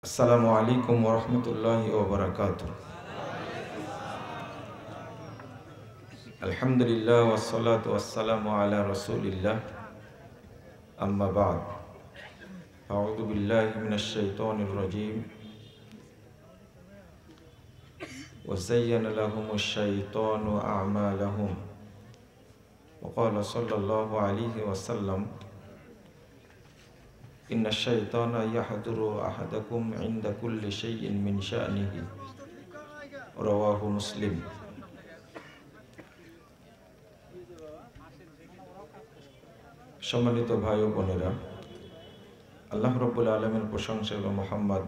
আসসালামু আলাইকুম ওরহমতুল্লাহি ওবরাকাতুহ। আলহামদুলিল্লাহ ওয়াসসালাতু ওয়াসসালামু আলা রাসূলিল্লাহ, আম্মা বা'দ। আউযু বিল্লাহি মিনাশ শাইতানির রাজীম। ওয়া যায়্যানা লাহুমুশ শাইতানু আ'মালাহুম ওয়া ক্বালা সাল্লাল্লাহু আলাইহি ওয়াসাল্লাম, ইন্নাশ শাইতানা ইয়াহদুরু আহাদাকুম ইনদা কুল্লি শাইইন মিন শা'নিহি, রাওয়াহু মুসলিম। সম্মানিত ভাই ও বোনেরা, আল্লাহ রাব্বুল আলামিনের প্রশংসা এবং মুহাম্মদ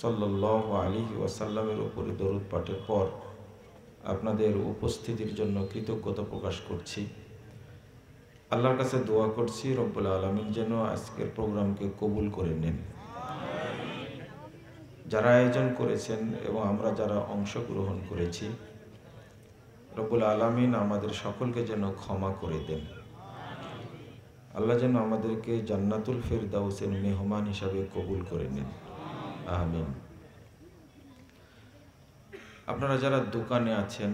সাল্লাল্লাহু আলাইহি ওয়াসাল্লামের উপরে দরুদ পাঠের পর আপনাদের উপস্থিতির জন্য কৃতজ্ঞতা প্রকাশ করছি। আল্লাহর কাছে দোয়া করছি রব্বুল আলামিন যেন আজকের প্রোগ্রামকে কবুল করে নেন। যারা আয়োজন করেছেন এবং আমরা যারা অংশগ্রহণ করেছি, রব্বুল আলামিন আমাদের সকলকে যেন ক্ষমা করে দেন। আল্লাহ যেন আমাদেরকে জান্নাতুল ফেরদাউসের মেহমান হিসাবে কবুল করে নেন, আমিন। আপনারা যারা দোকানে আছেন,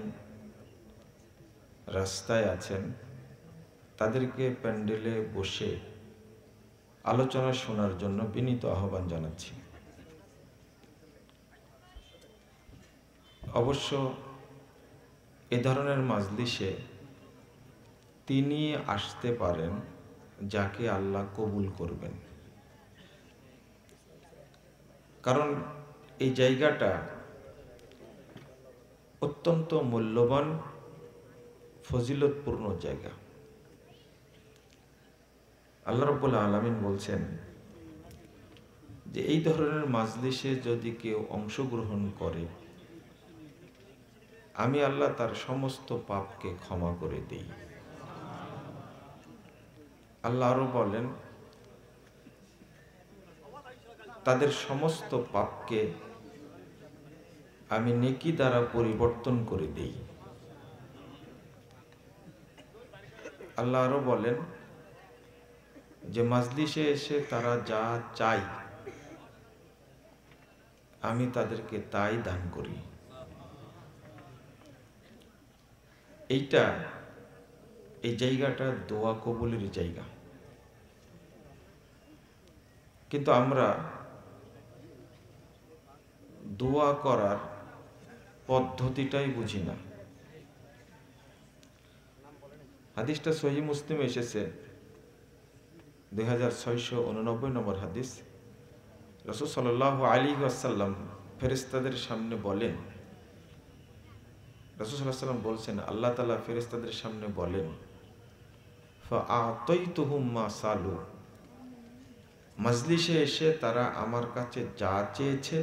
রাস্তায় আছেন, তাদেরকে প্যান্ডেলে বসে আলোচনা শোনার জন্য বিনীত আহ্বান জানাচ্ছি। অবশ্য এ ধরনের মাজলিসে তিনি আসতে পারেন যাকে আল্লাহ কবুল করবেন, কারণ এই জায়গাটা অত্যন্ত মূল্যবান ফজিলতপূর্ণ জায়গা। আল্লাহ রাব্বুল আলামিন বলছেন যে এই ধরনের মাজলিসে যদি কেউ অংশগ্রহণ করে, আমি আল্লাহ তার সমস্ত পাপকে ক্ষমা করে দিই। আল্লাহ আরো বলেন, তাদের সমস্ত পাপকে আমি নেকি দ্বারা পরিবর্তন করে দিই। আল্লাহ আরো বলেন যে মাজলিসে এসে তারা যা চায় আমি তাদেরকে তাই দান করি। এই জায়গাটা দোয়া কবুলের জায়গা, কিন্তু আমরা দোয়া করার পদ্ধতিটাই বুঝি না। হাদিসটা সহিহ মুসলিমে এসেছে, 2689 নম্বর হাদিস। রাসূল সাল্লাল্লাহু আলাইহি ওয়াসাল্লাম ফেরেশতাদের সামনে বলেন, রাসূল সাল্লাল্লাহু আলাইহি ওয়াসাল্লাম বলছেন, আল্লাহ তাআলা ফেরেশতাদের সামনে বলেন, ফাআতাইতুহুম মা সালু। মাজলিসে এসে তারা আমার কাছে যা চেয়েছে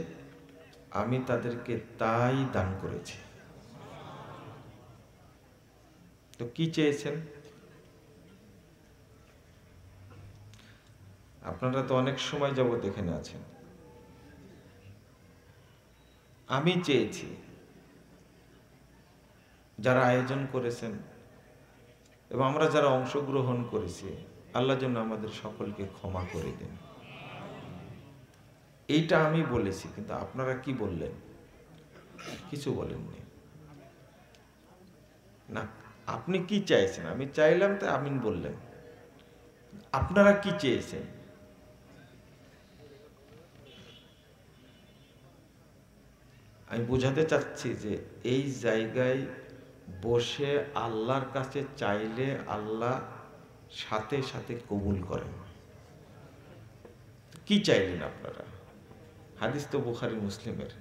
আমি তাদেরকে তাই দান করেছি। তো কি চেয়েছেন? আপনারা তো অনেক সময় যাবত এখানে আছেন। আমি চেয়েছি, যারা আয়োজন করেছেন এবং আমরা যারা অংশগ্রহণ করেছি, আল্লাহ যেন আমাদের সকলকে ক্ষমা করে দেন। এইটা আমি বলেছি, কিন্তু আপনারা কি বললেন? কিছু বলেননি। না, আপনি কি চাইছেন? আমি চাইলাম তো আমিন বললেন। আপনারা কি চেয়েছেন? আমি বোঝাতে চাচ্ছি যে এই জায়গায় বসে আল্লাহর কাছে চাইলে আল্লাহ সাথে সাথে কবুল করেন। কি চাইলেন আপনারা? হাদিস তো বুখারী মুসলিমের,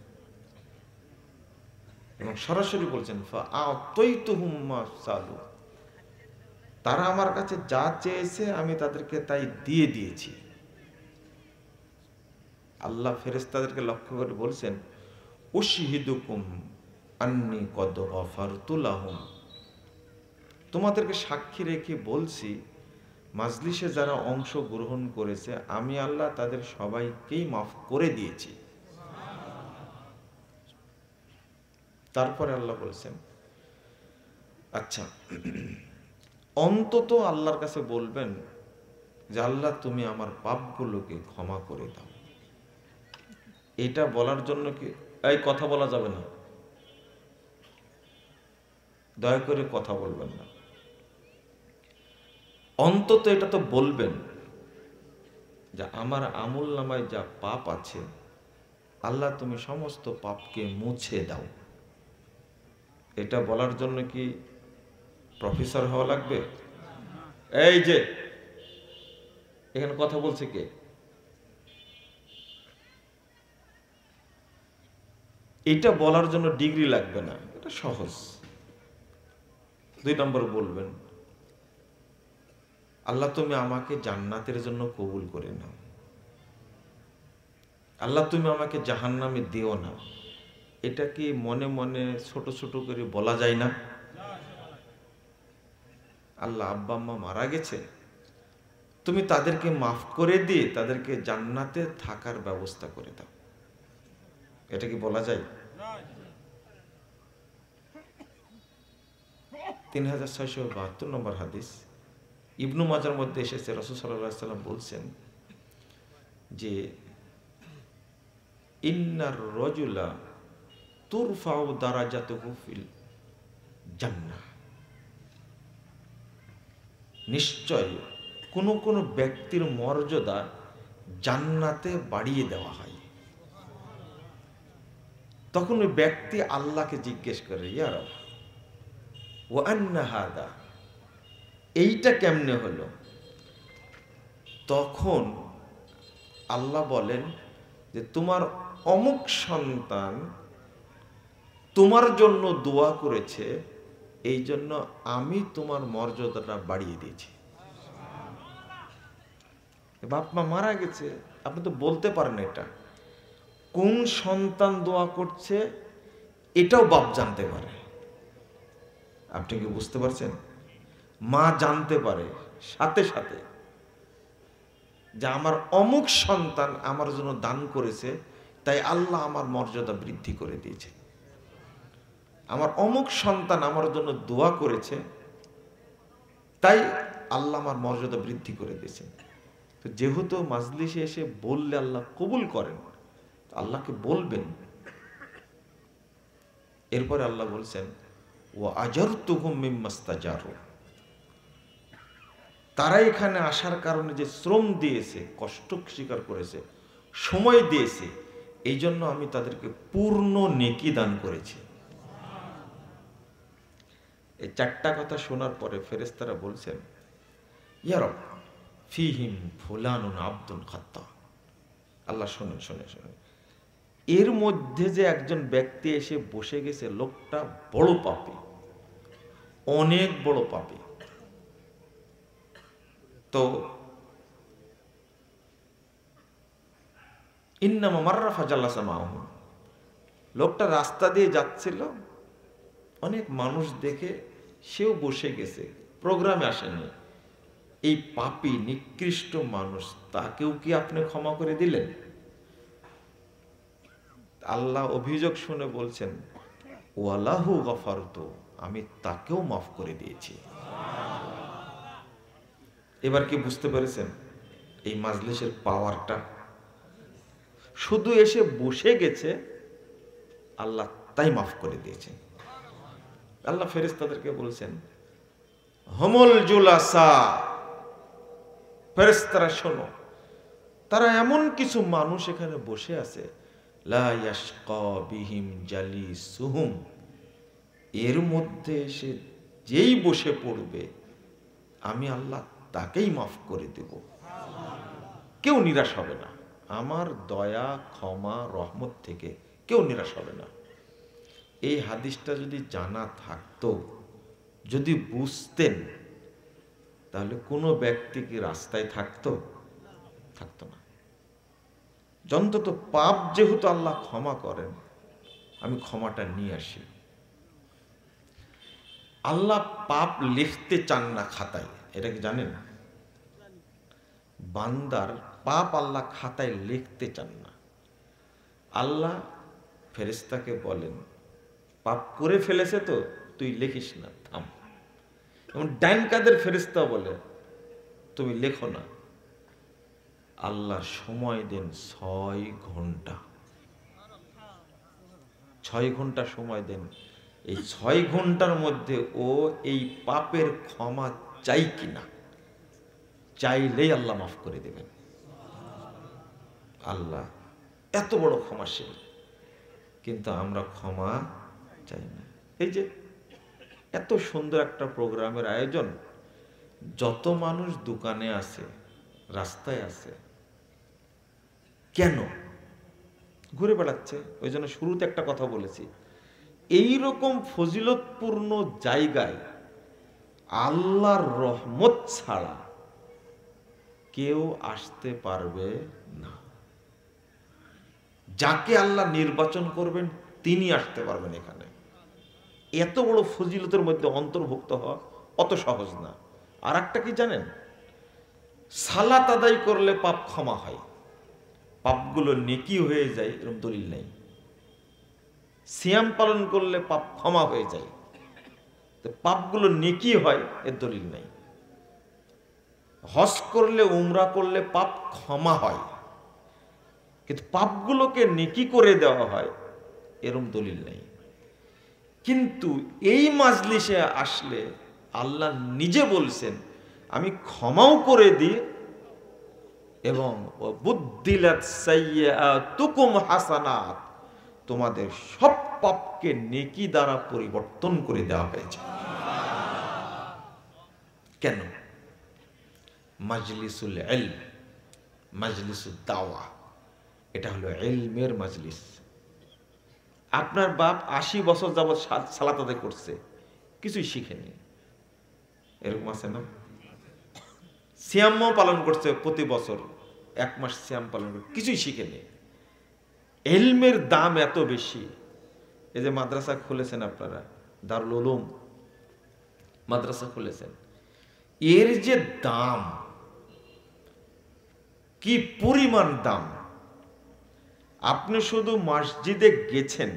এবং সরাসরি বলছেন ফাআতাইতুহুম মা সালু। তারা আমার কাছে যা চেয়েছে আমি তাদেরকে তাই দিয়ে দিয়েছি। আল্লাহ ফেরেশতাদেরকে লক্ষ্য করে বলছেন, উশহিদুকুম আন্নী কদ গফারতু লাহুম। তোমাদেরকে সাক্ষী রেখে বলছি, মাজলিসে যারা অংশ গ্রহণ করেছে আমি আল্লাহ তাদের সবাইকেই মাফ করে দিয়েছি। তারপরে আল্লাহ বলছেন, আচ্ছা অন্তত আল্লাহর কাছে বলবেন যে আল্লাহ তুমি আমার পাপগুলোকে ক্ষমা করে দাও। এটা বলার জন্য কি এই কথা বলা যাবে না, দয়া করে কথা বলবেন না। অন্তত এটা তো বলবেন যে আমার আমল নামায় যা পাপ আছে আল্লাহ তুমি সমস্ত পাপকে মুছে দাও। এটা বলার জন্য কি প্রফেসর হওয়া লাগবে? এই যে এখানে কথা বলছে কে? এটা বলার জন্য ডিগ্রি লাগবে না, এটা সহজ। 2 নম্বর বলবেন আল্লাহ তুমি আমাকে জান্নাতের জন্য কবুল করে নাও, আল্লাহ তুমি আমাকে জাহান্নামে দিও না। এটা কি মনে মনে ছোট ছোট করে বলা যায় না? আল্লাহ আব্বা আম্মা মারা গেছে, তুমি তাদেরকে মাফ করে দিয়ে তাদেরকে জান্নাতে থাকার ব্যবস্থা করে দাও, এটা কি বলা যায়? 3672 নম্বর হাদিস ইবনু মাজার মধ্যে এসেছে, রাসূল সাল্লাল্লাহু আলাইহি ওয়াসাল্লাম বলছেন যে ইন্নার রাজুলা তুরফাউ দারাজাতুহু ফিল জান্নাহ, নিশ্চয় কোন কোন ব্যক্তির মর্যাদা জান্নাতে বাড়িয়ে দেওয়া হয়। তখন ওই ব্যক্তি আল্লাহকে জিজ্ঞেস করে ইয়া রাব ওয়া আন্না হাদা, এইটা কেমনে হলো? তখন আল্লাহ বলেন যে তোমার অমুক সন্তান তোমার জন্য দোয়া করেছে, এই জন্য আমি তোমার মর্যাদাটা বাড়িয়ে দিয়েছি। বাপ মা মারা গেছে, আপনি তো বলতে পারেন এটা কোন সন্তান দোয়া করছে, এটাও বাপ জানতে পারে। আপনি কি বুঝতে পারছেন? মা জানতে পারে সাথে সাথে যে আমার অমুক সন্তান আমার জন্য দান করেছে, তাই আল্লাহ আমার মর্যাদা বৃদ্ধি করে দিয়েছে। আমার অমুক সন্তান আমার জন্য দোয়া করেছে, তাই আল্লাহ আমার মর্যাদা বৃদ্ধি করে দিয়েছে। তো যেহেতু মাজলিসে এসে বললে আল্লাহ কবুল করেন, আল্লাহকে বলবেন। এরপরে আল্লাহ বলছেন ওয়া আজারতুহুম মিম্মাস্তাজারু, তারা এখানে আসার কারণে যে শ্রম দিয়েছে, কষ্ট স্বীকার করেছে, সময় দিয়েছে, এই জন্য আমি তাদেরকে পূর্ণ নেকি দান করেছি। এই 4টা কথা শোনার পরে ফেরেশতারা বলছেন ইয়া রব ফিহিম ফুলানুন আব্দুল খাত্তা। আল্লাহ শুনুন, শুনে শুনে এর মধ্যে যে একজন ব্যক্তি এসে বসে গেছে, লোকটা বড় পাপী, অনেক বড় পাপী। তো ইন্নামা মাররা ফাজাল্লাসা মাহু, লোকটা রাস্তা দিয়ে যাচ্ছিল, অনেক মানুষ দেখে সেও বসে গেছে, প্রোগ্রামে আসেনি। এই পাপী নিকৃষ্ট মানুষ, তাকেও কি আপনি ক্ষমা করে দিলেন? আল্লাহ অভিযোগ শুনে বলছেন ওয়ালাহু গফারতু, আমি তাকেও মাফ করে দিয়েছি। এবার কি বুঝতে পেরেছেন এই মাজলিসের পাওয়ারটা? শুধু এসে বসে গেছে, আল্লাহ তাই মাফ করে দিয়েছেন। আল্লাহ ফেরেশতাদেরকে বলছেন হুমুল জুলাসা, ফেরেশতারা শোনো, তারা এমন কিছু মানুষ এখানে বসে আছে লা ইয়াশকা বিহিম জালিসুহুম, এর মধ্যে এসে যেই বসে পড়বে আমি আল্লাহ তাকেই মাফ করে দেব, কেউ নিরাশ হবে না। আমার দয়া ক্ষমা রহমত থেকে কেউ নিরাশ হবে না। এই হাদিসটা যদি জানা থাকতো, যদি বুঝতেন, তাহলে কোনো ব্যক্তি কি রাস্তায় থাকতো? থাকতো না। অন্তত পাপ যেহেতু আল্লাহ ক্ষমা করেন, আমি ক্ষমাটা নিয়ে আসি। আল্লাহ পাপ লিখতে চান না খাতায়, এটা কি জানেন? বান্দার পাপ আল্লাহ খাতায় লিখতে চান না। আল্লাহ ফেরেশতাকে বলেন পাপ করে ফেলেছে তো তুই লিখিস না, থাম। এবং ডাইন কাদের ফেরেশতা বলে তুমি লেখো না। আল্লাহ সময় দেন 6 ঘন্টা। 6 ঘন্টা সময় দেন, এই 6 ঘন্টার মধ্যে ও এই পাপের ক্ষমা চাই কিনা, চাইলেই আল্লাহ মাফ করে দেবেন। আল্লাহ এত বড় ক্ষমাশীল, কিন্তু আমরা ক্ষমা চাই না। এই যে এত সুন্দর একটা প্রোগ্রামের আয়োজন, যত মানুষ দোকানে আছে, রাস্তায় আছে, কেন ঘুরে বেড়াচ্ছে? ওই জন্য শুরুতে একটা কথা বলেছি, এই রকম ফজিলতপূর্ণ জায়গায় আল্লাহর রহমত ছাড়া কেউ আসতে পারবে না। যাকে আল্লাহ নির্বাচন করবেন তিনি আসতে পারবেন এখানে। এত বড় ফজিলতের মধ্যে অন্তর্ভুক্ত হওয়া অত সহজ না। আর একটা কি জানেন, সালাত আদায় করলে পাপ ক্ষমা হয়, পাপগুলো নেকি হয়ে যায়, এরকম দলিল নেই। সিয়াম পালন করলে পাপ ক্ষমা হয়ে যায়, তো পাপগুলো নেকি হয় এর দলিল নেই। হজ করলে, উমরা করলে পাপ ক্ষমা হয়, কিন্তু পাপগুলোকে নেকি করে দেওয়া হয় এরকম দলিল নেই। কিন্তু এই মাজলিসে আসলে আল্লাহ নিজে বলছেন আমি ক্ষমাও করে দিই, এবং বুদ্দিলাত সাইয়্যাতুকুম হাসানাত, তোমাদের সব পাপকে নেকি দ্বারা পরিবর্তন করে দেওয়া হয়েছে। কেন? মাজলিসুল ইলম, মাজলিসুদ দাওয়া, এটা হলো ইলমের মাজলিস। আপনার বাপ 80 বছর যাবৎ সালাত আদায় করছে, কিছুই শিখেনি, এরকম আছে না? সিয়ামও পালন করছে প্রতি বছর 1 মাস সিয়াম পালন করে, কিছুই শিখেনি। ইলমের দাম এত বেশি। এই যে মাদ্রাসা খুলেছেন আপনারা, দারুল উলুম মাদ্রাসা খুলেছেন, এর যে দাম, কি পরিমাণ দাম! আপনি শুধু মসজিদে গেছেন,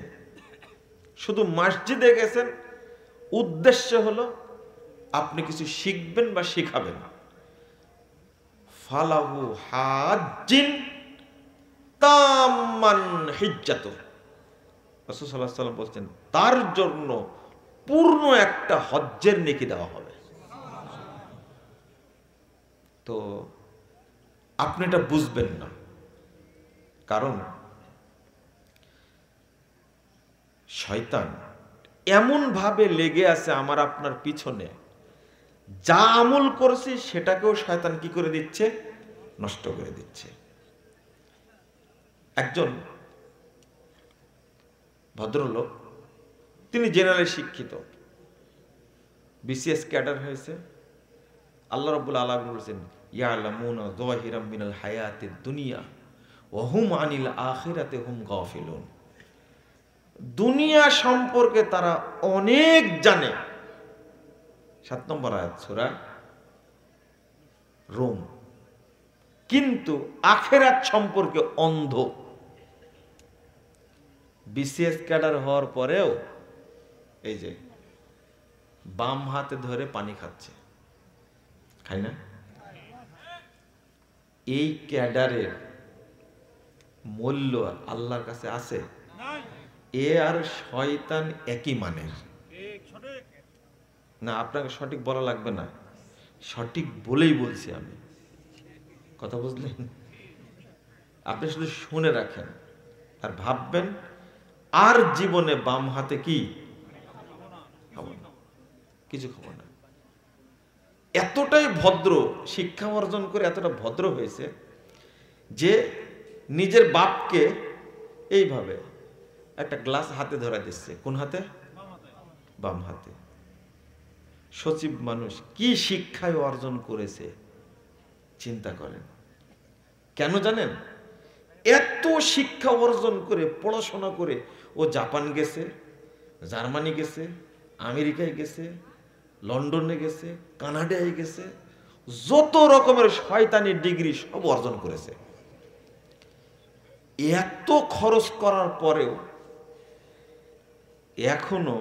শুধু মসজিদে গেছেন, উদ্দেশ্য হলো আপনি কিছু শিখবেন বা শিখাবেন। ফালাহু হাজ্জিন তাম্মান হিজ্জাতু, রাসূল সাল্লাল্লাহু আলাইহি ওয়াসাল্লাম বলছেন তার জন্য পূর্ণ একটা হজ্জের নেকি দেওয়া হবে। তো আপনি এটা বুঝবেন না, কারণ শয়তান এমন ভাবে লেগে আছে আমার আপনার পিছনে, যা আমল করছি সেটাকেও শয়তান কি করে দিচ্ছে? নষ্ট করে দিচ্ছে। একজন ভদ্রলোক, তিনি জেনারেল শিক্ষিত, বিসিএস ক্যাডার হয়েছে। আল্লাহ রাব্বুল আলামিন বলেছেন ইয়ালামুনা যাহিরাম মিনাল হায়াতিদ দুনিয়া ওয়া হুম আনিল আখিরাতি হুম গাফিলুন। দুনিয়া সম্পর্কে তারা অনেক জানে। 7 নম্বর আয়াত সূরা রুম। কিন্তু আখিরাত সম্পর্কে অন্ধ। বিসিএস ক্যাডার হওয়ার পরেও এই যে বাম হাতে ধরে পানি খাচ্ছে, খাই না? এই ক্যাডারের মূল্য আল্লাহর কাছে আছে? এ আর শয়তান একই মানের না। আপনাকে সঠিক বলা লাগবে না, সঠিক বলেই বলছি আমি, কথা বুঝলেন? আপনি শুধু শুনে রাখেন আর ভাববেন আর জীবনে বাম হাতে কি খাবো না, কিছু খাবো না। এতটাই ভদ্র, শিক্ষা অর্জন করে এতটা ভদ্র হয়েছে যে নিজের বাপকে এইভাবে একটা গ্লাস হাতে ধরা দিচ্ছে। কোন হাতে? বাম হাতে। সচিব মানুষ কি শিক্ষায় অর্জন করেছে চিন্তা করেন। কেন জানেন? এত শিক্ষা অর্জন করে, পড়াশোনা করে ও জাপান গেছে, জার্মানি গেছে, আমেরিকায় গেছে, লন্ডনে গেছে, কানাডায় গেছে, যত রকমের শয়তানি ডিগ্রি সব অর্জন করেছে। এত খরচ করার পরেও এখনো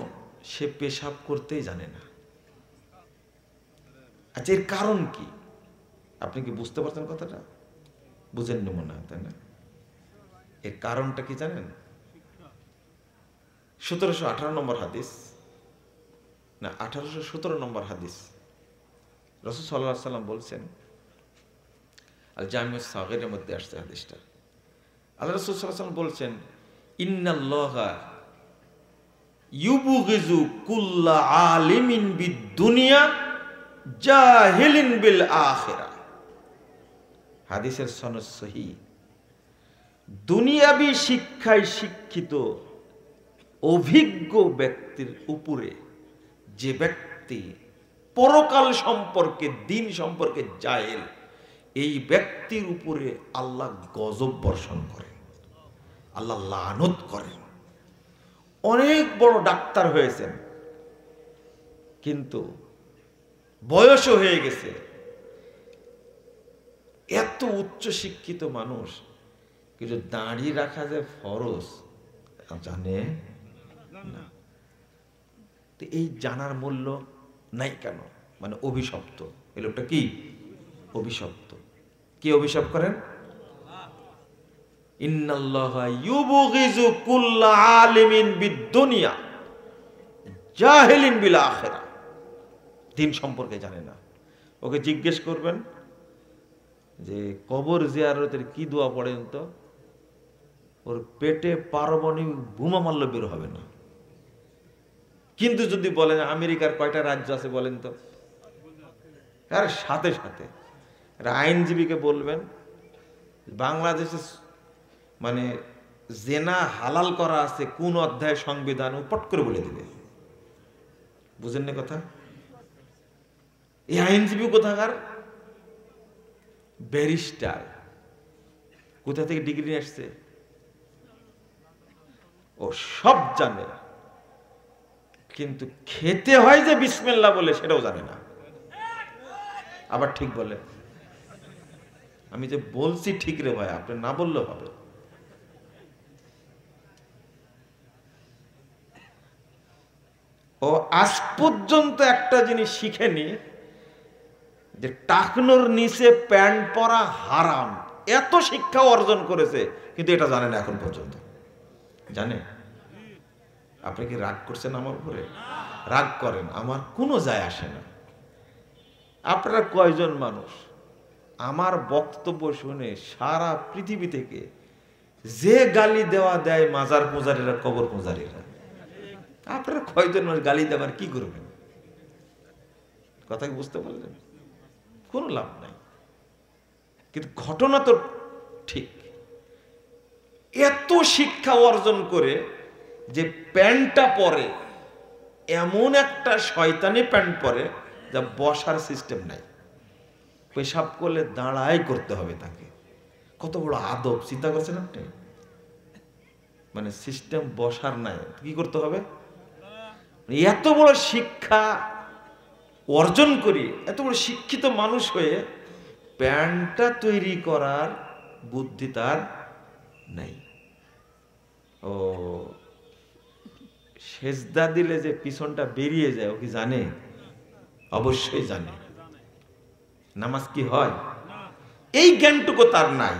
সে পেশাব করতেই জানে না। আচ্ছা, এর কারণ কি? আপনি কি বুঝতে পারছেন কথাটা? বুঝেননি মনে হয়, তাই না? এর কারণটা কি জানেন? 1718 নম্বর হাদিস, না 1817 নম্বর হাদিস, রাসূল সাল্লাল্লাহু আলাইহি ওয়াসাল্লাম বলছেন, আল জামিউস সাগীরের মধ্যে আসছে হাদিসটা। আল্লাহ রাসূল সাল্লাল্লাহু আলাইহি ওয়াসাল্লাম বলছেন, ইন্নাল্লাহা ইউবগিজু কুল্লা আলিমিন বিদ-দুনিয়া জাহিলিন বিল আখিরা। হাদিসের সনদ সহিহ। দুনিয়াবি শিক্ষায় শিক্ষিত অভিজ্ঞ ব্যক্তির উপরে যে ব্যক্তি পরকাল সম্পর্কে, দিন সম্পর্কে জাহেল, এই ব্যক্তির উপরে আল্লাহ গজব বর্ষণ করেন, আল্লাহ লানত করেন। অনেক বড় ডাক্তার হয়েছেন, কিন্তু বয়সও হয়ে গেছে, এত উচ্চ শিক্ষিত মানুষ, কিন্তু দাড়ি রাখা যে ফরজ জানে না। তো এই জানার মূল্য নাই কেন? মানে অভিশপ্ত। এই লোকটা কি অভিশপ্ত? কি অভিশাপ করেন? ইন্নাল্লাহা ইউবগিজু কুল্লা আলিমিন বিদ-দুনিয়া জাহিলিন বিল আখিরা। দিন সম্পর্কে জানে না। ওকে জিজ্ঞেস করবেন যে কবর জিয়ারতের কি দোয়া পড়েন, তো ওর পেটে পারমাণবিক বোমা মারলে বের হবে না। কিন্তু যদি বলেন আমেরিকার কয়টা রাজ্য আছে বলেন তো, আর সাথে সাথে আইনজীবীকে বলবেন বাংলাদেশে মানে জেনা হালাল করা আছে কোন অধ্যায় সংবিধান, পট করে বলে দিবে। বুঝেন না কথা? এই আইনজীবী কোথাকার? ব্যারিস্টার। কোথা থেকে ডিগ্রি নিয়ে আসছে? ও সব জানে, কিন্তু খেতে হয় যে বিসমিল্লাহ বলে সেটাও জানে না। আবার ঠিক বলে, আমি যে বলছি ঠিক রে ভাই, আপনি না বললেও হবে। ও আজ পর্যন্ত একটা জিনিস শিখেনি যে টাকনোর নিচে প্যান্ট পরা হারাম। এত শিক্ষা অর্জন করেছে, কিন্তু এটা জানে না এখন পর্যন্ত। জানে? আপনি কি রাগ করছেন আমার উপরে? রাগ করেন, আমার কোনো যায় আসে না। আপনারা কয়জন মানুষ আমার বক্তব্য শুনে সারা পৃথিবী থেকে যে গালি দেওয়া দেয় মাজার পূজারীরা, কবর পূজারীরা, আপনারা কয়জন মানুষ গালি দেওয়ার কি করবেন? কথা কি বুঝতে পারলেন? কোনো লাভ নাই। কিন্তু ঘটনা তো ঠিক। এত শিক্ষা অর্জন করে যে প্যান্টটা পরে এমন একটা শয়তানি প্যান্ট পরে যা বসার সিস্টেম নাই, পেশাব করলে দাঁড়াই করতে হবে তাকে। কত বড় আদব চিন্তা করছেন আপনি? মানে সিস্টেম বসার নাই, কি করতে হবে? এত বড় শিক্ষা অর্জন করি, এত বড় শিক্ষিত মানুষ হয়ে প্যান্টটা তৈরি করার বুদ্ধি তার নাই। ও সেজদা দিলে যে পিছনটা বেরিয়ে যায়, ও কি জানে? অবশ্যই জানে। নামাজ কি হয়? এই জ্ঞানটুকু তার নাই।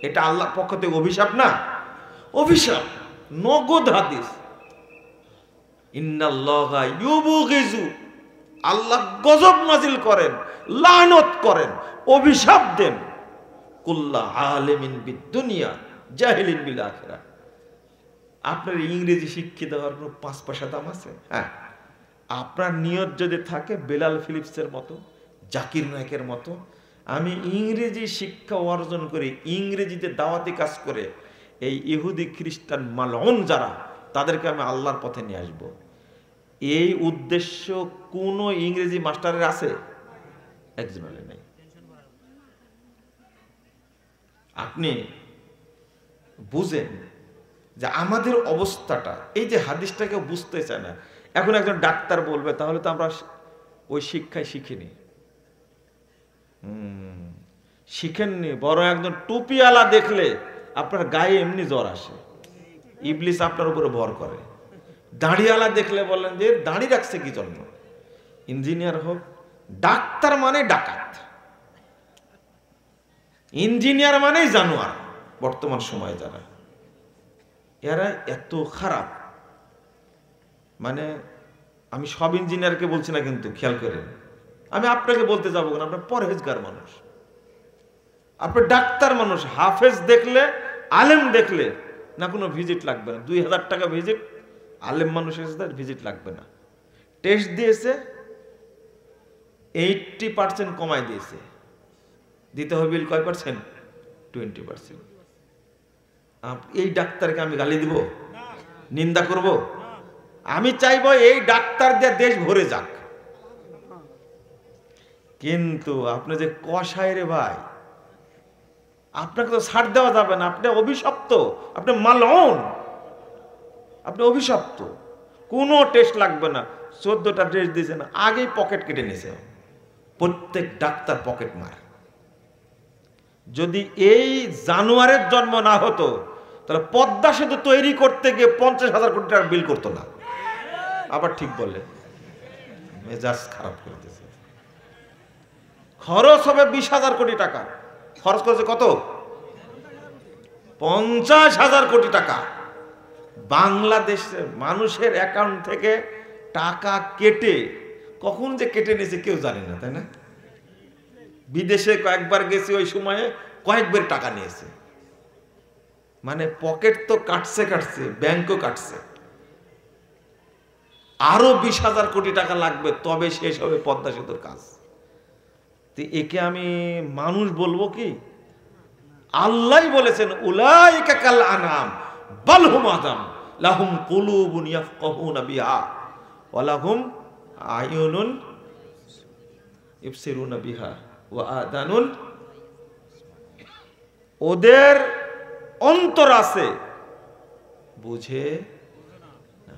এটা আল্লাহর পক্ষ থেকে অভিশাপ না? অভিশাপ, নগদ হাদিস। ইন্নাল্লাহা ইউবগিজু, আল্লাহ গজব নাজিল করেন, লানত করেন, অভিশাপ দেন, কুল্লা আলিমিন বিদ-দুনিয়া জাহিলিন বিল আখিরা। আপনার ইংরেজি শিক্ষিত হওয়ার কোনো 5 পয়সা দাম আছে? হ্যাঁ, আপনার নিয়ত যদি থাকে বেলাল ফিলিপসের মতো, জাকির নায়কের মতো, আমি ইংরেজি শিক্ষা অর্জন করে ইংরেজিতে দাওয়াতি কাজ করে এই ইহুদি খ্রিস্টান মালউন যারা, তাদেরকে আমি আল্লাহর পথে নিয়ে আসব, এই উদ্দেশ্য কোন ইংরেজি মাস্টারের আছে? একজনের নেই। আপনি বুঝেন যে আমাদের অবস্থাটা, এই যে হাদিসটাকে বুঝতে চায় না। এখন একজন ডাক্তার বলবে তাহলে তো আমরা ওই শিক্ষায় শিখিনি। শিখেননি, বরং একজন টুপিওয়ালা দেখলে আপনার গায়ে এমনি জ্বর আসে, ইবলিস আপনার উপরে ভর করে। দাড়িওয়ালা দেখলে বললেন যে দাড়ি রাখছে কি জন্য? ইঞ্জিনিয়ার হোক, ডাক্তার মানে ডাকাত, ইঞ্জিনিয়ার মানেই জানোয়ার। বর্তমান সময়ে যারা, এরা এত খারাপ মানে আমি সব ইঞ্জিনিয়ারকে বলছি না, কিন্তু খেয়াল করেন, আমি আপনাকে বলতে যাবো না, আপনার পরহেজগার মানুষ, আপনার ডাক্তার মানুষ, হাফেজ দেখলে, আলেম দেখলে না কোনো ভিজিট লাগবে না, 2000 টাকা ভিজিট, আলেম মানুষের সাথে ভিজিট লাগবে না। টেস্ট দিয়েছে 80% কমায় দিয়েছে, দিতে হবে বিল কয় পার্সেন্ট? 20%। এই ডাক্তারকে আমি গালি দিব, নিন্দা করব? আমি চাইবো এই ডাক্তার দিয়ে দেশ ভরে যাক। কিন্তু আপনি যে কষায় রে ভাই, আপনাকে তো ছাড় দেওয়া যাবে না, আপনি অভিশপ্ত, আপনি মালউন, আপনি অভিশপ্ত। কোনো টেস্ট লাগবে না, 14টা টেস্ট দিয়েছে না, আগেই পকেট কেটে নিয়েছে। প্রত্যেক ডাক্তার পকেট মার। যদি এই জানুয়ারের জন্ম না হতো তাহলে পদ্মা সেতু তৈরি করতে গিয়ে 50,000 কোটি টাকা বিল করতো না। আবার ঠিক বললে, মেজাজ খারাপ করে দিয়েছে। খরচ হবে 20,000 কোটি টাকা, খরচ করেছে কত? 50,000 কোটি টাকা। বাংলাদেশের মানুষের অ্যাকাউন্ট থেকে টাকা কেটে, কখন যে কেটে নিয়েছে কেউ জানে না, তাই না? বিদেশে কয়েকবার গেছে, ওই সময়ে কয়েকবার টাকা নিয়েছে। মানে পকেট তো কাটছে, ব্যাংকও কাটছে। আরো 20,000 কোটি টাকা লাগবে, তবে শেষ হবে পদ্মা সেতুর কাজ। তো একে আমি মানুষ বলবো কি? আল্লাহ বলেছেন উলাইকা কাল আনাম বাল হুম আযাম লাহুম কুলুবুন ইয়াফকাহুনা বিহা ওয়া লাহুম আয়ুনুন ইবসিরুনা বিহা ওয়া আদানুন, ওদের অন্তর আছে, বুঝে না,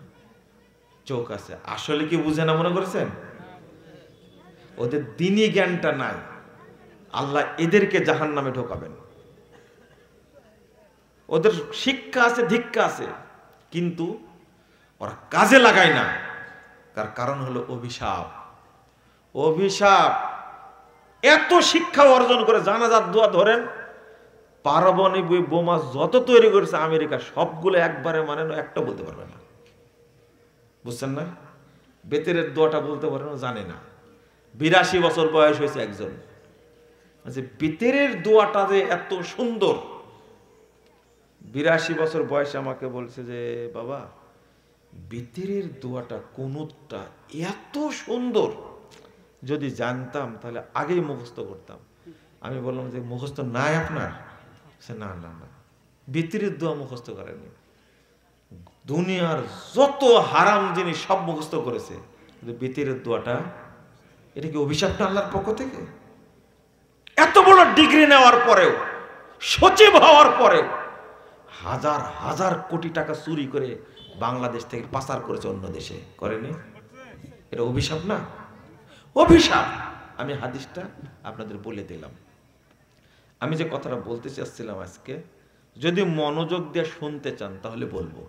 চোখ আছে। আসলে কি বুঝে না মনে করেছেন? ওদের দ্বীনি জ্ঞানটা নাই। আল্লাহ এদেরকে জাহান্নামে ঢোকাবেন। ওদের শিক্ষা আছে, দীক্ষা আছে, কিন্তু ওরা কাজে লাগায় না। তার কারণ হলো অভিশাপ। অভিশাপ। এত শিক্ষা অর্জন করে জানাজার দোয়া ধরেন, পারমাণবিক বোমা যত তৈরি করেছে আমেরিকা, সবগুলো একবারে মানে না, একটা বলতে পারবে না। বুঝছেন না? বেতেরের দোয়াটা বলতে পারে না, জানে না। 82 বছর বয়স হয়েছে একজন, বেতেরের দোয়াটা যে এত সুন্দর। 82 বছর বয়সে আমাকে বলছে যে বাবা, বেতেরের দোয়াটা কুনুতটা এত সুন্দর, যদি জানতাম তাহলে আগেই মুখস্থ করতাম। আমি বললাম যে মুখস্থ নাই আপনার? না না না, বেতেরের দোয়া মুখস্থ করেনি। দুনিয়ার যত হারাম জিনিস সব মুখস্থ করেছে, কিন্তু বেতেরের দোয়াটা, এটা কি অভিশাপ না আল্লাহর পক্ষ থেকে? এত বড় ডিগ্রি নেওয়ার পরেও, সচিব হওয়ার পরেও হাজার হাজার কোটি টাকা চুরি করে বাংলাদেশ থেকে পাচার করেছে অন্য দেশে, করেনি? এটা অভিশাপ না? অভিশাপ। আমি হাদিসটা আপনাদের বলে দিলাম। আমি যে কথাটা বলতে চাচ্ছিলাম আজকে, যদি মনোযোগ দিয়ে শুনতে চান তাহলে বলবো,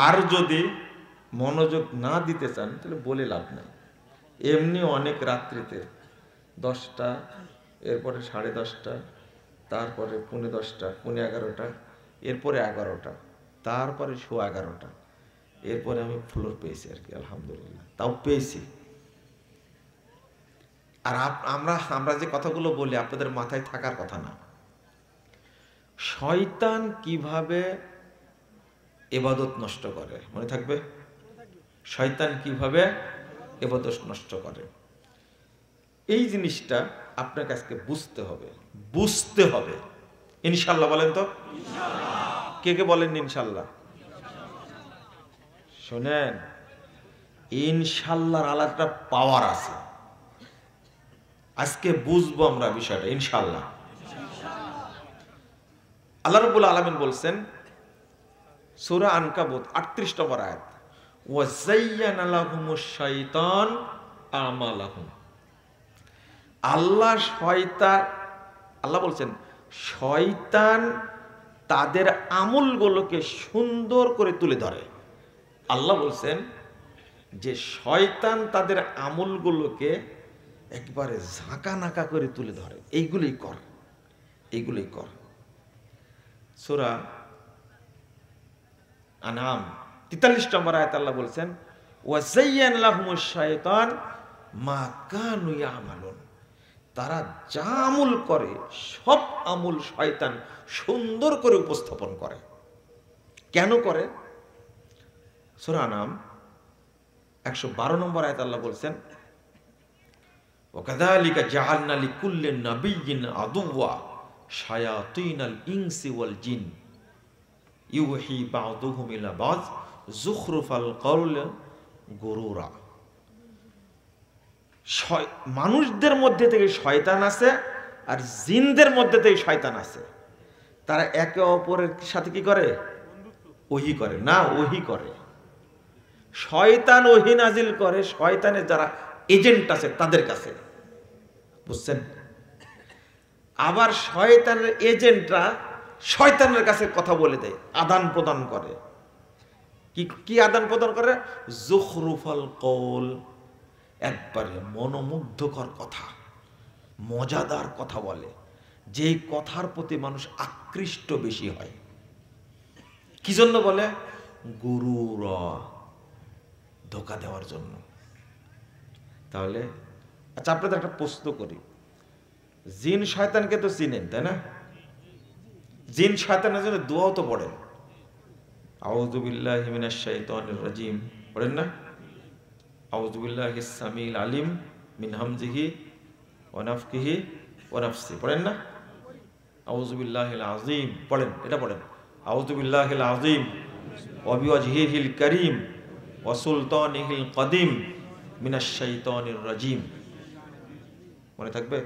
আর যদি মনোযোগ না দিতে চান তাহলে বলে লাভ নাই। এমনি অনেক রাত্রিতে 10টা, এরপরে 10:30, তারপরে 10:45, 11:30, এরপরে 11টা, তারপরে 11:15, এরপরে আমি ফ্লোর পেয়েছি আর কি, আলহামদুলিল্লাহ, তাও পেয়েছি। আর আমরা যে কথাগুলো বলি আপনাদের মাথায় থাকার কথা না। শয়তান কিভাবে ইবাদত নষ্ট করে, মনে থাকবে? শয়তান কিভাবে ইবাদত নষ্ট করে, এই জিনিসটা আপনার কাছে বুঝতে হবে। ইনশাআল্লাহ বলেন তো? কে কে বলেন ইনশাআল্লাহ? শোনেন, ইনশাআল্লাহর আলাদা পাওয়ার আছে। আজকে বুঝবো আমরা বিষয়টা ইনশাআল্লাহ। আল্লাহ রাব্বুল আলামিন বলছেন সূরা আনকাবুত 38 নম্বর আয়াত, ওয়া যায়্যানা লাহুমুশ শাইতান আমালাহুম। আল্লাহ বলছেন শয়তান তাদের আমলগুলোকে সুন্দর করে তুলে ধরে। আল্লাহ বলছেন যে শয়তান তাদের আমলগুলোকে একবারে ঝাঁকা নাকা করে তুলে ধরে, এইগুলোই কর। সূরা আনাম 43 নম্বর আয়াত আল্লাহ বলছেন ওয়াযায়্যানা লাহুমুশ শাইতান মা কানু ইয়ামালুন, তারা যা আমল করে সব আমল শয়তান সুন্দর করে উপস্থাপন করে। কেন করে? সূরা নাম 112 নম্বর আয়াত আল্লাহ বলছেন ওয়াকাযালিকা জাআলনা লিকুল্লি নাবিয়্যিন আদুওয়া শায়াতিনাল ইনসি ওয়াল জিন ইউহি বা'দুহুম ইলা বা'দ যুখরুফাল কওল গুরুরা। মানুষদের মধ্যে থেকে শয়তান আছে আর জিনদের মধ্যে থেকে শয়তান আছে। তারা একে অপরের সাথে কি করে? ওহি করে না, ওহি করে। শয়তান ওহি নাজিল করে শয়তানের যারা এজেন্ট আছে তাদের কাছে, বুঝছেন? আবার শয়তানের এজেন্টরা শয়তানের কাছে কথা বলে দেয়, আদান প্রদান করে। কি আদান প্রদান করে? যুখরুফাল কওল, একবারে মনোমুগ্ধকর কথা, মজাদার কথা বলে, যেই কথার প্রতি মানুষ আকৃষ্ট বেশি হয়। কি জন্য বলে? গুরুরা, ধোঁকা দেওয়ার জন্য। তাহলে আচ্ছা, আপনাদের একটা প্রশ্ন করি, জিন শয়তানকে তো চিনেন তাই না? জিন শয়তানের জন্য দোয়াও তো পড়েন, আউযু বিল্লাহি মিনাশ শাইতানির রাজিম পড়েন না? আউযু বিল্লাহিস সামিল আলিম মিন হামজিহি ওয়া নাফখিহি ওয়া নাফসি পড়েন না? আউযু বিল্লাহিল আযীম পড়েন, এটা পড়েন, আউযু বিল্লাহিল আযীম ওয়া বিওয়াজহিহিল কারীম ওয়া সুলতানিহিল কদিম মিনাশ শাইতানির রাজিম। মনে থাকবে?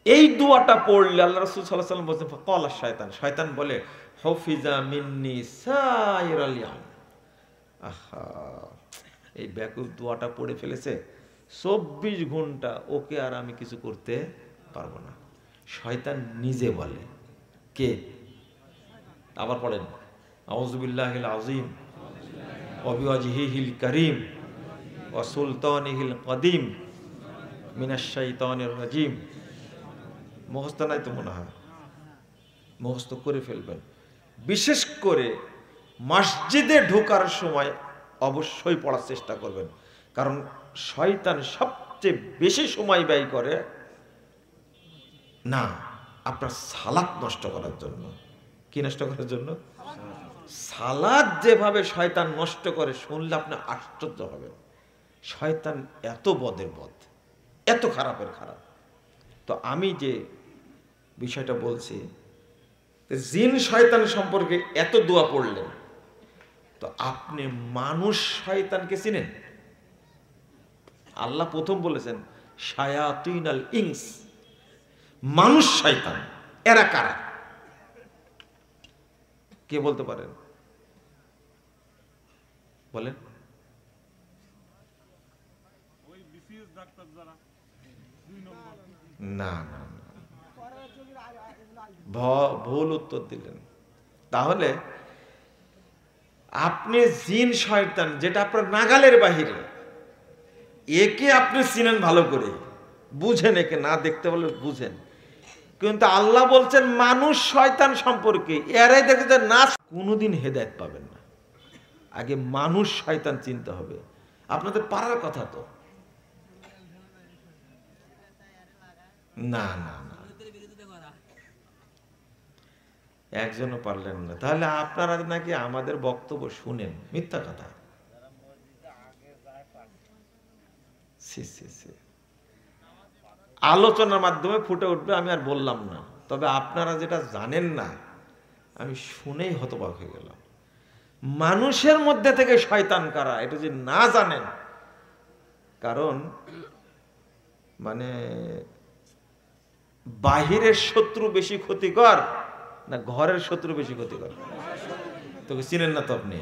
এই দোয়াটা পড়লে আল্লাহ রাসূল সাল্লাল্লাহু আলাইহি ওয়াসাল্লাম বলেন ফাকালা শায়তান, শয়তান বলে হুফিজা মিন্নি সাইরাল ইয়াম। আহা, এই ব্যাকুল দোয়াটা পড়ে ফেলেছে, 24 ঘন্টা ওকে আর আমি কিছু করতে পারবো না। শয়তান নিজে বলে। কে? আবার পড়েন, আউযু বিল্লাহিল আযীম ওয়া বিওয়াজহিহিল কারীম ওয়া সুলতানিহিল কদিম মিনাশ শাইতানির রাজিম। মুখস্থ নাই তো মনে হয়, মুখস্থ করে ফেলবেন। বিশেষ করে মসজিদে ঢোকার সময় অবশ্যই পড়ার চেষ্টা করবেন, কারণ শয়তান সবচেয়ে বেশি সময় ব্যয় করে না আপনার সালাত নষ্ট করার জন্য। কি নষ্ট করার জন্য? সালাত যেভাবে শয়তান নষ্ট করে শুনলে আপনি আশ্চর্য হবেন। শয়তান এত বদের বদ, এত খারাপের খারাপ। তো আমি যে বিষয়টা বলছি, জিন শয়তান সম্পর্কে এত দোয়া পড়লেন, তো আপনি মানুষ শয়তানকে চিনেন? আল্লাহ প্রথম বলেছেন শায়াতিনাল ইনস, মানুষ শয়তান। এরা কারা? কে বলতে পারেন? বলেন। না না, ভুল উত্তর দিলেন। তাহলে আপনি জিন শয়তান যেটা আপনার নাগালের বাহিরে, একে আপনি চিনেন ভালো করে, বুঝেন, একে না দেখতে বলে বুঝেন। কিন্তু আল্লাহ বলছেন মানুষ শয়তান সম্পর্কে এরাই দেখে যে না, কোনোদিন হেদায়েত পাবেন না। আগে মানুষ শয়তান চিনতে হবে। আপনাদের পারার কথা তো না না না, একজনও পারলেন না। তাহলে আপনারা নাকি আমাদের বক্তব্য শুনেন, মিথ্যা কথা। আলোচনার মাধ্যমে ফুটে উঠবে, আমি আর বললাম না। তবে আপনারা যেটা জানেন না, আমি শুনেই হতবাক হয়ে গেলাম। মানুষের মধ্যে থেকে শয়তান কারা এটা যে না জানেন, কারণ মানে বাহিরের শত্রু বেশি ক্ষতিকর না ঘরের শত্রু বেশি ক্ষতিকর? তোকে চিনেন না তো আপনি,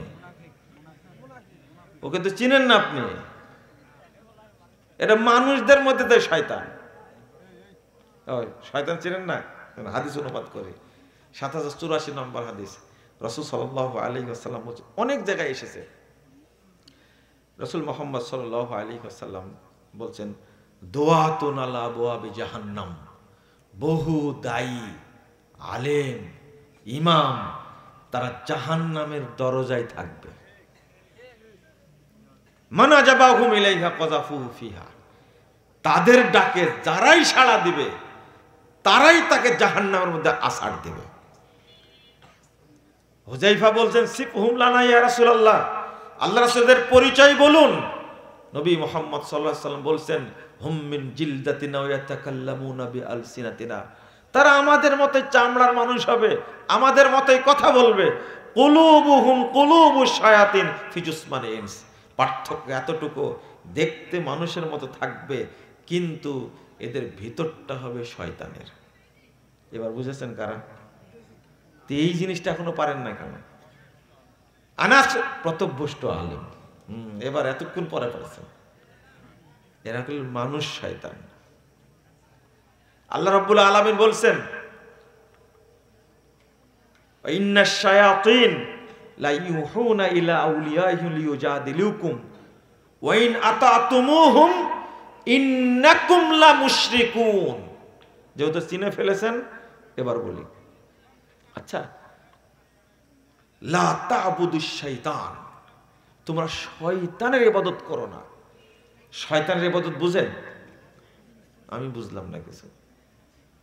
ওকে তো চিনেন না আপনি। এটা মানুষদের মধ্যে তো শয়তান। শয়তান চিনেন না? হাদিস অনুবাদ করে ৭০৮৪ নম্বর হাদিস, রাসূল সাল্লাল্লাহু আলাইহি ওয়াসাল্লাম বলেছেন, অনেক জায়গায় এসেছে, রাসূল মুহাম্মদ সাল্লাল্লাহু আলাইহি ওয়াসাল্লাম বলছেন দুআতুন আলা আবওয়াবি জাহান্নাম, বহু দায়ী, আলেম, ইমাম তারা জাহান্নামের দরজায় থাকবে। মানা জাবাহুম ইলাইহা কাযাফু ফিহা, তাদের ডাকে যারাই সাড়া দিবে তারাই তাকে জাহান্নামের মধ্যে আছাড় দেবে। হুযায়ফা বলছেন, সিফহুম লানা ইয়া রাসূলুল্লাহ, আল্লাহ রাসূলের পরিচয় বলুন। নবী মুহাম্মদ সাল্লাল্লাহু আলাইহি ওয়াসাল্লাম বলছেন, হুম মিন জিলদাতিনা ওয়া ইয়াতাকাল্লামুনা বিআলসিনাতিনা, তারা আমাদের মতোই চামড়ার মানুষ হবে, আমাদের মতোই কথা বলবে। কুলুবুহুম কুলুবুশ শায়াতিন ফি জুসমানি ইনস, পার্থক্য এতটুকু, দেখতে মানুষের মতো থাকবে কিন্তু এদের ভিতরটা হবে শয়তানের। এবার বুঝেছেন কারা? এই জিনিসটা এখনো পারেন না কেন? আনাস প্রতভ্যষ্ট আলেম, এবার এতক্ষণ পরে পারছেন। এরা হল মানুষ শয়তান। আল্লাহ রাব্বুল আলামিন বলছেন, ইন্নাশ শায়াতিন লা ইউহুনা ইলা আউলিয়াইহিম লিয়ুজাদিলুকুম ওয়া ইন আতাতুমুহুম ইন্নাকুম লা মুশরিকুন। যেহেতু চিনে ফেলেছেন এবার বলি, আচ্ছা, লা তা'বুদুশ শাইতান, তোমরা শয়তানের ইবাদত করো না। শয়তানের ইবাদত বুঝেন? আমি বুঝলাম না কিছু।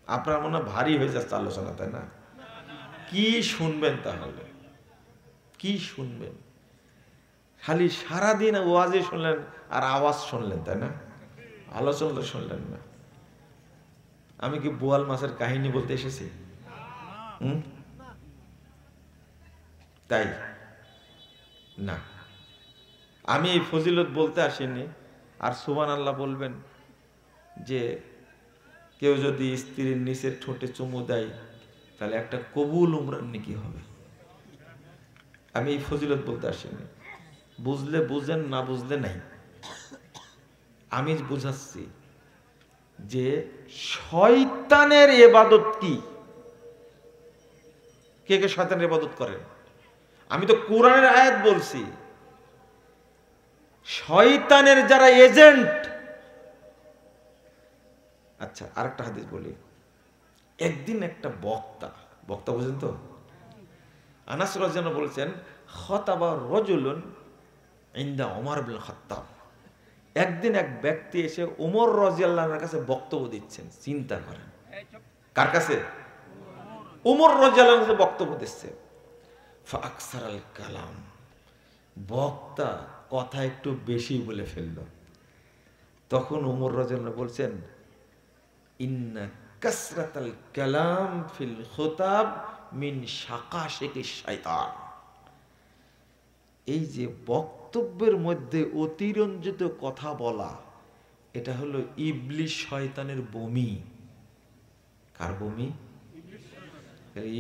আপনার মনে হয় ভারী হয়ে যাচ্ছে আলোচনা, তাই না? কি শুনবেন তাহলে? কি শুনবেন? খালি সারাদিন ওয়াজে শুনলেন আর আওয়াজ শুনলেন, তাই না? আলোচনা তো শুনলেন না। আমি কি বোয়াল মাছের কাহিনী বলতে এসেছি? তাই না, আমি এই ফজিলত বলতে আসিনি। আর সুবহানাল্লাহ বলবেন যে কেউ যদি স্ত্রীর নিচের ঠোঁটে চুমু দেয় তাহলে একটা কবুল উমরার নেকি হবে। আমি এই ফজিলত বলতে আসিনি। বুঝলে বুঝেন, না বুঝলে নাই। আমি বুঝাচ্ছি যে শয়তানের ইবাদত কি। কে কে শয়তানের ইবাদত করেন? আমি তো কোরআনের আয়াত বলছি। শয়তানের যারা এজেন্ট। আচ্ছা, আরেকটা হাদিস বলি। একদিন একটা বক্তা বুঝেন তো, আনাস রাদিয়াল্লাহু আনহু বলছেন, খাতাবা রাজুলুন ইনদা ওমর ইবনে খাত্তাব। একদিন এক ব্যক্তি এসে ওমর রাদিয়াল্লাহু আনহুর কাছে বক্তব্য দিচ্ছেন। চিন্তা করেন, কার কাছে? ওমর রাদিয়াল্লাহু আনহুর কাছে বক্তব্য দিচ্ছে। ফাকসারাল কালাম, বক্তা কথা একটু বেশি বলে ফেলল। তখন ওমর রাদিয়াল্লাহু আনহু বলছেন, ইন্না কাসরাতাল কালাম ফিল খুতাব মিন শাকাশিকিশ শাইতান। এই যে বক্তব্যের মধ্যে অতিরঞ্জিত কথা বলা, এটা হলো ইবলিশ শয়তানের বমি। কার বমি?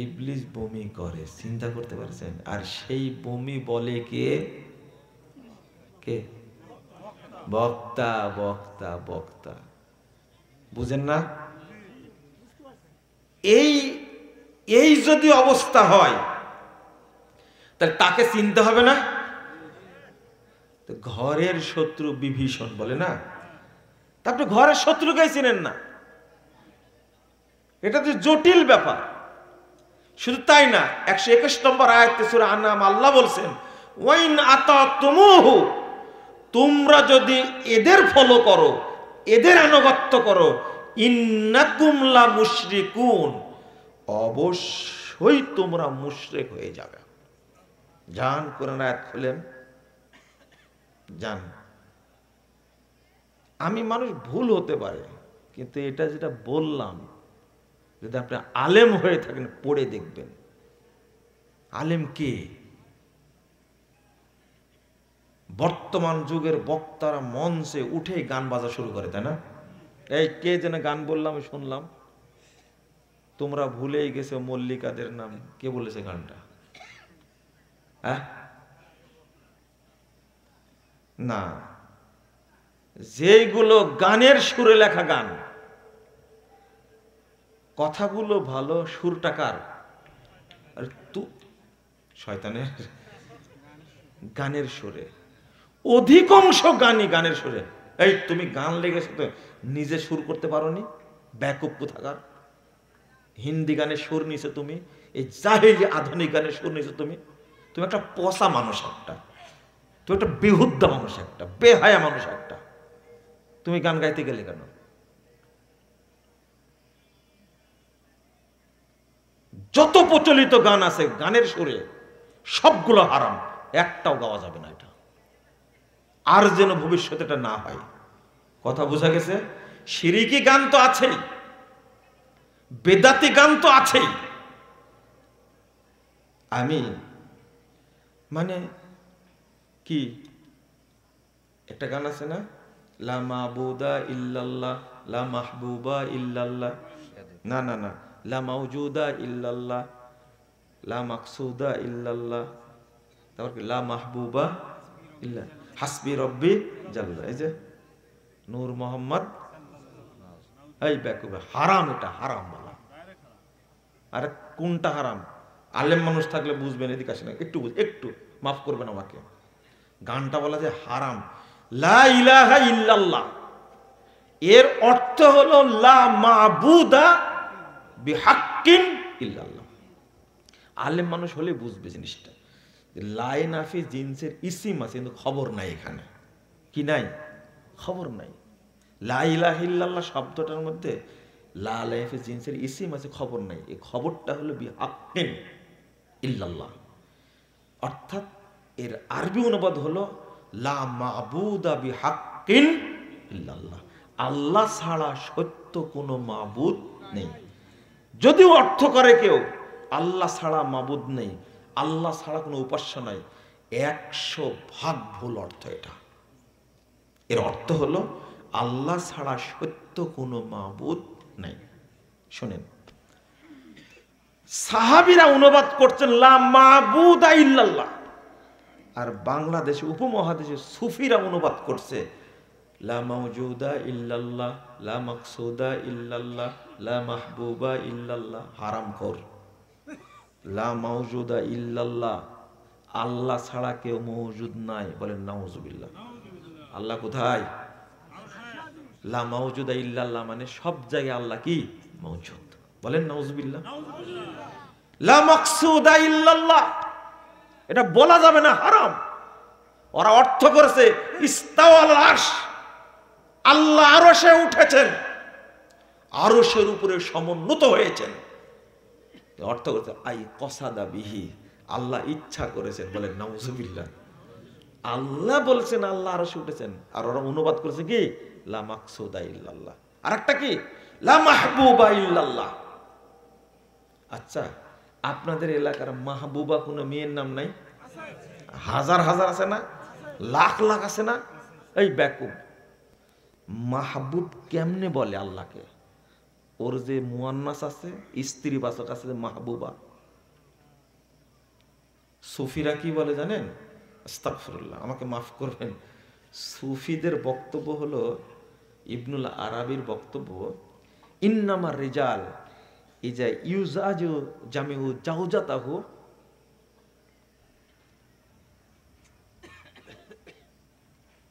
ইবলিশ বমি করে, চিন্তা করতে পারছেন? আর সেই বমি বলে কে? কে? বক্তা। বক্তা বক্তা বুঝেন না? এই যদি অবস্থা হয় তাহলে তাকে চিনতে হবে না? ঘরের শত্রু বিভীষণ বলে না, তারপরে ঘরের শত্রুকে চিনেন না, এটা তো জটিল ব্যাপার। শুধু তাই না, 121 নম্বর আয়াতে সূরা আনআম আল্লাহ বলছেন, ওয়াইন আতাতুমুহু, তোমরা যদি এদের ফলো করো, এদের আনুগত্য করো, ইন্নাকুম লা মুশরিকুন, অবশ্যই তোমরা মুশরিক হয়ে যাবে। জান কোরআন আয়াত খুলেন, জান। আমি মানুষ, ভুল হতে পারে, কিন্তু এটা যেটা বললাম, যদি আপনি আলেম হয়ে থাকেন পড়ে দেখবেন। আলেম কে? বর্তমান যুগের বক্তারা মঞ্চে উঠে গান বাজা শুরু করে, তাই না? এই কে যেন গান বললাম শুনলাম, তোমরা ভুলেই গেছো মল্লিকাদের নাম। কে বলেছে গানটা? হ্যাঁ, না, যেগুলো গানের সুরে লেখা গান, কথাগুলো ভালো, সুরটা কার? আর তু শয়তানের গানের সুরে। অধিকাংশ গানই গানের সুরে। এই তুমি গান লেগেছো তো নিজে সুর করতে পারোনি? ব্যাকআপ কোথাকার? হিন্দি গানের সুর নিছো তুমি, এই জাহেলি আধুনিক গানে শুনেছো তুমি? তুমি একটা পচা মানুষ, তুমি একটা বেহুদ্দা মানুষ, একটা বেহায়া মানুষ, তুমি গান গাইতে গেলে কেন? যত প্রচলিত গান আছে গানের সুরে সবগুলো হারাম, একটাও গাওয়া যাবে না। এটা আর যেন ভবিষ্যতে এটা না হয়। কথা বোঝা গেছে? শিরিকি গান তো আছেই, বেদাতি গান তো আছেই। আমি মানে কি একটা গান আছে না, লা মাবুদা ইল্লাল্লাহ লা মাহবুবা ইল্লাল্লাহ, না না না, লা মাওজুদা ইল্লাল্লাহ লা মাকসুদা ইল্লাল্লাহ, তারপর কি লা মাহবুবা ইল্লা হাসবি রব্বি জাল্লা। এই যে নূর মোহাম্মদ, এই বেকুবে হারাম, এটা হারাম বলা। আরে কোনটা হারাম? আলেম মানুষ থাকলে বুঝবেন, এদিকে আসেন একটু মাফ করবেন আমাকে। গানটা বলা যে হারাম, লা ইলাহা ইল্লাল্লাহ, এর অর্থ হলো লা মাবুদা বিহাক্কিন ইল্লাল্লাহ। আলেম মানুষ হলে বুঝবে জিনিসটা। লাই নাফি জিনসের ইসিম আছে কিন্তু খবর নাই, এখানে কি নাই? খবর নাই। লা ইলাহা ইল্লাল্লাহ শব্দটার মধ্যে লা লাইফি জিনসের ইসিম আছে, খবর নাই। এই খবরটা হলো বিহাক্কিন ইল্লাল্লাহ, অর্থাৎ এর আরবি অনুবাদ হলো লা মাবুদা বিহাক্কিন ইল্লাল্লাহ, আল্লাহ ছাড়া সত্য কোনো মাবুদ নেই। যদিও অর্থ করে কেউ আল্লাহ ছাড়া মাবুদ নেই, আল্লাহ ছাড়া কোনো উপাস্য নাই, 100% ভুল অর্থ এটা। এর অর্থ হলো আল্লাহ ছাড়া সত্য কোনো মাবুদ নেই। শোনেন, সাহাবীরা অনুবাদ করছেন লা মাবুদা ইল্লাল্লাহ, আর বাংলাদেশে উপমহাদেশে সুফিরা অনুবাদ করছে লা মাওজুদা ইল্লাল্লাহ লা মাকসুদা ইল্লাল্লাহ লা মাহবুবা ইল্লাল্লাহ। হারামখোর। লা মাওজুদা ইল্লাল্লাহ, আল্লাহ ছাড়া কেউ মওজুদ নাই। বলেন নাউজুবিল্লাহ। আল্লাহ কোথায়? লা মাওজুদা ইল্লাল্লাহ মানে সব জায়গায় আল্লাহ কি মওজুদ। বলেন নাউজুবিল্লাহ। লা মাকসুদা ইল্লাল্লাহ, এটা বলা যাবে না, হারাম। ওরা অর্থ করেছে ইস্তাওয়াল আরশ, আল্লাহ আরশে উঠেছেন, আরশের উপরে সমুন্নত হয়েছেন। অর্থ করেছে আই কসাদা বিহি, আল্লাহ ইচ্ছা করেছেন। বলেন নাউজুবিল্লাহ। আল্লাহ বলছেন আল্লাহ আরশে উঠেছেন, আর ওরা অনুবাদ করেছে কি লা মাকসুদা ইল্লাল্লাহ। আর একটা কি লা মাহবুবা ইল্লাল্লাহ। আচ্ছা, আপনাদের এলাকার মাহবুবা কোনো মেয়ের নাম নাই? হাজার হাজার আছে না, লাখ লাখ আছে না? এই বেকুব, মাহবুব কেমনে বলে আল্লাহকে? ওর যে মুয়ান্নাস আছে, স্ত্রী বাচক আছে মাহবুবা। সুফিরা কি বলে জানেন? আস্তাগফিরুল্লাহ, আমাকে মাফ করবেন। সুফিদের বক্তব্য হলো, ইবনুল আরাবির বক্তব্য, ইন্নামার রিজাল ইজা ইউজাজু জামিউ জাওজাতাহু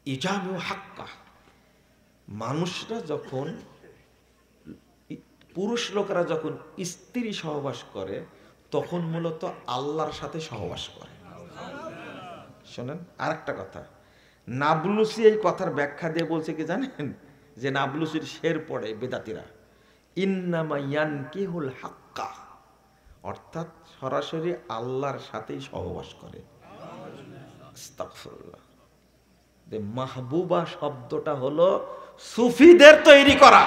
ইজামিউ হাক্কা। মানুষরা যখন, পুরুষ লোকেরা যখন স্ত্রী সহবাস করে তখন মূলত আল্লাহর সাথে সহবাস করে। শোনেন আর একটা কথা, নাবলুসি এই কথার ব্যাখ্যা দিয়ে বলছে কি জানেন? যে নাবলুসির শের পড়ে বেদাতিরা, ইন্নামা ইয়ানকিহুল হাক্কা, অর্থাৎ সরাসরি আল্লাহর সাথেই সহবাস করে। আস্তাগফিরুল্লাহ। মাহবুবা শব্দটা হলো সুফিদের তৈরি করা,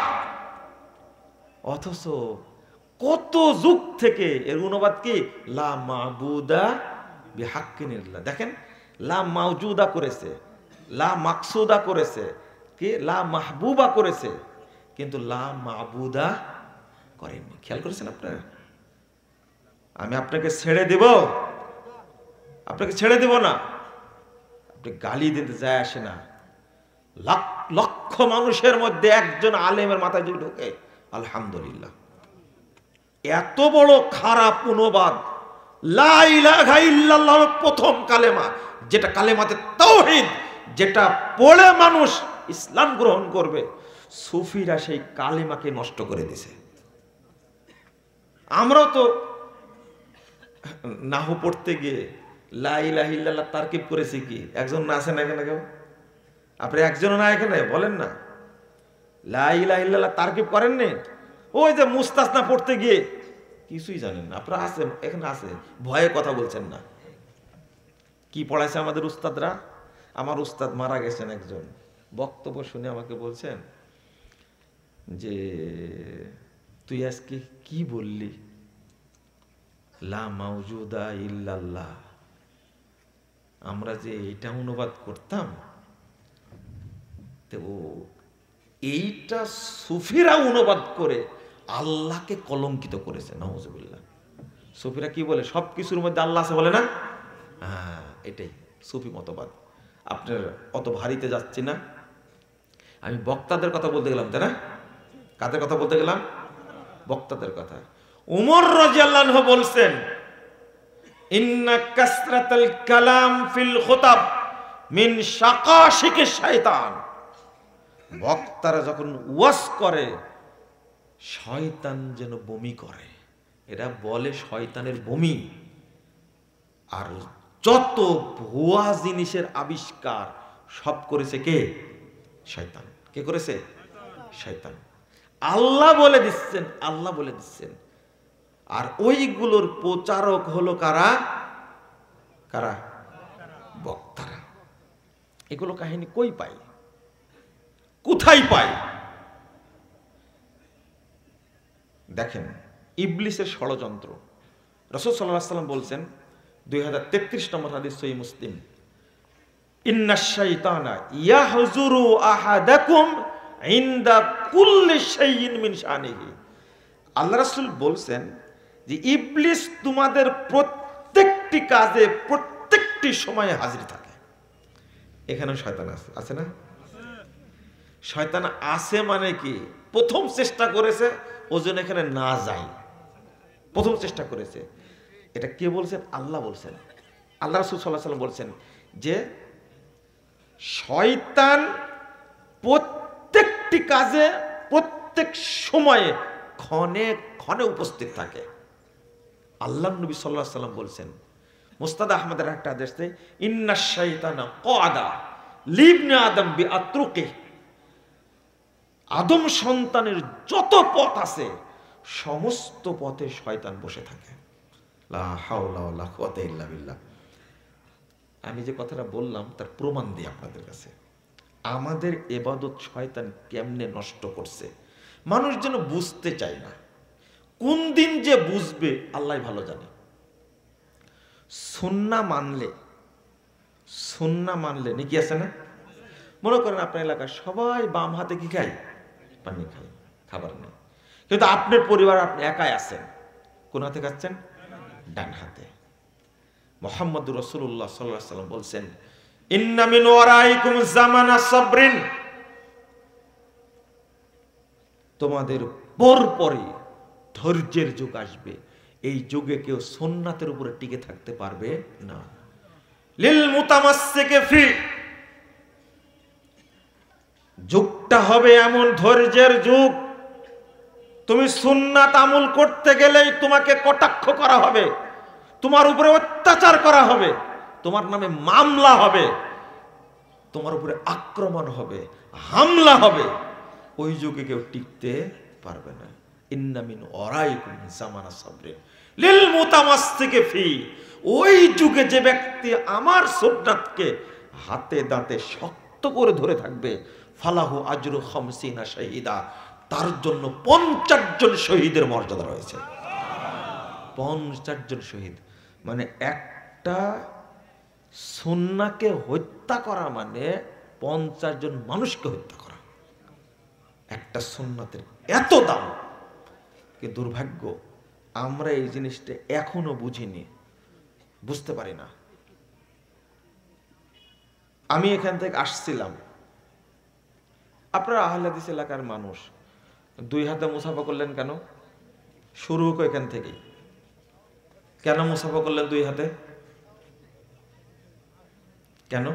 অথচ কত যুগ থেকে এর অনুবাদ কি লা মাবুদা বিহাক্কিন ইল্লাল্লাহ। দেখেন, লা মাওজুদা করেছে, লা মাকসুদা করেছে, কি লা মাহবুবা করেছে, কিন্তু লা মাবুদা করেননি। খেয়াল করেছেন আপনারা? আমি আপনাকে ছেড়ে দেব, আপনাকে ছেড়ে দেব না, আপনি গালি দিতে যায় আসে না। লক্ষ মানুষের মধ্যে একজন আলেমের মাথায় যদি ঢোকে, আলহামদুলিল্লাহ। এত বড় খারাপ অনুবাদ, লা ইলাহা ইল্লাল্লাহর প্রথম কালেমা, যেটা কালেমাতে তাওহীদ, যেটা পড়ে মানুষ ইসলাম গ্রহণ করবে, সুফিরা সেই কালেমাকে নষ্ট করে দিয়েছে। আমরাও তো নাহু পড়তে গিয়ে লা ইলাহা ইল্লাল্লাহ তারকিব করেছে কি? একজন না আছে না এখানে কেউ? আপনি একজনও না এখানে, বলেন না লা ইলাহা ইল্লাল্লাহ তারকিব করেননি? ওই যে মুস্তাসনা পড়তে গিয়ে কিছুই জানেন না। আপনারা আছেন এখানে, আছে, ভয়ে কথা বলছেন না। কি পড়াইছে আমাদের উস্তাদরা? আমার উস্তাদ মারা গেছেন একজন, বক্তব্য শুনে আমাকে বলছেন যে তুই আজকে কি বললি, লা মাউজুদা ইল্লাল্লাহ। আমরা যে এটা অনুবাদ করতাম, তো এইটা সুফিরা অনুবাদ করে আল্লাহকে কলঙ্কিত করেছে, নাউজুবিল্লাহ। সুফিরা কি বলে? সব কিছুর মধ্যে আল্লাহ আছে বলে না? হ্যাঁ, এটাই সুফি মতবাদ। আপনার অত ভারীতে যাচ্ছি না, আমি বক্তাদের কথা বলতে গেলাম, তাই না? কাদের কথা বলতে গেলাম? বক্তাদের কথা। উমর রাদিয়াল্লাহু আনহু বলছেন, ইন্না কাসরাতাল কালাম ফিল খুতাব মিন শাকাশিকিশ শাইতান। বক্তারা যখন ওয়াজ করে শয়তান যেন বমি করে, এরা বলে শয়তানের বমি। আর যত ভুয়া জিনিসের আবিষ্কার সব করেছে কে? শয়তান। কে করেছে? শয়তান। আল্লাহ বলে দিচ্ছেন, আল্লাহ বলে দিচ্ছেন। আর ওইগুলোর প্রচারক হলো কারা? কারা? বক্তারা। এগুলো কাহিনী কই পাই, কোথায় পাই? দেখেন, ইবলিসের ষড়যন্ত্র। রাসূল সাল্লাল্লাহু আলাইহি ওয়াসাল্লাম বলছেন, 2033 নম্বর হাদিস, সহিহ মুসলিম, ইন্নাশ শাইতানা ইয়াহজুরু আহাদাকুম ইনদা কুল্লি শাইইন মিন শানিহি। আল্লাহ রাসূল বলছেন যে ইবলিস তোমাদের প্রত্যেকটি কাজে প্রত্যেকটি সময়ে হাজির থাকে। এখানেও শয়তান আছে, আছে না? শয়তান আছে মানে কি? প্রথম চেষ্টা করেছে ও যেন এখানে না যায়, প্রথম চেষ্টা করেছে। এটা কে বলছেন? আল্লাহ বলছেন। আল্লাহ রাসূল সাল্লাল্লাহু আলাইহি ওয়াসাল্লাম বলছেন যে শয়তান প্রত্যেকটি কাজে প্রত্যেক সময়ে ক্ষণে ক্ষণে উপস্থিত থাকে। আল্লাহ নবী সাল্লাল্লাহু আলাইহি ওয়াসাল্লাম বলছেন, মুস্তাদ আহমদের একটা হাদিসে, ইন্নাশ শাইতানা ক্বাদা লিবনি আদম বিআতরুকিহি। আদম সন্তানের যত পথ আছে সমস্ত পথে শয়তান বসে থাকে। লা হাওলা ওয়ালা কুওয়াতা ইল্লা বিল্লাহ। আমি যে কথাটা বললাম তার প্রমাণ দিই আপনাদের কাছে। আমাদের ইবাদত শয়তান কেমনে নষ্ট করছে, মানুষ যেন বুঝতে চায় না। কোন দিন যে বুঝবে আল্লাহ ভালো জানে। সুন্নাহ মানলে নাকি আছে না? মনে করেন আপনার এলাকায় সবাই বাম হাতে কি খায়? পানি খায়, খাবার নেই। কিন্তু আপনার পরিবার, আপনি একাই আছেন, কোন হাতে খাচ্ছেন? ডান হাতে। মুহাম্মদুর রাসূলুল্লাহ সাল্লাল্লাহু আলাইহি ওয়াসাল্লাম বলছেন, ইন্না মিন ওয়ারাইকুম জামানা সাবরিন। তোমাদের পরপরই ধৈর্যের যুগ আসবে। এই যুগে কেউ সুন্নাতের উপরে টিকে থাকতে পারবে না। লিল মুতামাসসিকি ফি, যুগটা হবে এমন ধৈর্যের যুগ, তুমি সুন্নাত আমল করতে গেলেই তোমাকে কটাক্ষ করা হবে, তোমার উপরে অত্যাচার করা হবে, তোমার নামে মামলা হবে, তোমার উপরে আক্রমণ হবে, হামলা হবে। ওই যুগে কেউ টিকতে পারবে না। ইন্না মিন ওয়ারাইকুম জামানা সাবরিন লিল মুতামাসসিকি ফি। ওই যুগে যে ব্যক্তি আমার সুন্নাতকে হাতে দাঁতে শক্ত করে ধরে থাকবে, ফালাহু আজরু খামসিনা শাহীদা, তার জন্য 50 জন শহীদের মর্যাদা রয়েছে। 50 জন শহীদ মানে একটা সুন্নাহকে হত্যা করা মানে 50 জন মানুষকে হত্যা করা। একটা সুন্নাতের এত দাম। কি দুর্ভাগ্য, আমরা এই জিনিসটা এখনো বুঝিনি, বুঝতে পারি না। আমি এখান থেকে আসছিলাম, আপনারা আহলে হাদিস এলাকার মানুষ, 2 হাতে মুসাফা করলেন কেন? শুরু হোক এখান থেকেই। কেন মুসাফা করলেন 2 হাতে? কেন?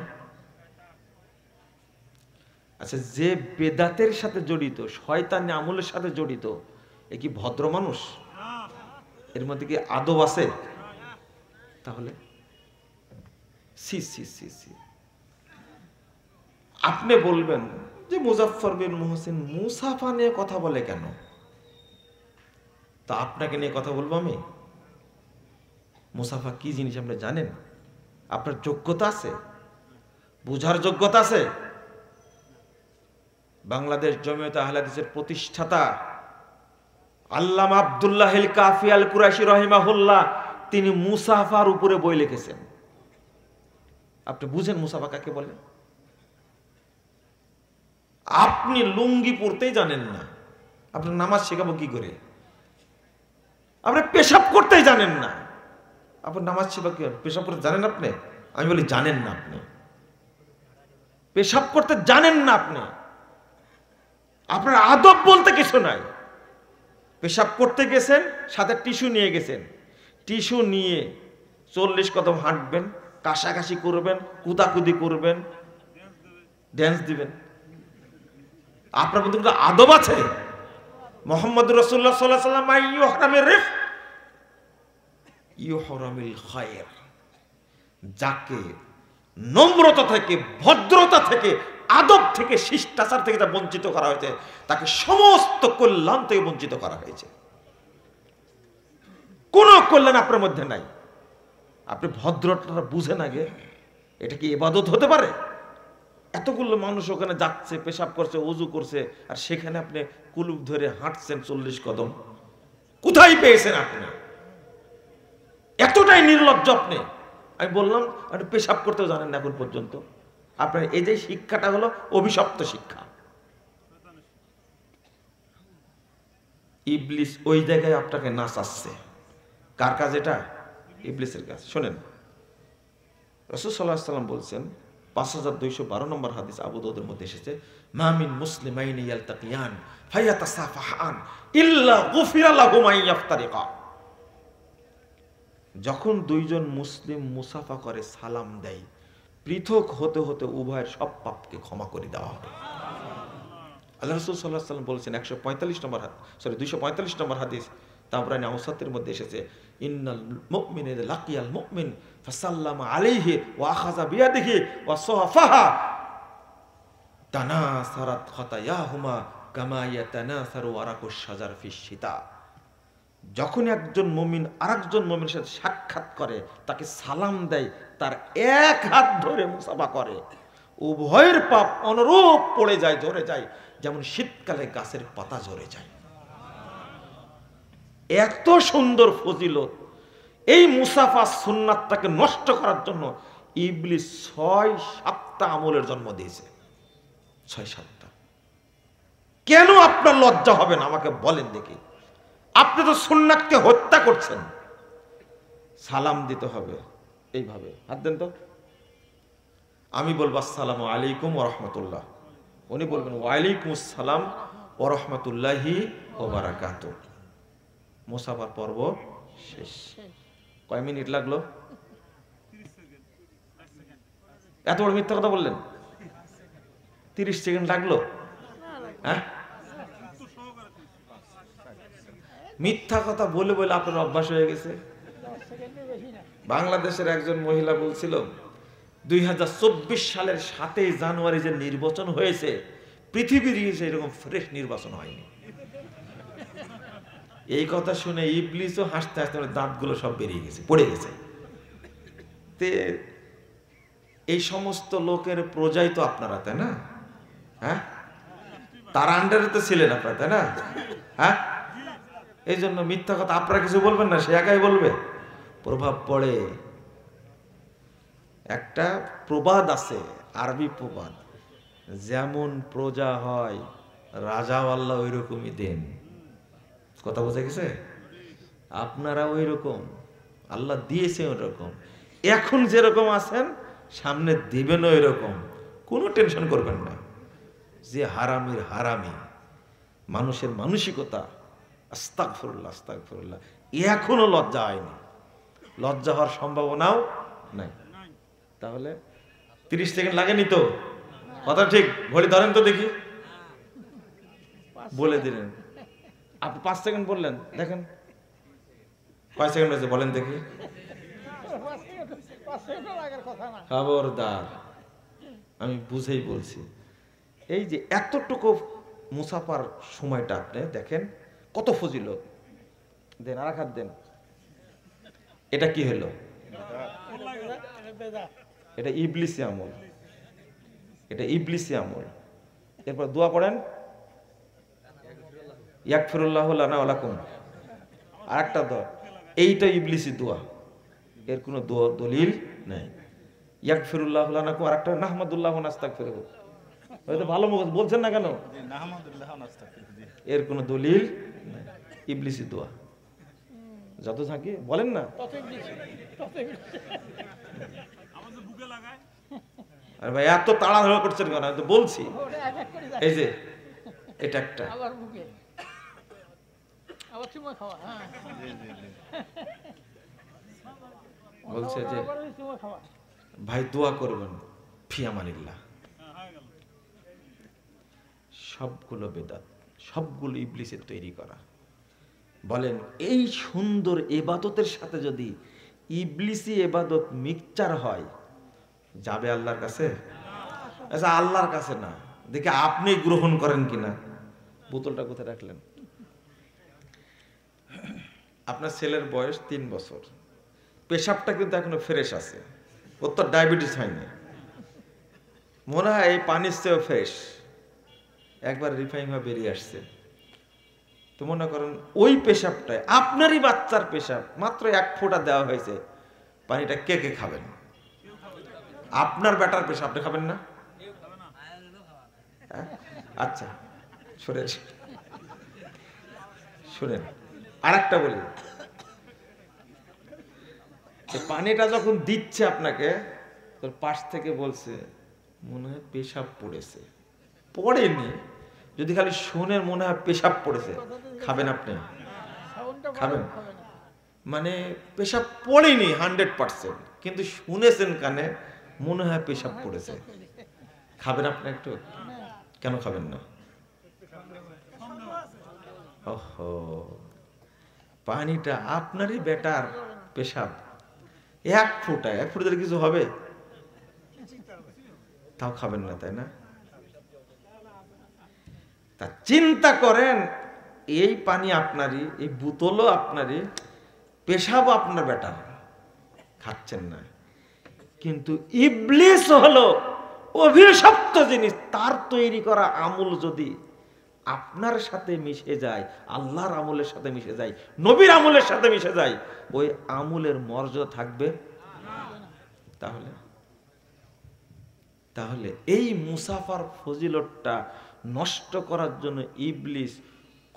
আচ্ছা, যে বেদাতের সাথে জড়িত, শয়তানি আমলের সাথে জড়িত, এ কি ভদ্র মানুষ? এর মধ্যে কি আদব আছে? তাহলে সি সি সি সি আপনি বলবেন যে মুজাফফর বিন মুহসিন মুসাফা নিয়ে কথা বলে কেন? তা আপনাকে নিয়ে কথা বলবো আমি? মুসাফা কি জিনিস আপনি জানেন? আপনার যোগ্যতা আছে? বুঝার যোগ্যতা আছে? বাংলাদেশ জমিয়তে আহলে হাদিসের প্রতিষ্ঠাতা আল্লামা আব্দুল্লাহ আল কাফি আল কুরাইশি রাহিমাহুল্লাহ তিনি মুসাফার উপরে বই লিখেছেন। আপনি বুঝেন মুসাফা কাকে বলে? আপনি লুঙ্গি পরতেই জানেন না, আপনার নামাজ শেখাবো কি করে? আপনি পেশাব করতেই জানেন না, আপনার নামাজ শেখাবো কি? পেশাব করতে জানেন আপনি? আমি বলি জানেন না, আপনি পেশাব করতে জানেন না, আপনার আদব বলতে কিছু নাই। পেশাব করতে গেছেন, সাথে টিস্যু নিয়ে গেছেন, টিস্যু নিয়ে 40 কদম হাঁটবেন, কাশাকাশি করবেন, কুদাকুদি করবেন, ড্যান্স দিবেন। আপনার মধ্যে কোনো আদব আছে? মুহাম্মদ রাসূলুল্লাহ সাল্লাল্লাহু আলাইহি ওয়াসাল্লাম ইউহরামির রিফক ইউহরামিল খায়র, যাকে নম্রতা থেকে, ভদ্রতা থেকে, আদব থেকে, শিষ্টাচার থেকে যা বঞ্চিত করা হয়েছে, তাকে সমস্ত কল্যাণ থেকে বঞ্চিত করা হয়েছে। কোন কল্যাণ আপনার মধ্যে নাই। আপনি ভদ্রতা বুঝেন আগে, এটা কি ইবাদত হতে পারে? এতগুলো মানুষ ওখানে যাচ্ছে, পেশাব করছে, ওযু করছে, আর সেখানে আপনি কুলুপ ধরে হাঁটছেন 40 কদম। কোথায় পেয়েছেন আপনি? এতটাই নির্লজ্জ আপনি। আমি বললাম আপনি পেশাব করতেও জানেন না এখন পর্যন্ত। আপনার এই যে শিক্ষাটা হলো অভিশপ্ত শিক্ষা। ইবলিস ওই জায়গায় আপনাকে নাচাচ্ছে। কার কাজ এটা? ইবলিসের কাজ। শোনেন, রাসূল সাল্লাল্লাহু আলাইহি ওয়াসাল্লাম বলছেন, 5212 নম্বর হাদিস আবু দাউদের মধ্যে এসেছে, মা মিন মুসলিমাইনি ইয়ালতাকিয়ান ফায়াতাসাফাহান ইল্লা গুফিরা লাহুমা ইয়াফতারিকা। যখন দুইজন মুসলিম মুসাফা করে, সালাম দেয়, পৃথক হতে হতে উভয়ের সব পাপকে ক্ষমা করে দেওয়া হবে। আল্লাহ রাসূল সাল্লাল্লাহু আলাইহি ওয়াসাল্লাম বলেছেন 245 নম্বর হাদিস তাবরানী আওসাতের মধ্যে এসেছে, ইন্নাল মুমিনা ইযা লাকিয়াল মুমিন ফাসাল্লামা আলাইহি ওয়া আখাযা বিয়াদিহি ওয়া সাফাহা তানাসারাত খাতায়াহুমা কামা ইয়াতানাসারু ওয়ারাকুশ শাজার ফিশ শিতা। যখন একজন মুমিন আরেকজন মুমিনের সাথে সাক্ষাৎ করে, তাকে সালাম দেয়, তার এক হাত ধরে মুসাফা করে, উভয়ের পাপ অনুরূপ পড়ে যায়, ঝরে যায়, যেমন শীতকালে গাছের পাতা ঝরে যায়। এত সুন্দর ফজিলত। এই মুসাফা সুন্নাতটাকে নষ্ট করার জন্য ইবলিস 6-7টা আমলের জন্ম দিয়েছে। 6-7টা। কেন আপনার লজ্জা হবে না আমাকে বলেন দেখি? আপনি তো সুন্নাতকে হত্যা করছেন। সালাম দিতে হবে এইভাবে, হাত দেন তো। আমি বলবো আসসালামু আলাইকুম ওয়া রাহমাতুল্লাহ, উনি বলবেন ওয়া আলাইকুমুস সালাম ওয়া রাহমাতুল্লাহি ওয়া বারাকাতুহু। মুসাফার পর্ব শেষ। কয় মিনিট লাগলো? এত বড় মিথ্যা কথা বললেন? 30 সেকেন্ড লাগলো? হ্যাঁ, মিথ্যা কথা বলে বলে আপনার অভ্যাস হয়ে গেছে। বাংলাদেশের একজন মহিলা বলছিল 2024 সালের 7 জানুয়ারি যে নির্বাচন হয়েছে, পৃথিবীর এরকম ফ্রেশ নির্বাচন হয়নি। এই কথা শুনে ইবলিসও হাসতে হাসতে দাঁতগুলো সব বেরিয়ে গেছে, পড়ে গেছে। তে এই সমস্ত লোকের প্রজাই তো আপনারা, তাই না? হ্যাঁ, তার আন্ডারে তো ছিলেন আপনারা, তাই না? হ্যাঁ, এই জন্য মিথ্যা কথা আপনারা কিছু বলবেন না, সে একাই বলবে। প্রভাব পড়ে। একটা প্রবাদ আছে, আরবি প্রবাদ, যেমন প্রজা হয় রাজাও আল্লাহ ওই রকমই দেন। কথা বোঝা গেছে? আপনারা ওই রকম, আল্লাহ দিয়েছে ওই রকম। এখন যেরকম আছেন সামনে দিবেন ওই রকম, কোনো টেনশন করবেন না। যে হারামির হারামি, মানুষের মানসিকতা, আস্তাগফিরুল্লাহ আস্তাগফিরুল্লাহ, এখনো লজ্জা হয়নি, লজ্জা হওয়ার সম্ভাবনাও নাই। তাহলে 30 সেকেন্ড লাগেনি তো? কথা ঠিক? ঘড়ি ধরেন তো দেখি। বলে দিলেন আপনি 5 সেকেন্ড বললেন, দেখেন কয় সেকেন্ড হয়েছে বলেন দেখি। খবরদার, আমি বুঝেই বলছি। এই যে এতটুকু মুসাফার সময়টা আপনি দেখেন কত ফজিলত। দেন আর হাত দেন। এটা কি হলো? এটা ইবলিসি আমল, এটা ইবলিসি আমল। এরপর দোয়া পড়েন, ইয়াগফিরুল্লাহু লানা ওয়া লাকুম। আরেকটা দোয়া, এইটা ইবলিসি দোয়া, এর কোনো দলিল নাই। ইয়াগফিরুল্লাহু লানাকুম, আরেকটা নাহমাদুল্লাহু ওয়া নাস্তাগফিরুহু। হয়তো ভালো মুখ বলছেন না কেন? এর কোনো দলিল নাই, ইবলিসি দোয়া। যত থাকে বলেন না, আরে ভাই এত তাড়াহুড়ো করছেন কেন? আমি তো বলছি। এই যে এটা একটা বলছে যে ভাই দোয়া করবেন, ফিয়ামানিল্লাহ। সবগুলো বেদাত, সবগুলো ইবলিসের তৈরি করা। বলেন এই সুন্দর ইবাদতের সাথে যদি ইবলিসি ইবাদত মিক্সচার হয়, যাবে আল্লাহর কাছে? আচ্ছা আল্লাহর কাছে না, দেখে আপনি গ্রহণ করেন কিনা। বোতলটা কোথায় রাখলেন? আপনার ছেলের বয়স 3 বছর, পেশাবটা কিন্তু এখনো ফ্রেশ আছে, ওর তো ডায়াবেটিস হয়নি, মনে হয় এই পানির চেয়েও ফ্রেশ, একবার রিফাইন হয়ে বেরিয়ে আসছে। তো মনে করেন ওই পেশাবটায় আপনারই বাচ্চার পেশাব, মাত্র 1 ফোঁটা দেওয়া হয়েছে, পানিটা কে কে খাবেন? আপনার বেটার পেশাব আপনি খাবেন না? আচ্ছা শুনেন, শুনেন আরেকটা বলি, পানিটা যখন দিচ্ছে আপনাকে, তোর পাশ থেকে বলছে মনে হয় পেশাব পড়েছে, পড়েনি, যদি খালি শুনে মনে হয় পেশাব পড়েছে, খাবেন আপনি? খাবেন? মানে পেশাব পড়েনি 100%, কিন্তু শুনেছেন কানে মনে হয় পেশাব পড়েছে, খাবেন আপনি একটু? কেন খাবেন না? ওহো, পানিটা আপনারই বেটার পেশাব, 1 ফোঁটা দিলে কিছু হবে? তাও খাবেন না, তাই না? তা চিন্তা করেন, এই পানি আপনারই, এই বোতলও আপনারই, পেশাবও আপনার বেটার, খাচ্ছেন না। কিন্তু ইবলিস হলো অভিশপ্ত জিনিস, তার তৈরি করা আমল যদি আপনার সাথে মিশে যায়, আল্লাহর আমলের সাথে মিশে যায়, নবীর আমলের সাথে মিশে যায়, ওই আমলের মর্যাদা থাকবে? তাহলে তাহলে এই মুসাফার ফজিলতটা নষ্ট করার জন্য ইবলিস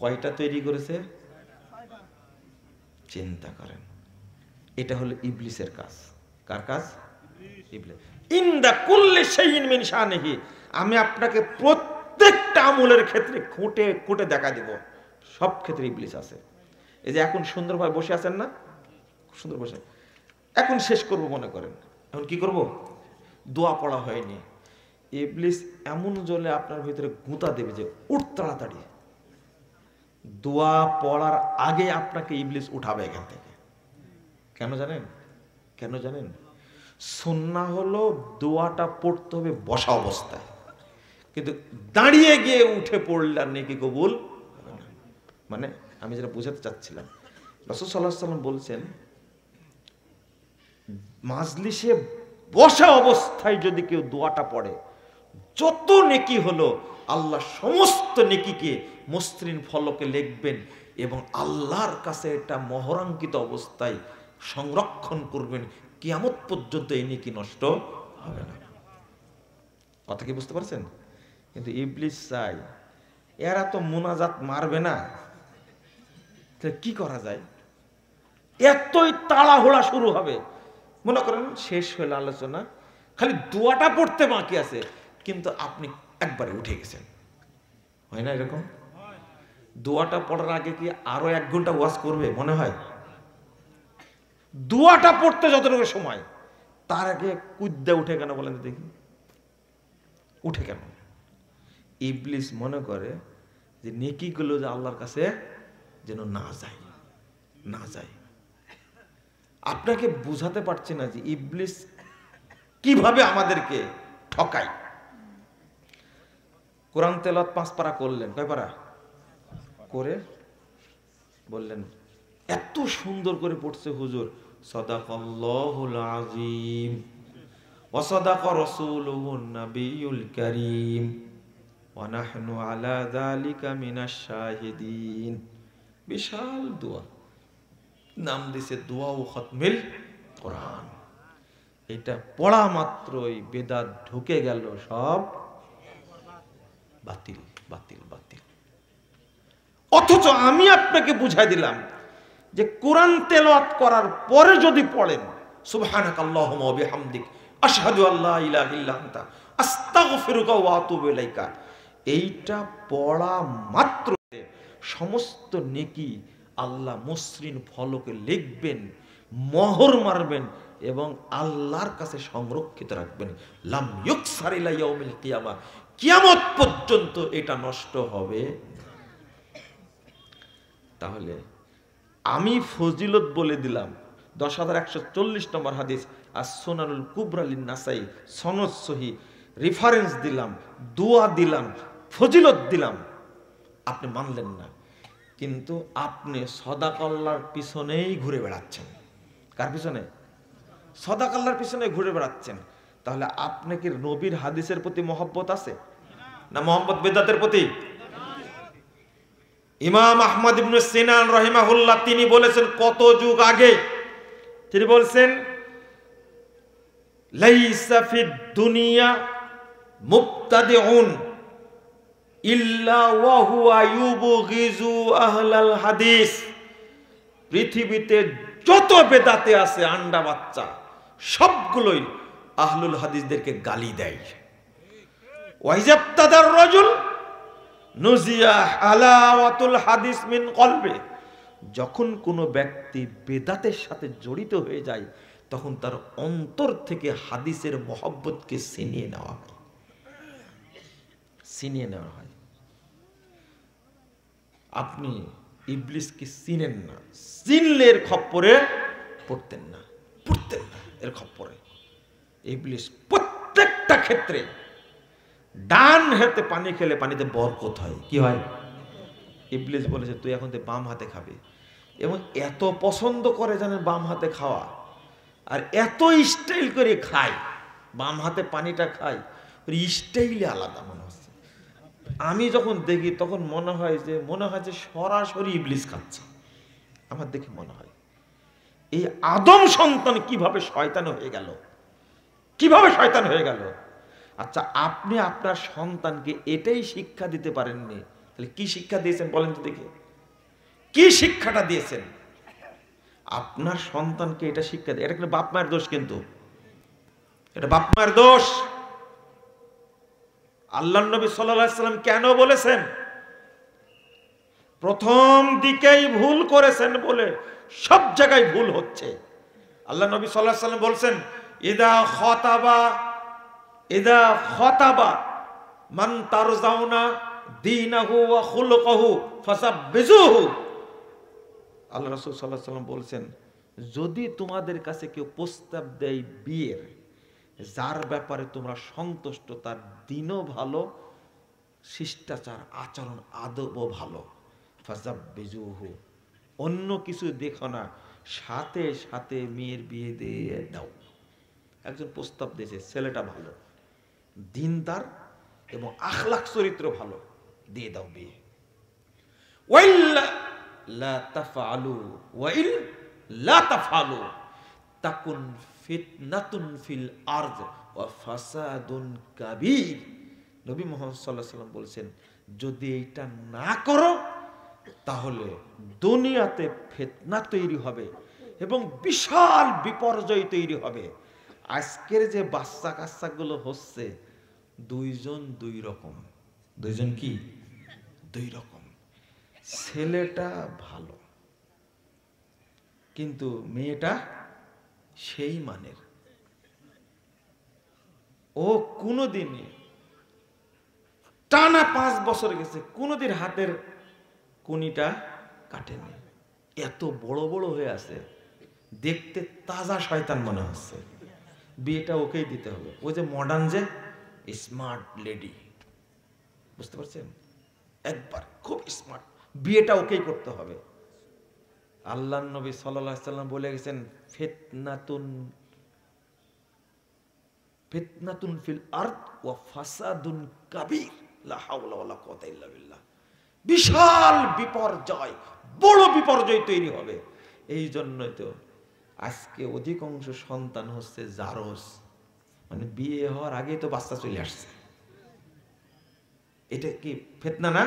কয়টা তৈরি করেছে? চিন্তা করেন, এটা হলো ইবলিসের কাজ। কার কাজ? ইবলিস। ইনদা কুল্লি শাইইন মিন শানিহি, আমি আপনাকে প্রত্যেকটা আমলের ক্ষেত্রে খুঁটে খুঁটে দেখা দিব, সব ক্ষেত্রে ইবলিস আছে। এই যে এখন সুন্দরভাবে বসে আছেন না, সুন্দর বসে, এখন শেষ করব মনে করেন, এখন কি করব? দোয়া পড়া হয়নি, ইবলিস এমন জলে আপনার ভিতরে গুঁতা দেবে যে উঠ তাড়াতাড়ি। দোয়া পড়ার আগে আপনাকে ইবলিস উঠাবে এখান থেকে। কেন জানেন? কেন জানেন? সুন্নাহ হলো দোয়াটা পড়তে হবে বসা অবস্থায়, কিন্তু দাঁড়িয়ে গিয়ে উঠে পড়লে আর নেকি কবুল হবে না। মানে আমি যেটা বোঝাতে চাচ্ছিলাম, রাসূল সাল্লাল্লাহু আলাইহি ওয়াসাল্লাম বলছেন, মাজলিসে বসা অবস্থায় যদি কেউ দোয়াটা পড়ে, যত নেকি হলো আল্লাহ সমস্ত নেকিকে মসৃণ ফলকে লিখবেন এবং আল্লাহর কাছে এটা মোহরাঙ্কিত অবস্থায় সংরক্ষণ করবেন, কিয়ামত পর্যন্ত এই নেকি নষ্ট হবে না। কথা কি বুঝতে পারছেন? কিন্তু ইবলিস চাই, এরা তো মুনাজাত মারবে না, কি করা যায়? এতই তাড়াহুড়া শুরু হবে, মনে করেন শেষ হলো আলোচনা, খালি দোয়াটা পড়তে বাকি আছে, কিন্তু আপনি একবারে উঠে গেছেন। হয় না এরকম? দোয়াটা পড়ার আগে কি আরো 1 ঘন্টা ওয়াজ করবে মনে হয়? দোয়াটা পড়তে যতটুকু সময়, তার আগে কুদ্দা উঠে কেন বলেন দেখি? উঠে কেন? ইবলিস মনে করে যে নেকিগুলো যে আল্লাহর কাছে যেন না যায়, না যায়। আপনাকে বুঝাতে পারছি না যে ইবলিস কিভাবে আমাদেরকে ঠকায়। কোরআন তেলাওয়াত 5 পারা করলেন, কয় পারা করে বললেন এত সুন্দর করে পড়ছে হুজুর, সাদাকাল্লাহুল আযীম ওয়া সাদাকা রাসূলুহুন নাবিয়ুল কারীম ওয়া নাহনু আলা যালিকা মিনাশ শাহিদিন। বিশাল দোয়া, নাম দিছে দোয়া ও খতমিল কোরআন। এটা পড়া মাত্রই বেদাত ঢুকে গেল, সব বাতিল বাতিল বাতিল। অথচ আমি আপনাকে বুঝাই দিলাম যে কোরআন তেলাওয়াত করার পরে যদি পড়েন সুবহানাকাল্লাহুম্মা ওয়া বিহামদিক আশহাদু আল্লা ইলাহা ইল্লা আনতা আস্তাগফিরুকা ওয়া আতুবু ইলাইকা, এইটা পড়া মাত্র সমস্ত নেকি আল্লাহ মসৃণ ফলকে লিখবেন, মোহর মারবেন এবং আল্লাহর কাছে সংরক্ষিত রাখবেন। লাম ইউকসার ইলা ইয়াউমিল কিয়ামা, কিয়ামত পর্যন্ত এটা নষ্ট হবে। তাহলে আমি ফজিলত বলে দিলাম 10,140 নম্বর হাদিস as-সুনানুল কুবরা লিন-নাসাই, সনদ সহিহ, রেফারেন্স দিলাম, দোয়া দিলাম, ফজিলত দিলাম, আপনি মানলেন না। কিন্তু আপনি সাদাকাল্লাহর পিছনেই ঘুরে বেড়াচ্ছেন। কার পিছনে? সাদাকাল্লাহর পিছনে ঘুরে বেড়াচ্ছেন। তাহলে আপনি কি নবীর হাদিসের প্রতি মহব্বত আছে না মহব্বত বেদাতের প্রতি? ইমাম আহমদ ইবনে সিনান রাহিমাহুল্লাহ তিনি বলেছেন কত যুগ আগে, তিনি বলছেন লাইসা ফিদ দুনিয়া মুবতাদিউন ইল্লা ওয়া হুয়া ইউবগিজু আহলাল হাদিস। পৃথিবীতে যত বেদাতে আছে আন্ডা বাচ্চা সবগুলোই আহলুল হাদিসদেরকে গালি দেয়। ওয়াইজাবতাদার রাজুল নুজিয়া হালাওয়াতুল হাদিস মিন কলবে, যখন কোনো ব্যক্তি বেদাতের সাথে জড়িত হয়ে যায় তখন তার অন্তর থেকে হাদিসের মহব্বতকে ছিনিয়ে নেওয়া হয়, ছিনিয়ে নেওয়া হয়। আপনি ইবলিসকে চিনেন না, চিনলে এর খপ্পরে পড়তেন না, পড়তেন না এর খপ্পরে। ইবলিস প্রত্যেকটা ক্ষেত্রে ডান হাতে পানি খেলে পানিতে বরকত হয়। কি হয়? ইবলিস বলেছে তুই এখন তুই বাম হাতে খাবে, এবং এত পছন্দ করে জানেন বাম হাতে খাওয়া, আর এত স্টাইল করে খায়, বাম হাতে পানিটা খায়, স্টাইলে আলাদা মনে হচ্ছে। আমি যখন দেখি তখন মনে হয় যে সরাসরি ইবলিস খাচ্ছে। আমার দেখে মনে হয় এই আদম সন্তান কিভাবে শয়তান হয়ে গেল, কিভাবে শয়তান হয়ে গেল। আচ্ছা, আপনি আপনার সন্তানকে এটাই শিক্ষা দিতে পারেননি, তাহলে কি শিক্ষা দিয়েছেন বলেন তো দেখি? কি শিক্ষাটা দিয়েছেন? আপনার সন্তানকে এটা শিক্ষা দেয়, এটা কিন্তু বাপ মায়ের দোষ, কিন্তু এটা বাপ মায়ের দোষ। আল্লাহর নবী সাল্লাল্লাহু আলাইহি সাল্লাম কেন বলেছেন প্রথম দিকেই ভুল করেছেন বলে সব জায়গায় ভুল হচ্ছে। আল্লাহ নবী সাল্লাল্লাহু আলাইহি সাল্লাম বলছেন ইদা খাতাবা মান তারজাউনা দীনাহু ওয়া খুলুকাহু ফাসাব্বিজুহু। আল্লাহ রাসূল সাল্লাল্লাহু আলাইহি সাল্লাম বলছেন যদি তোমাদের কাছে কেউ প্রস্তাব দেয় বিয়ের, যার ব্যাপারে তোমরা সন্তুষ্ট, তার দিনও ভালো, শিষ্টাচার আচরণ আদবও ভালো, ফাসাব্বিজুহু, অন্য কিছু দেখো না, সাথে সাথে মেয়ের বিয়ে দিয়ে দাও। একজন প্রস্তাব দিয়েছে, ছেলেটা ভালো, দিনদার এবং আখলাক চরিত্র ভালো, দিয়ে দাও বিয়ে। ওয়াইল্লা লা তাফআলু ওয়াইল লা তাফআলু তাকুন ফিতনাতুন ফিল আরদ ওয়া ফাসাদুন কাবীর। নবী মুহাম্মদ সাল্লাল্লাহু আলাইহি ওয়াসাল্লাম বলেছেন যদি এইটা না করো তাহলে দুনিয়াতে ফিতনা তৈরি হবে এবং বিশাল বিপর্যয় তৈরি হবে। আজকের যে বাচ্চা কাচ্চাগুলো হচ্ছে দুইজন দুই রকম। দুইজন কি? দুই রকম। ছেলেটা ভালো কিন্তু মেয়েটা সেই মানের। ও কোনোদিনই টানা 5 বছর গেছে কোনোদিন হাতের কুনিটা কাটেনি, এত বড় বড় হয়ে আছে, দেখতে তাজা শয়তান মনে হচ্ছে, বিয়েটা ওকেই দিতে হবে। ওই যে মডার্ন যে স্মার্ট লেডি, বুঝতে পারছেন, একবার খুব স্মার্ট, বিয়েটা ওকেই করতে হবে। আল্লাহর নবী সাল্লাল্লাহু আলাইহি সাল্লাম বলে গেছেন, ফিতনাতুন ফিল আরদ ওয়া ফাসাদুন কাবীর, লা হাওলা ওয়ালা কুওয়াতা ইল্লা বিল্লাহ। বিশাল বিপর্যয়, বড় বিপর্যয় তৈরি হবে। এই জন্যই তো আজকে অধিকাংশ সন্তান হচ্ছে জারজ, মানে বিয়ে হওয়ার আগেই তো বাচ্চা চলে আসছে। এটা কি ফিতনা না?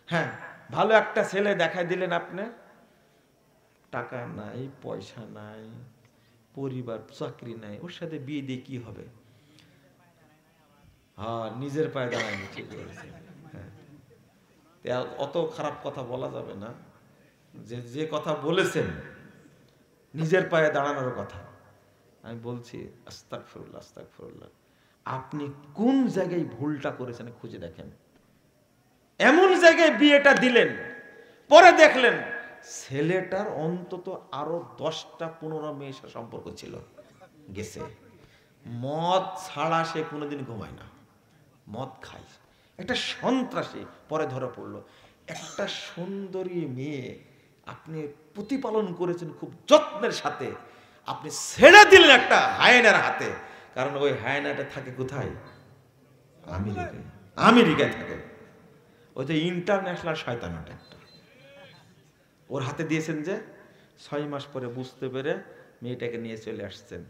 হ্যাঁ, ভালো একটা ছেলে দেখাই দিলেন আপনি, টাকা নাই, পয়সা নাই, পরিবার, চাকরি নাই, ওর সাথে বিয়ে দিয়ে কি হবে? হ্যাঁ, নিজের পায়ে দাঁড়ায়নি, ঠিক বলেছেন। হ্যাঁ, অত খারাপ কথা বলা যাবে না, যে কথা বলেছেন নিজের পায়ে দাঁড়ানোর কথা। আমি বলছি আস্তাগফিরুল্লাহ, আস্তাগফিরুল্লাহ। আপনি কোন জায়গায় ভুলটা করেছেন খুঁজে দেখেন। এমন জায়গায় বিয়েটা দিলেন, পরে দেখলেন ছেলেটার অন্তত আরো 10টা-15 মেয়ের সাথে সম্পর্ক ছিল, গেছে। মদ ছাড়া সে কোনোদিন ঘুমায় না, মদ খায়, একটা সন্ত্রাসী। পরে ধরা পড়লো। একটা সুন্দরী মেয়ে আপনি প্রতিপালন করেছেন খুব যত্নের সাথে, আপনি ছেড়ে দিলেন একটা হায়নার হাতে। কারণ ওই হায়নাটা থাকে কোথায়? আমেরিকায় থাকে। ওই যে ইন্টারন্যাশনাল শয়তান, ওটা একটা ওর হাতে দিয়েছেন। যে 6 মাস পরে বুঝতে পেরে মেয়েটাকে নিয়ে চলে আসছেন।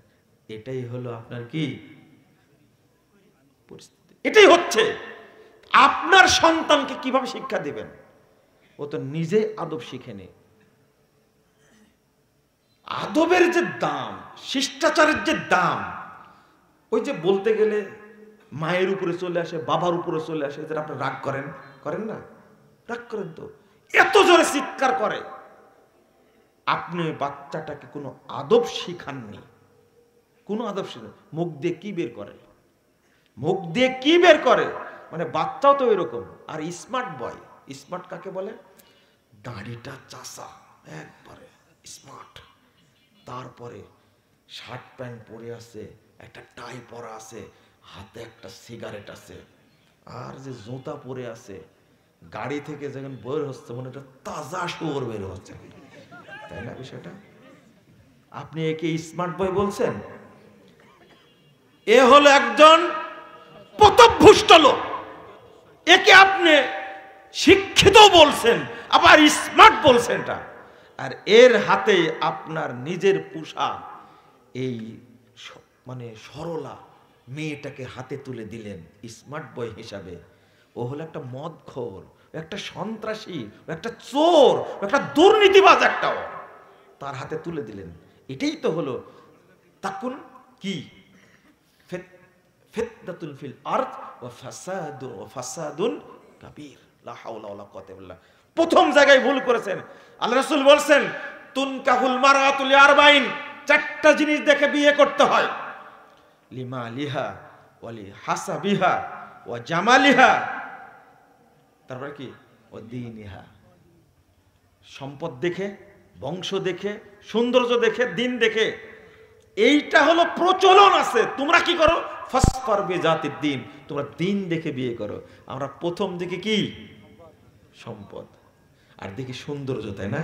এটাই হলো আপনার কি পরিস্থিতি? এটাই হচ্ছে। আপনার সন্তানকে কিভাবে শিক্ষা দিবেন? ও তো নিজে আদব শিখেনি। আদবের যে দাম, শিষ্টাচারের যে দাম, ওই যে বলতে গেলে মায়ের উপরে চলে আসে, বাবার উপরে চলে আসে। যেটা আপনি রাগ করেন, করেন না? রাগ করেন তো, এত জোরে চিৎকার করে। আপনি বাচ্চাটাকে কোনো আদব শিখাননি, কোনো আদব শিখান। মুখ দিয়ে কি বের করে, মুখ দিয়ে কি বের করে, মানে বাচ্চাও তো এরকম। আর স্মার্ট বয়, স্মার্ট কাকে বলে? দাড়িটা চাষা, একবারে স্মার্ট। তারপরে শার্ট প্যান্ট পরে আছে, একটা টাই পরা আছে, হাতে একটা সিগারেট আছে, আর যে জুতা পরে আছে, গাড়ি থেকে যখন বের হচ্ছে মানে একটা তাজা শুয়োর বের হচ্ছে, তাই না বিষয়টা? আপনি একে স্মার্ট বয় বলছেন? এ হলো একজন পথভ্রষ্ট লোক। একে আপনি শিক্ষিত বলছেন, আবার স্মার্ট বলছেন। আর এর হাতে আপনার নিজের পোশাক, এই মানে সরলা মেয়েটাকে হাতে তুলে দিলেন স্মার্ট বয় হিসাবে। ও হলো একটা মদখোর, একটা সন্ত্রাসী, একটা চোর, একটা দুর্নীতিবাজ, একটাও তার হাতে তুলে দিলেন। এটাই তো হলো তাকুন কি ফিতনাতুন ফিল আরদ ওয়া ফাসাদুন কাবীর, লা হাওলা ওয়ালা কুওয়াতা ইল্লা বিল্লাহ। প্রথম জায়গায় ভুল করেছেন। আল্লাহ রাসূল বলেন, তুনকাহুল মারআতু লিআরবাইন, 4টা জিনিস দেখে বিয়ে করতে হয়। লিমালিহা ওয়া লিহাসাবিহা ওয়া জামালিহা, তারপরে কি? ওয়া দীনিহা। সম্পদ দেখে, বংশ দেখে, সৌন্দর্য দেখে, দিন দেখে। এইটা হলো প্রচলন আছে। তোমরা কি করো? ফাসফার বিজাতিদ দ্বীন, তোমরা দিন দেখে বিয়ে করো। আমরা প্রথম দিকে কি? সম্পদ, আর দেখি সৌন্দর্য, তাই না?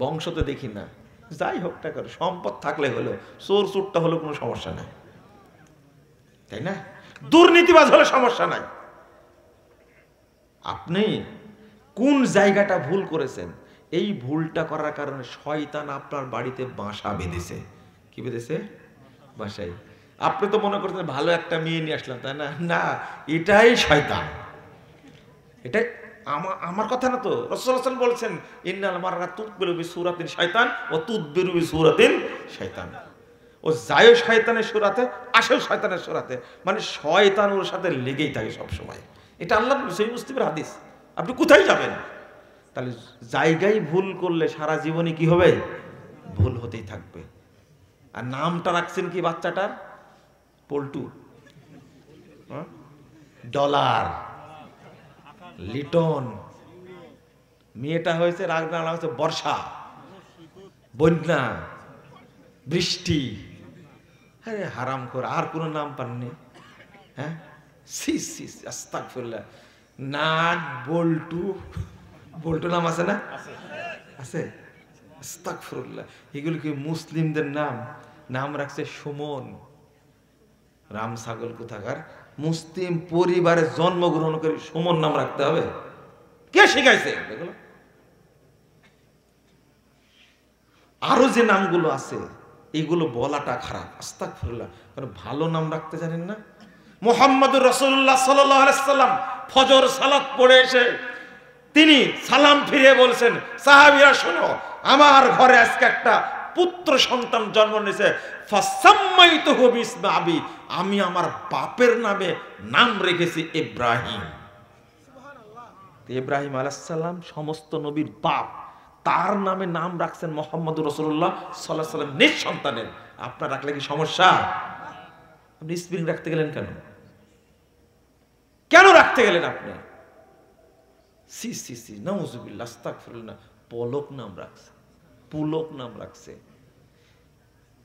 বংশ তো দেখি না। যাই হোক টা করো, সম্পদ থাকলে হলো, চোর চোরটা হলো কোনো সমস্যা নাই, তাই না? দুর্নীতিবাজ হলে সমস্যা নাই। আপনি কোন জায়গাটা ভুল করেছেন? এই ভুলটা করার কারণে শয়তান আপনার বাড়িতে বাসা বেঁধেছে। কি বেঁধেছে? বাসায়। আপনি তো মনে করছেন ভালো একটা মেয়ে নিয়ে আসলাম, তাই না? না, এটাই শয়তান। এটাই আমার কথা না তো, রাসূলুল্লাহ সাল্লাল্লাহু আলাইহি ওয়াসাল্লাম বলেছেন, ইন্নাল মাররা তুকবিলু বিসূরাতিন শাইতান ওয়া তুদবিরু বিসূরাতিন শাইতান। ও যায় শয়তানের সূরাতে, আসেও শয়তানের সূরাতে, মানে শয়তান ওর সাথে লেগেই থাকে সব সময়। এটা আল্লাহর সহিহ মুসলিমের হাদিস। আপনি কোথায় যাবেন? তাহলে জায়গায় ভুল করলে সারা জীবনে কি হবে? ভুল হতেই থাকবে। আর নামটা রাখছেন কি বাচ্চাটার? পল্টু, ডলার, লিটন। মেয়েটা হয়েছে রাগনা হচ্ছে বর্ষা, বন্যা, বৃষ্টি, আরে হারাম করে আর কোনো নাম পাননি? হ্যাঁ, সি সি আস্তাগফিরুল্লাহ। নাট বল্টু, বল্টু নাম আছে না? আছে। আস্তাগফিরুল্লাহ। এগুলো কি মুসলিমদের নাম? নাম রাখছে সুমন। রাম ছাগল কোথাকার। মুসলিম পরিবারে জন্মগ্রহণ করে সুমন নাম রাখতে হবে? কে শিখাইছে এগুলো? আরো যে নামগুলো আছে এগুলো বলাটা খারাপ। আস্তাগফিরুল্লাহ। কারণ ভালো নাম রাখতে জানেন না? মুহাম্মদুর রাসূলুল্লাহ সাল্লাল্লাহু আলাইহি সাল্লাম ফজর সালাত পড়ে এসে তিনি সালাম ফিরে বলছেন, সাহাবীরা শোনো, আমার ঘরে আজকে একটা পুত্র সন্তান জন্ম নিয়েছে, ফাসাম্মাইতুহু বিসমি আবি, আমি আমার বাপের নামে নাম রেখেছি ইব্রাহিম। সুবহানাল্লাহ। ইব্রাহিম আলাইহিস সালাম সমস্ত নবীর বাপ, তার নামে নাম রাখছেন মুহাম্মদুর রাসূলুল্লাহ সাল্লাল্লাহু আলাইহি সাল্লাম নিজ সন্তানের। আপনার রাখলে কি সমস্যা? আপনি স্প্রিং রাখতে গেলেন কেন? কেন রাখতে গেলেন আপনি? সি সি সি, নাউযুবিল্লাহ, আস্তাগফিরুল্লাহ। পলক নাম রাখছে, পুলক নাম রাখছে,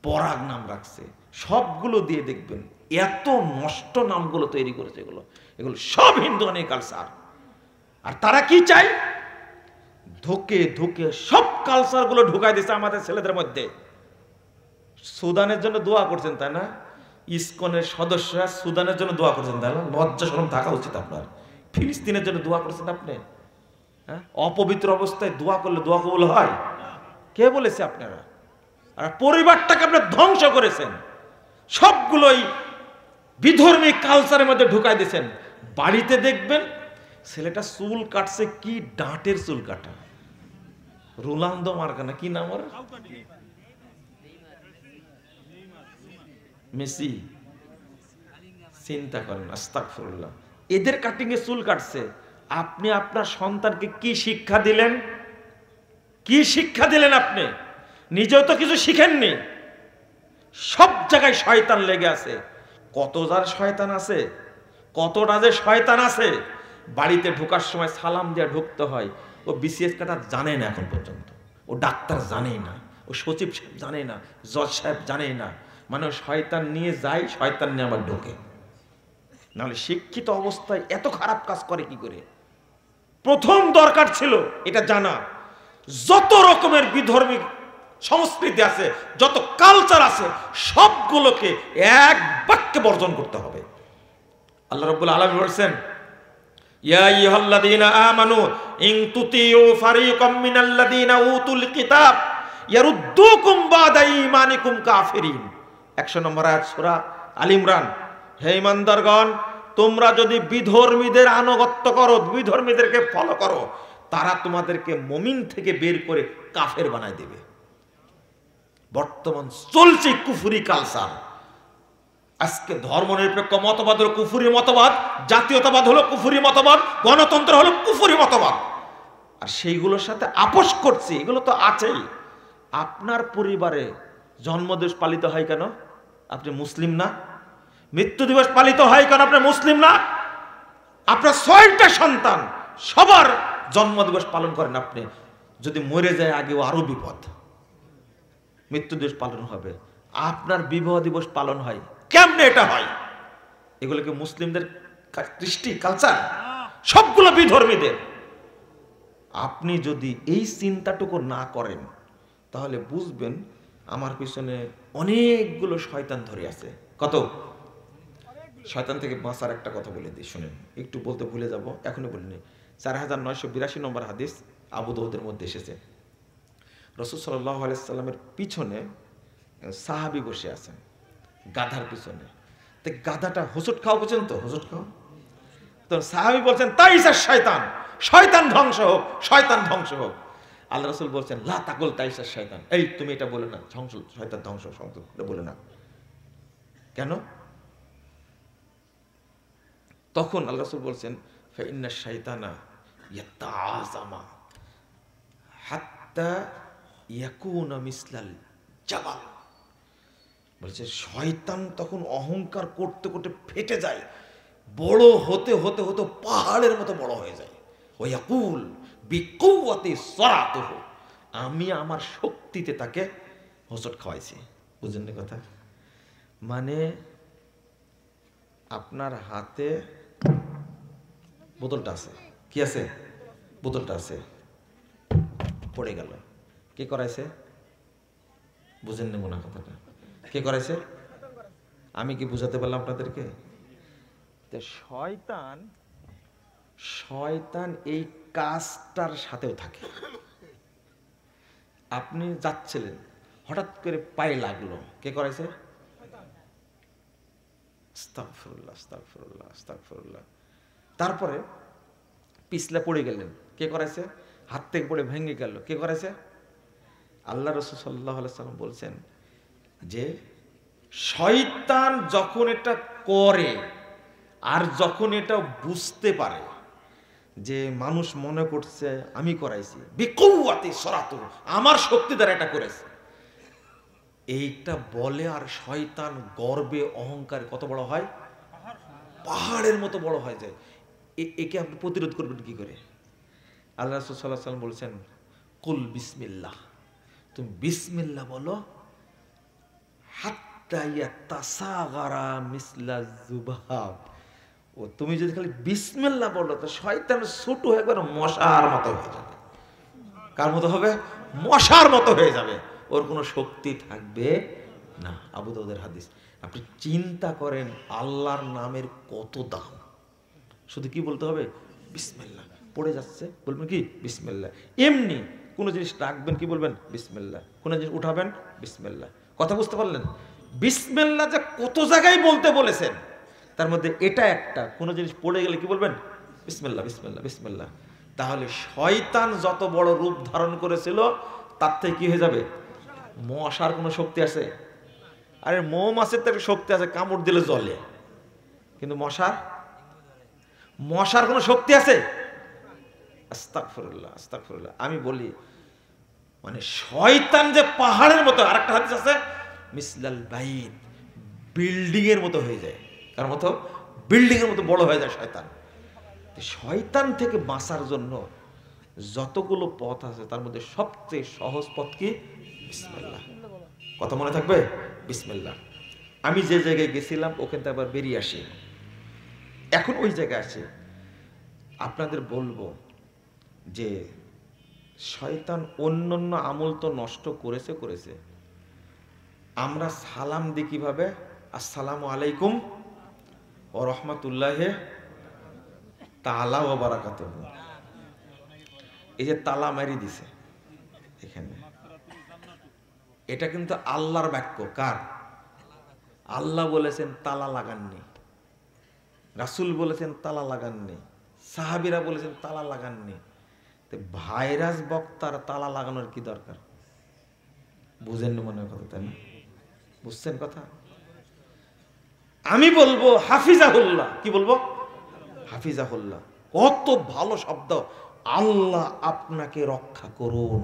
পরাগ নাম রাখছে, সবগুলো দিয়ে দেখবেন এত নষ্ট নামগুলো তৈরি করেছে। এগুলো এগুলো সব হিন্দুয়ানি কালচার। আর তারা কি চায়? ধোকে ধোকে সব কালচার গুলো ঢুকাই দিচ্ছে আমাদের ছেলেদের মধ্যে। সুদানের জন্য দোয়া করছেন তাই না? ইসকনের সদস্যরা সুদানের জন্য দোয়া করছেন তাই না? লজ্জা শরম থাকা উচিত আপনার। ফিলিস্তিনের জন্য দোয়া করছেন আপনি? হ্যাঁ, অপবিত্র অবস্থায় দোয়া করলে দোয়া কবুল হয়? কে বলেছে আপনারা? আর পরিবারটাকে আপনারা ধ্বংস করেছেন, সবগুলোই বিধর্মী কালচারের মধ্যে ঢুকাই দিয়েছেন। বাড়িতে দেখবেন ছেলেটা চুল কাটছে, কি ডাঁটের চুল কাটা, রোনালদো মার্কা না কি নাম ওর, মেসি। চিন্তা করেন, আস্তাগফিরুল্লাহ। এদের কাটিং এ চুল কাটছে। আপনি আপনার সন্তানকে কি শিক্ষা দিলেন? কি শিক্ষা দিলেন? আপনি নিজেও তো কিছু শিখেননি। সব জায়গায় শয়তান লেগে আছে। কত যার শয়তান আছে, কতটা যে শয়তান আছে। বাড়িতে ঢোকার সময় সালাম দিয়ে ঢুকতে হয়। ও বিসিএস কাটা জানে না এখন পর্যন্ত, ও ডাক্তার জানে না, ও সচিব সাহেব জানে না, জজ সাহেব জানে না। মানে শয়তান নিয়ে যায়, শয়তান নিয়ে আবার ঢোকে। নাহলে শিক্ষিত অবস্থায় এত খারাপ কাজ করে কি করে? প্রথম দরকার ছিল এটা জানা, যত রকমের বিধর্মী সংস্কৃতি আছে, যত কালচার আছে, সবগুলোকে এক বাক্যে বর্জন করতে হবে। আল্লাহ রাব্বুল আলামিন বলেছেন, ইয়া আইয়ুহাল্লাযীনা আমানু ইন তুতিউ ফারীকাম মিনাল্লাযীনা উতুল কিতাব ইয়ারুদ্দুকুম বাদা ঈমানিকুম কাফিরিন। 100 নম্বর আয়াত সূরা আল ইমরান। হে ঈমানদারগণ, তোমরা যদি বিধর্মীদের আনুগত্য করো, বিধর্মীদেরকে ফলো করো, তারা তোমাদেরকে মুমিন থেকে বের করে কাফের বানায় দেবে। বর্তমান চলছে কুফরি কালচার। আজকে ধর্মনিরপেক্ষ মতবাদ হলো কুফরি মতবাদ, জাতীয়তাবাদ হলো কুফরি মতবাদ, গণতন্ত্র হলো কুফরি মতবাদ। আর সেইগুলোর সাথে আপোষ করছে, এগুলো তো আছেই। আপনার পরিবারে জন্মদিবস পালিত হয় কেন? আপনি মুসলিম না? মৃত্যু দিবস পালিত হয় কেন? আপনি মুসলিম না? আপনার 6টা সন্তান, সবার জন্মদিবস পালন করেন আপনি। যদি মরে যায় আগেও আরো বিপদ। মৃত্যু দিবস পালন হবে, আপনার বিবাহ দিবস পালন হয়, কেমনে এটা হয়? এগুলো কি মুসলিমদের কৃষ্টি কালচার? সবগুলো বিধর্মীদের। আপনি যদি এই চিন্তাটুকু না করেন তাহলে বুঝবেন আমার পিছনে অনেকগুলো শয়তান ধরে আছে। কত শয়তান থেকে বাঁচার একটা কথা বলে দিই, শুনেন। একটু বলতে ভুলে যাব, এখনো বলিনি। 4982 নম্বর হাদিস আবু দাউদের মধ্যে এসেছে। রাসূল সাল্লাল্লাহু আলাইহি সাল্লামের পিছনে সাহাবী বসে আছেন, গাধার পিছনে। তো গাধাটা হোঁচট খাওয়া, বুঝছেন তো, হোঁচট খাওয়া। তো সাহাবী বলছেন, তাইসার শয়তান, শয়তান ধ্বংস হোক, শয়তান ধ্বংস হোক। আল্লাহ রাসূল বলছেন, লা তাকুল তাইসার শয়তান, এই তুমি এটা বলে না, শয়তান ধ্বংস বলে না। কেন? তখন আল্লাহ রাসূল বলছেন, ফাইন্না শাইতানা ইয়াতাআযামা হাত্তা ইয়াকুনা মিসলাল জাবাল। বলছে শয়তান তখন অহংকার করতে করতে ফেটে যায়, বড় হতে হতে হতে পাহাড়ের মতো বড় হয়ে যায়। ওয়াকুল বিকুওয়াতি সরাতুহু, আমি আমার শক্তিতে তাকে হোঁচট খাওয়াইছি। বুঝলেন না কথা? মানে আপনার হাতে বোতলটা আছে, কি আছে? বোতলটা আছে, পড়ে গেল, কে করাইছে? বুঝেন না মনে কথাটা? কে করাইছে? আমি কি বুঝাতে পারলাম আপনাদেরকে? শয়তান শয়তান এই কাজটার সাথেও থাকে। আপনি যাচ্ছিলেন, হঠাৎ করে পায়ে লাগলো, কে করাইছে? আস্তাগফিরুল্লাহ, আস্তাগফিরুল্লাহ, আস্তাগফিরুল্লাহ। তারপরে পিছলে পড়ে গেলেন, কে করাইছে? হাত থেকে পড়ে ভেঙে গেল, কে করাইছে? আল্লাহ রাসূল সাল্লাল্লাহু আলাইহি সাল্লাম বলছেন যে শয়তান যখন এটা করে আর যখন এটা বুঝতে পারে যে মানুষ মনে করছে আমি করাইছি, বিকুওয়াতি সরাতু, আমার শক্তি দ্বারা এটা করেছে, এইটা বলে আর শয়তান গর্বে অহংকার কত বড় হয়? পাহাড়ের মতো বড় হয়ে যায়। একে আপনি প্রতিরোধ করবেন কি করে? আল্লাহ রাসূল সাল্লাল্লাহু আলাইহি ওয়াসাল্লাম বলছেন কুল বিসমিল্লাহ, তুমি বিসমিল্লাহ বলো, হাত্তা ইয়াতাসাগারা মিসলা যুবাব। ও তুমি যদি খালি বিসমিল্লাহ বলো তো শয়তান ছোট হয়ে একবার মশার মতো হয়ে যাবে। কার মতো হবে? মশার মতো হয়ে যাবে, ওর কোনো শক্তি থাকবে না। আবু দাউদের হাদিস। আপনি চিন্তা করেন আল্লাহর নামের কত দাম। শুধু কি বলতে হবে? বিসমিল্লাহ। পড়ে যাচ্ছে বলবেন কি? বিসমিল্লাহ। এমনি কোনো জিনিস রাখবেন কি বলবেন? বিসমিল্লাহ। কোনো জিনিস উঠাবেন? বিসমিল্লাহ। কথা বুঝতে পারলেন? বিসমিল্লাহ যে কত জায়গায় বলতে বলেছেন, তার মধ্যে এটা একটা। কোনো জিনিস পড়ে গেলে কি বলবেন? বিসমিল্লাহ, বিসমিল্লাহ, বিসমিল্লাহ। তাহলে শয়তান যত বড় রূপ ধারণ করেছিল তার থেকে কি হয়ে যাবে? মশার কোনো শক্তি আছে? আরে মৌমাছির তো একটা শক্তি আছে, কামড় দিলে জ্বলে, কিন্তু মশার কোনো শক্তি আছে? আস্তাগফিরুল্লাহ, আস্তাগফিরুল্লাহ। আমি বলি মানে শয়তান যে পাহাড়ের মতো, আরেকটা হাদিস আছে মিসলাল বাইত, বিল্ডিং এর মতো হয়ে যায়। কার মতো? বিল্ডিং এর মতো বড় হয়ে যায় শয়তান। শয়তান থেকে বাঁচার জন্য যতগুলো পথ আছে তার মধ্যে সবচেয়ে সহজ পথ কি? বিসমিল্লাহ। কথা মনে থাকবে? বিসমিল্লাহ। আমি যে জায়গায় গেছিলাম ওখান থেকে আবার বেরিয়ে আসি, এখন ওই জায়গায় আসি। আপনাদের বলবো যে শয়তান অন্যান্য আমল তো নষ্ট করেছে। আমরা সালাম দিই কিভাবে? আসসালামু আলাইকুম ওয়া রাহমাতুল্লাহি তাআলা ওয়া বারাকাতুহু। এই যে তালা মারি দিছে এখানে, এটা কিন্তু আল্লাহর বাক্য। কার? আল্লাহ বলেছেন তালা লাগাননি, রাসূল বলেছেন তালা লাগাননি, সাহাবীরা বলেছেন তালা লাগাননি। তো ভাইরাস বক্তার তালা লাগানোর কি দরকার? বুঝেন মনে কথা, তাই না? বুঝছেন কথা? আমি বলবো হাফিজাহুল্লাহ। কি বলবো? হাফিজাহুল্লাহ। কত ভালো শব্দ। আল্লাহ আপনাকে রক্ষা করুন।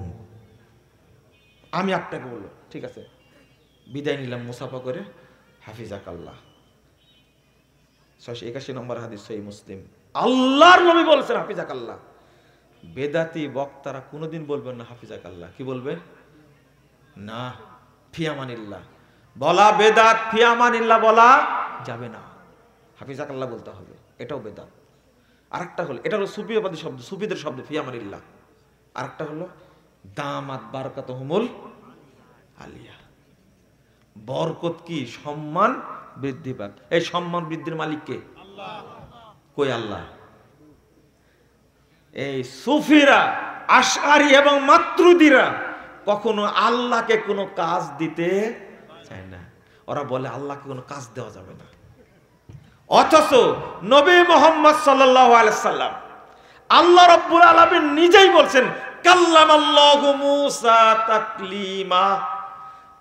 আমি আপনাকে বলবো ঠিক আছে, বিদায় নিলাম মুসাফা করে, হাফিজাকাল্লাহ। 681 নম্বর হাদিস সহিহ মুসলিম। আল্লাহর নবী বলেছেন হাফিজাকাল্লাহ। বেদাতি বক্তারা কোনোদিন বলবেন না হাফিজাকাল্লাহ। কি বলবে? না, ফিয়ামানিল্লাহ বলা বেদাত, ফিয়ামানিল্লাহ বলা যাবে না, হাফিজাকাল্লাহ বলতে হবে। এটাও বেদাত। আরেকটা হলো, এটা হলো সুফিবাদী শব্দ, সুফিদের শব্দ ফিয়ামানিল্লাহ। আরেকটা হলো দামাত বারাকাতুহুমুল আলিয়া। বরকত কি? সম্মান বৃদ্ধি পাক। এই সম্মান বৃদ্ধির মালিক কে? আল্লাহ। কই আল্লাহ? এই সুফিরা, আশআরি এবং মাতুরিদীরা কখনো আল্লাহকে কোনো কাজ দিতে চায় না। ওরা বলে আল্লাহকে কোনো কাজ দেওয়া যাবে না। অথচ নবী মুহাম্মদ সাল্লাল্লাহু আলাইহি সাল্লাম, আল্লাহ রাব্বুল আলামিন নিজেই বলছেন কাল্লামাল্লাহু মূসা তাকলিমা।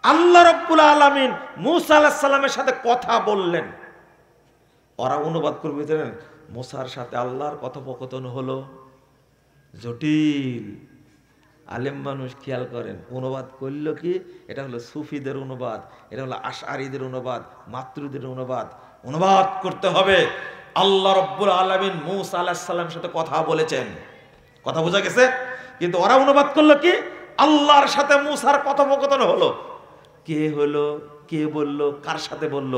আল্লাহ রাব্বুল আলামিন মূসা আলাইহিস সালামের সাথে কথা বললেন। ওরা অনুবাদ করবে জানেন, মূসার সাথে আল্লাহর কথোপকথন হলো জটিল। আলেম মানুষ খেয়াল করেন, অনুবাদ করলো কি? এটা হলো সুফিদের অনুবাদ, এটা হলো আশআরীদের অনুবাদ, মাতুরিদীদের অনুবাদ। অনুবাদ করতে হবে আল্লাহ রাব্বুল আলামিন মূসা আলাইহিস সালামের সাথে কথা বলেছেন। কথা বোঝা গেছে? কিন্তু ওরা অনুবাদ করলো কি? আল্লাহর সাথে মুসার কথোপকথন হলো, কে হলো, কে বলল, কার সাথে বলল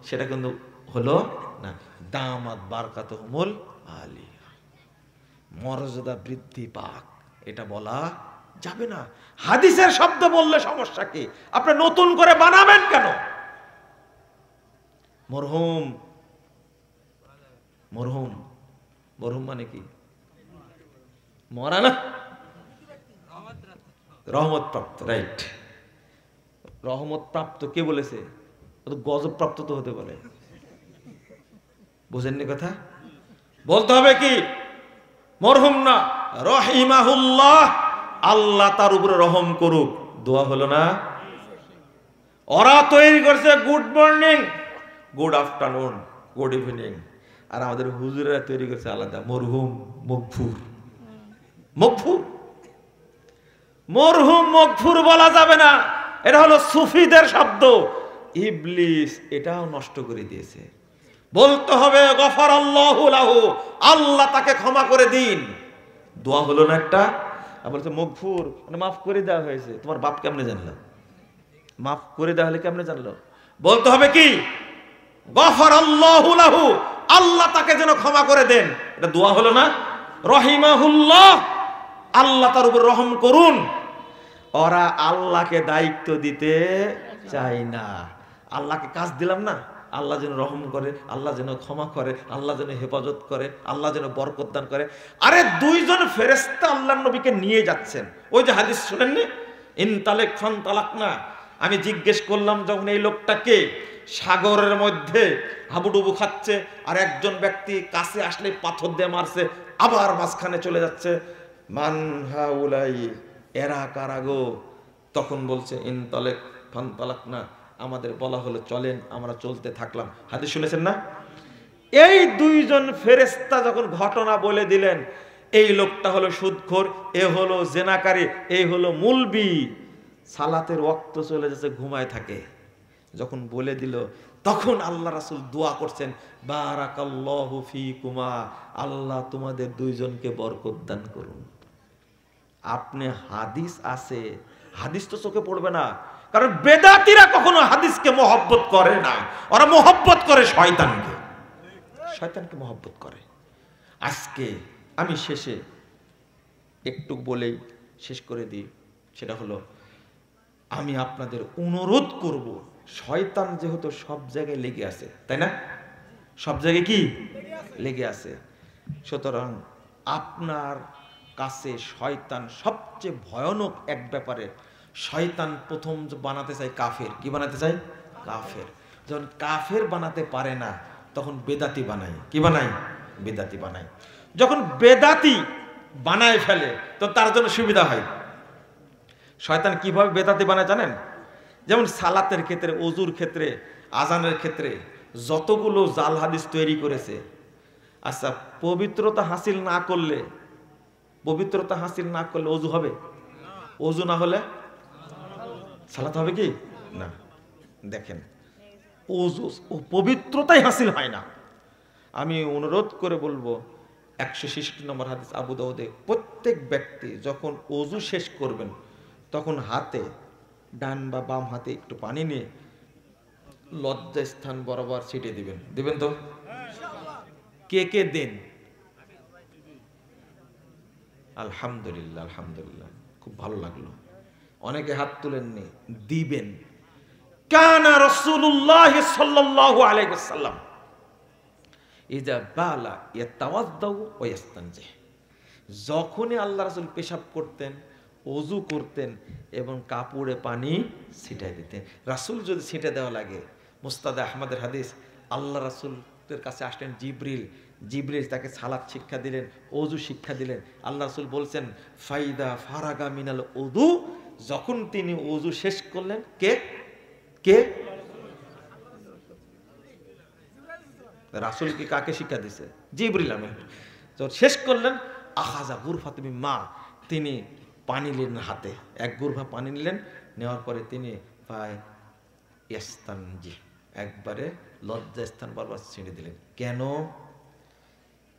সেটা কিন্তু হলো না। দামাত বারকাতুহুমুল আলিয়া, মর্যাদা বৃদ্ধি পাক, এটা বলা যাবে না। হাদিসের শব্দ বললে সমস্যা কি? আপনি নতুন করে বানাবেন কেন? মরহুম, মরহুম, মরহুম মানে কি? মরা না, রহমত প্রাপ্ত, রাইট। রহমত প্রাপ্ত কে বলেছে? গজব প্রাপ্ত তো হতে পারে। বুঝেননি কথা? বলতে হবে কি মরহুম না, রহিমাহুল্লাহ, আল্লাহ তার উপরে রহম করুক। দোয়া হলো না? ওরা তৈরি করছে good morning, good afternoon, good evening, আর আমাদের হুজুরেরা তৈরি করছে আলাদা, মরহুম, মগফুর। মগফুর, মরহুম মগফুর বলা যাবে না, এটা হলো সুফিদের শব্দ। ইবলিস এটাও নষ্ট করে দিয়েছে। বলতে হবে গফারাল্লাহু লাহু, আল্লাহ তাকে ক্ষমা করে দিন। দোয়া হলো না একটা? আর বলছে মগফুর মানে মাফ করে দেওয়া হয়েছে। তোমার বাপ কেমনে জানলো? মাফ করে দেওয়া হলে কেমনে জানলো? বলতে হবে কি গফারাল্লাহু লাহু, আল্লাহ তাকে যেন ক্ষমা করে দেন। এটা দোয়া হলো না? রহিমাহুল্লাহ, আল্লাহ তার উপর রহম করুন। ওরা আল্লাহকে দায়িত্ব দিতে চায় না। আল্লাহকে কাজ দিলাম না, আল্লাহ যেন রহম করে, আল্লাহ যেন ক্ষমা করে, আল্লাহ যেন হেফাজত করে, আল্লাহ যেন বরকত দান করে। আরে দুইজন ফেরেশতা আল্লাহর নবীকে নিয়ে যাচ্ছেন। ওই যে হাদিস শুনেননি, ইনতালেক ফান তালাক না। আমি জিজ্ঞেস করলাম যখন এই লোকটাকে, সাগরের মধ্যে হাবুডুবু খাচ্ছে, আর একজন ব্যক্তি কাছে আসলে পাথর দিয়ে মারছে, আবার মাঝখানে চলে যাচ্ছে, মান হাউলাই, এরা কারাগো? তখন বলছে ইনতালেক ফান তালাক না, আমাদের বলা হলো চলেন, আমরা চলতে থাকলাম। হাদিস শুনেছেন না? এই দুইজন ফেরেশতা যখন ঘটনা বলে দিলেন, এই লোকটা হলো সুদখোর, এ হলো জেনাকারী, এই হলো মুলবি, সালাতের ওয়াক্ত চলে যাচ্ছে, ঘুমায় থাকে, যখন বলে দিল তখন আল্লাহ রাসূল দোয়া করছেন, বারাকাল্লাহু ফিকুমা, আল্লাহ তোমাদের দুইজনকে বরকত দান করুন। আপনি হাদিস আছে, হাদিস তো চোখে পড়বে না, কারণ বেদাতীরা কখনো হাদিসকে মহব্বত করে না, ওরা মহব্বত করে শয়তানকে, শয়তানকে মহব্বত করে। আজকে আমি শেষে একটু বলেই শেষ করে দিই, সেটা হলো আমি আপনাদের অনুরোধ করব, শয়তান যেহেতু সব জায়গায় লেগে আছে, তাই না? সব জায়গায় কি লেগে আছে, সুতরাং আপনার কাছে শয়তান সবচেয়ে ভয়ানক এক ব্যাপারে, শয়তান প্রথম বানাতে চায় কাফের। কি বানাতে চায়? কাফের। যখন কাফের বানাতে পারে না তখন বেদাতি বানায়। কি বানায়? বেদাতি বানায়। যখন বেদাতি বানায় ফেলে তো তার জন্য সুবিধা হয়। শয়তান কিভাবে বেদাতি বানায় জানেন? যেমন সালাতের ক্ষেত্রে, ওযুর ক্ষেত্রে, আজানের ক্ষেত্রে যতগুলো জাল হাদিস তৈরি করেছে, আচ্ছা পবিত্রতা হাসিল না করলে, পবিত্রতা হাসিল না করলে ওযু হবে? ওযু না হলে সালাত হবে কি না? দেখেন, ওযু ও পবিত্রতাই হাসিল হয় না। আমি অনুরোধ করে বলবো, 166 নম্বর হাদিস আবু দাউদে, প্রত্যেক ব্যক্তি যখন ওযু শেষ করবেন তখন হাতে, ডান বা বাম হাতে একটু পানি নিয়ে লজ্জা স্থান বরাবর ছিটিয়ে দিবেন। দিবেন তো? কে কে দেন? আলহামদুলিল্লাহ, আলহামদুলিল্লাহ, খুব ভালো লাগলো। অনেকে হাত তুলেননি, দিবেন। কানা রাসূলুল্লাহ সাল্লাল্লাহু আলাইহি ওয়াসাল্লাম ইযা বালা ইয়াতাওয়াদ্দাউ ওয়া ইস্তানজি, যখনই আল্লাহ রাসূল পেশাব করতেন, ওযু করতেন এবং কাপড়ে পানি ছিটাই দিতেন। রাসূল যদি ছিটে দেওয়া লাগে, মুস্তাদে আহমদের হাদিস, আল্লাহ রাসূলের কাছে আসলেন জিবরিল, জিবরিল তাকে সালাত শিক্ষা দিলেন, ওযু শিক্ষা দিলেন। আল্লাহ রাসূল বলছেন ফাইদা ফারাগা মিনাল উযু, যখন তিনি ওযু শেষ করলেন, কে কে রাসূল কি কাকে শিক্ষা দিছে? জিবরিল আমিন। যখন শেষ করলেন, আখাযা গুরফাত মিন মা, তিনি পানি নিলেন হাতে, এক গুরফা পানি নিলেন, নেওয়ার পরে তিনি পায় ইস্তানজি, একবারে লজ্জা স্থান বারবার ছেড়ে দিলেন। কেন?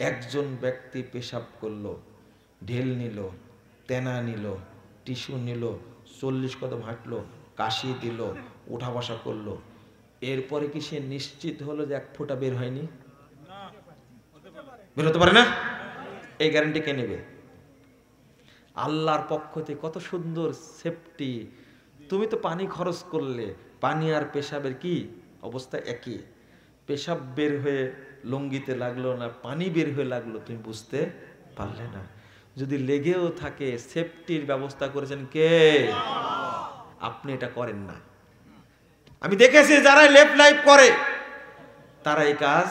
একজন ব্যক্তি পেশাব করলো, ঢেল নিল, তেনা নিল, টিস্যু নিল, 40 কদম হাঁটলো, কাশি দিল, উঠা বসা করলো, এরপরে কি সে নিশ্চিত হলো যে 1 ফোঁটা বের হয়নি? বের হতে পারে না। এই গ্যারান্টি কে নেবে? আল্লাহর পক্ষ থেকে কত সুন্দর সেফটি। তুমি তো পানি খরচ করলে, পানি আর পেশাবের কি অবস্থা একই। পেশাব বের হয়ে লঙ্গিতে লাগলো না, পানি বের হয়ে লাগলো, তুমি বুঝতে পারলে না। যদি লেগেও থাকে, সেফটির ব্যবস্থা করেছেন কে? আপনি এটা করেন না। আমি দেখেছি যারা লেফট লাইফ করে তারা এই কাজ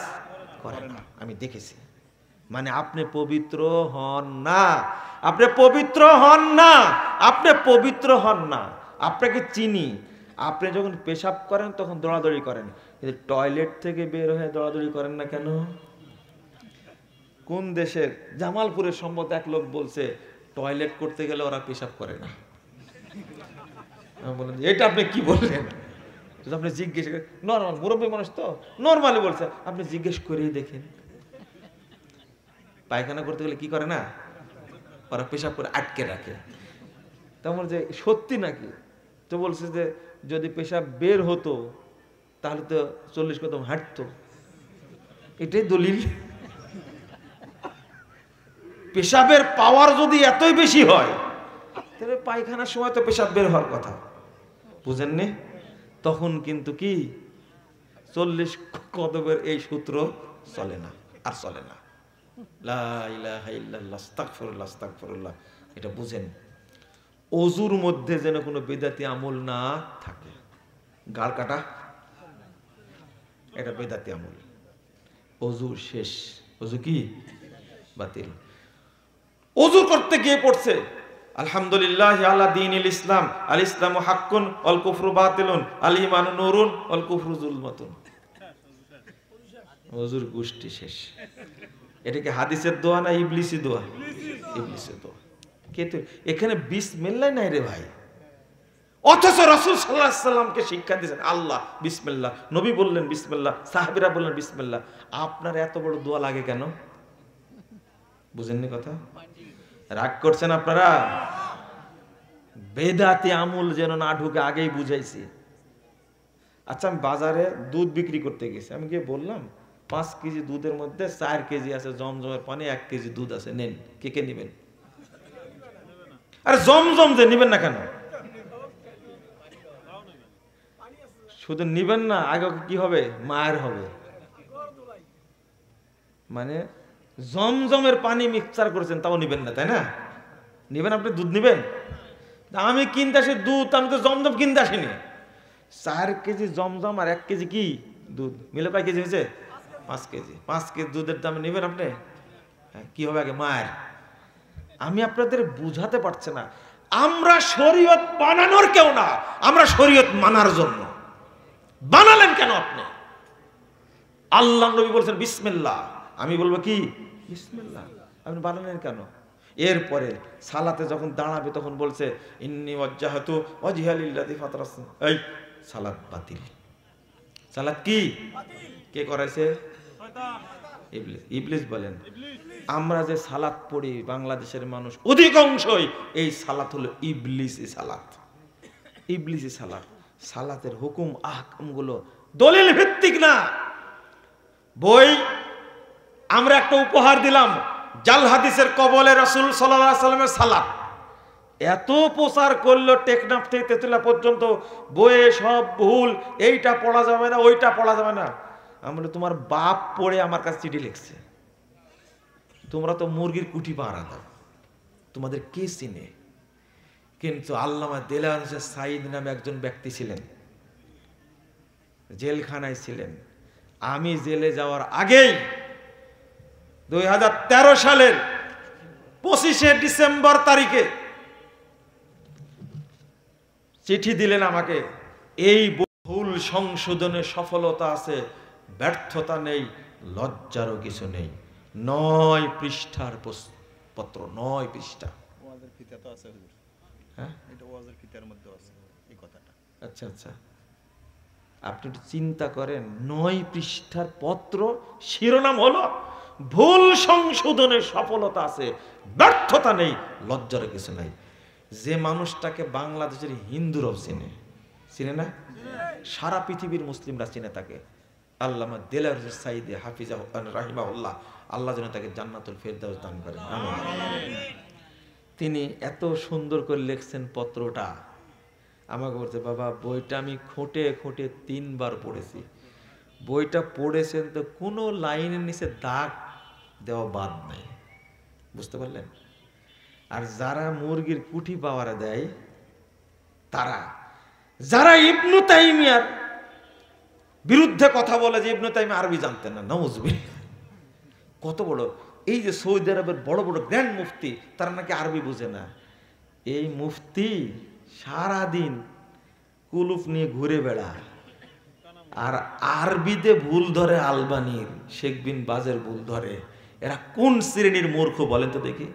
করে না, আমি দেখেছি। মানে আপনি পবিত্র হন না, আপনি পবিত্র হন না, আপনি পবিত্র হন না। আপনাকে চিনি, আপনি যখন পেশাব করেন তখন দৌড়াদৌড়ি করেন, কিন্তু টয়লেট থেকে বের হয়ে দৌড়াদৌড়ি করেন না কেন? কোন দেশের জামালপুরের সম্ভবত এক লোক বলছে টয়লেট করতে গেলে ওরা পেশাব করে না। বলেন এটা আপনি কি বললেন? আপনি জিজ্ঞেস করেন, নর্মাল মুরব্বী মানুষ তো নর্মালি বলছে, আপনি জিজ্ঞেস করেই দেখেন। পায়খানা করতে গেলে কি করে না, ওরা পেশাব করে আটকে রাখে। তেমন যে সত্যি নাকি? তো বলছে যে যদি পেশাব বের হতো তাহলে তো 40 কদম হাঁটতো, এটাই দলিল। পেশাবের পাওয়ার যদি এতই বেশি হয় তাহলে পায়খানার সময় তো পেশাব বের হওয়ার কথা, বুঝেননি? তখন কিন্তু কি 40 কদমের এই সূত্র চলে না, আর চলে না। লা ইলাহা ইল্লাল্লাহ, আস্তাগফিরুল্লাহ, আস্তাগফিরুল্লাহ। এটা বুঝেন। ওযুর মধ্যে যেন কোনো বেদাতি আমল না থাকে। গাল কাটা এটা বেদাতি আমল। ওযু শেষ, ওযু কি বাতিল। ওযু করতে গিয়ে পড়ছে আলহামদুলিল্লাহ আলা দীনিল ইসলাম, আল ইসলামু হাক্কুন ওয়াল কুফরু বাতিলুন, আল ঈমানু নূরুন ওয়াল কুফরু যুলমাতুন। ওযুর গোষ্ঠী শেষ। এটা কি হাদিসের দোয়া না ইবলিসি দোয়া? ইবলিসের দোয়া। কে তো এখানে বিসমিল্লাহ নাই রে ভাই। অথচ রাসূল সাল্লাল্লাহু আলাইহি সাল্লামকে শিক্ষা দিয়েছেন আল্লাহ বিসমিল্লাহ, নবী বললেন বিসমিল্লাহ, সাহাবীরা বললেন বিসমিল্লাহ। আপনার এত বড় দোয়া লাগে কেন? বুঝেননি কথা? রাগ করছেন আপনারা? বেদাতি আমল যেন না ঢুকে আগেই বুঝাইছি। আচ্ছা, আমি বাজারে দুধ বিক্রি করতে গেছি, আমি গিয়ে বললাম 5 কেজি দুধের মধ্যে 4 কেজি আছে জমজমের পানি, 1 কেজি দুধ আছে, নেন, কে কে নেবেন? আরে জমজম যে নেবেন না কেন? শুধু নিবেন না, আগে কি হবে? মায়ের হবে। মানে জমজমের পানি মিক্সচার করেছেন তাও নিবেন না, তাই না? নিবেন, আপনি দুধ নিবেন। আমি কিনতে আসি দুধ, আমি তো জমজম কিনতে আসিনি। 4 কেজি জমজম আর 1 কেজি কি দুধ মিলে কয় কেজি হয়েছে? 5 কেজি। 5 কেজি দুধের দাম নেবেন আপনি? কি হবে আগে? মায়ের। আমি আপনাদের বুঝাতে পারছি না, আমরা শরীয়ত বানানোর কেউ না, আমরা শরীয়ত মানার জন্য। বানালেন কেন আপনি? আল্লাহ নবী বলছেন বিসমিল্লাহ, আমি বলবো কি বিসমিল্লাহ, আপনি বানালেন কেন? এরপরে সালাতে যখন দাঁড়াবে তখন বলছে ইন্নী ওয়াজ্জাহাতু ওয়াজহিয়া লিল্লাযী ফাতারাস। এই সালাত বাতিল। সালাত কি কে করাইছে? শয়তান, ইবলিস। ইবলিস বলেন। আমরা যে সালাত পড়ি বাংলাদেশের মানুষ অধিকাংশই এই সালাত হলো ইবলিসি সালাত। ইবলিসি সালাত। সালাতের হুকুম আহকামগুলো দলিল ভিত্তিক না। বই আমরা একটা উপহার দিলাম, জাল হাদিসের কবলে রাসূল সাল্লাল্লাহু আলাইহি সাল্লামের সালাত। এত প্রচার করলো টেকনাফ থেকে তেতুলা পর্যন্ত, বইয়ে সব ভুল, এইটা পড়া যাবে না, ওইটা পড়া যাবে না। আমরা তোমার বাপ পড়ে আমার কাছে চিঠি লিখছে, তোমরা তো মুরগির কুটি পাহারা দাও, তোমাদের কে চিনে? কিন্তু আল্লামা দেলাওয়ার হোসেন সাঈদ নামে একজন ব্যক্তি ছিলেন, জেলখানায় ছিলেন। আমি জেলে যাওয়ার আগেই 2013 সালের 25শে ডিসেম্বর তারিখে চিঠি দিলেন আমাকে, এই ভুল সংশোধনে সফলতা আছে, ব্যর্থতা নেই, লজ্জারও কিছু নেই। 9 পৃষ্ঠার পত্র, 9 পৃষ্ঠা। ওয়াজের ফিতা তো আছে হুজুর। হ্যাঁ, এটা ওয়াজের ফিতার মধ্যে আছে এই কথাটা। আচ্ছা আচ্ছা, আপনি একটু চিন্তা করেন, 9 পৃষ্ঠার পত্র, শিরোনাম হলো ভুল সংশোধনের সফলতা আছে, ব্যর্থতা নেই, লজ্জার কিছু নাই। যে মানুষটাকে বাংলাদেশের হিন্দুরাও চিনে, চিনে না? সারা পৃথিবীর মুসলিমরা চিনে তাকে, আল্লামা দেলাওয়ার সাঈদী হাফিজাহু রাহিমাহুল্লাহ, আল্লাহ যেন তাকে জান্নাতুল ফেরদাউস দান করেন, আমিন। তিনি এত সুন্দর করে লিখছেন পত্রটা, আমাকে বলছে বাবা বইটা আমি খুঁটে খুঁটে 3 বার পড়েছি। বইটা পড়েছেন তো কোনো লাইনের নিচে দাগ দেওয়া বাদ নাই, বুঝতে পারলেন? আর যারা মুরগির কুঠি পাওয়ারে দেয়, তারা যারা ইবনু তাইমিয়ার বিরুদ্ধে কথা বলে যে ইবনু তাইমিয়া আরবি জানতেন না, নাউজুবিল্লাহ। কত বড় এই যে সৌদি আরবের বড় বড় গ্র্যান্ড মুফতি, তারা নাকি আরবি বুঝে না। এই মুফতি সারাদিন কুলুপ নিয়ে ঘুরে বেড়ায়, আর আরবিতে ভুল ধরে আলবানির, শেখ বিন বাজের ভুল ধরে। এরা কোন শ্রেণীর মূর্খ বলেন তো দেখি?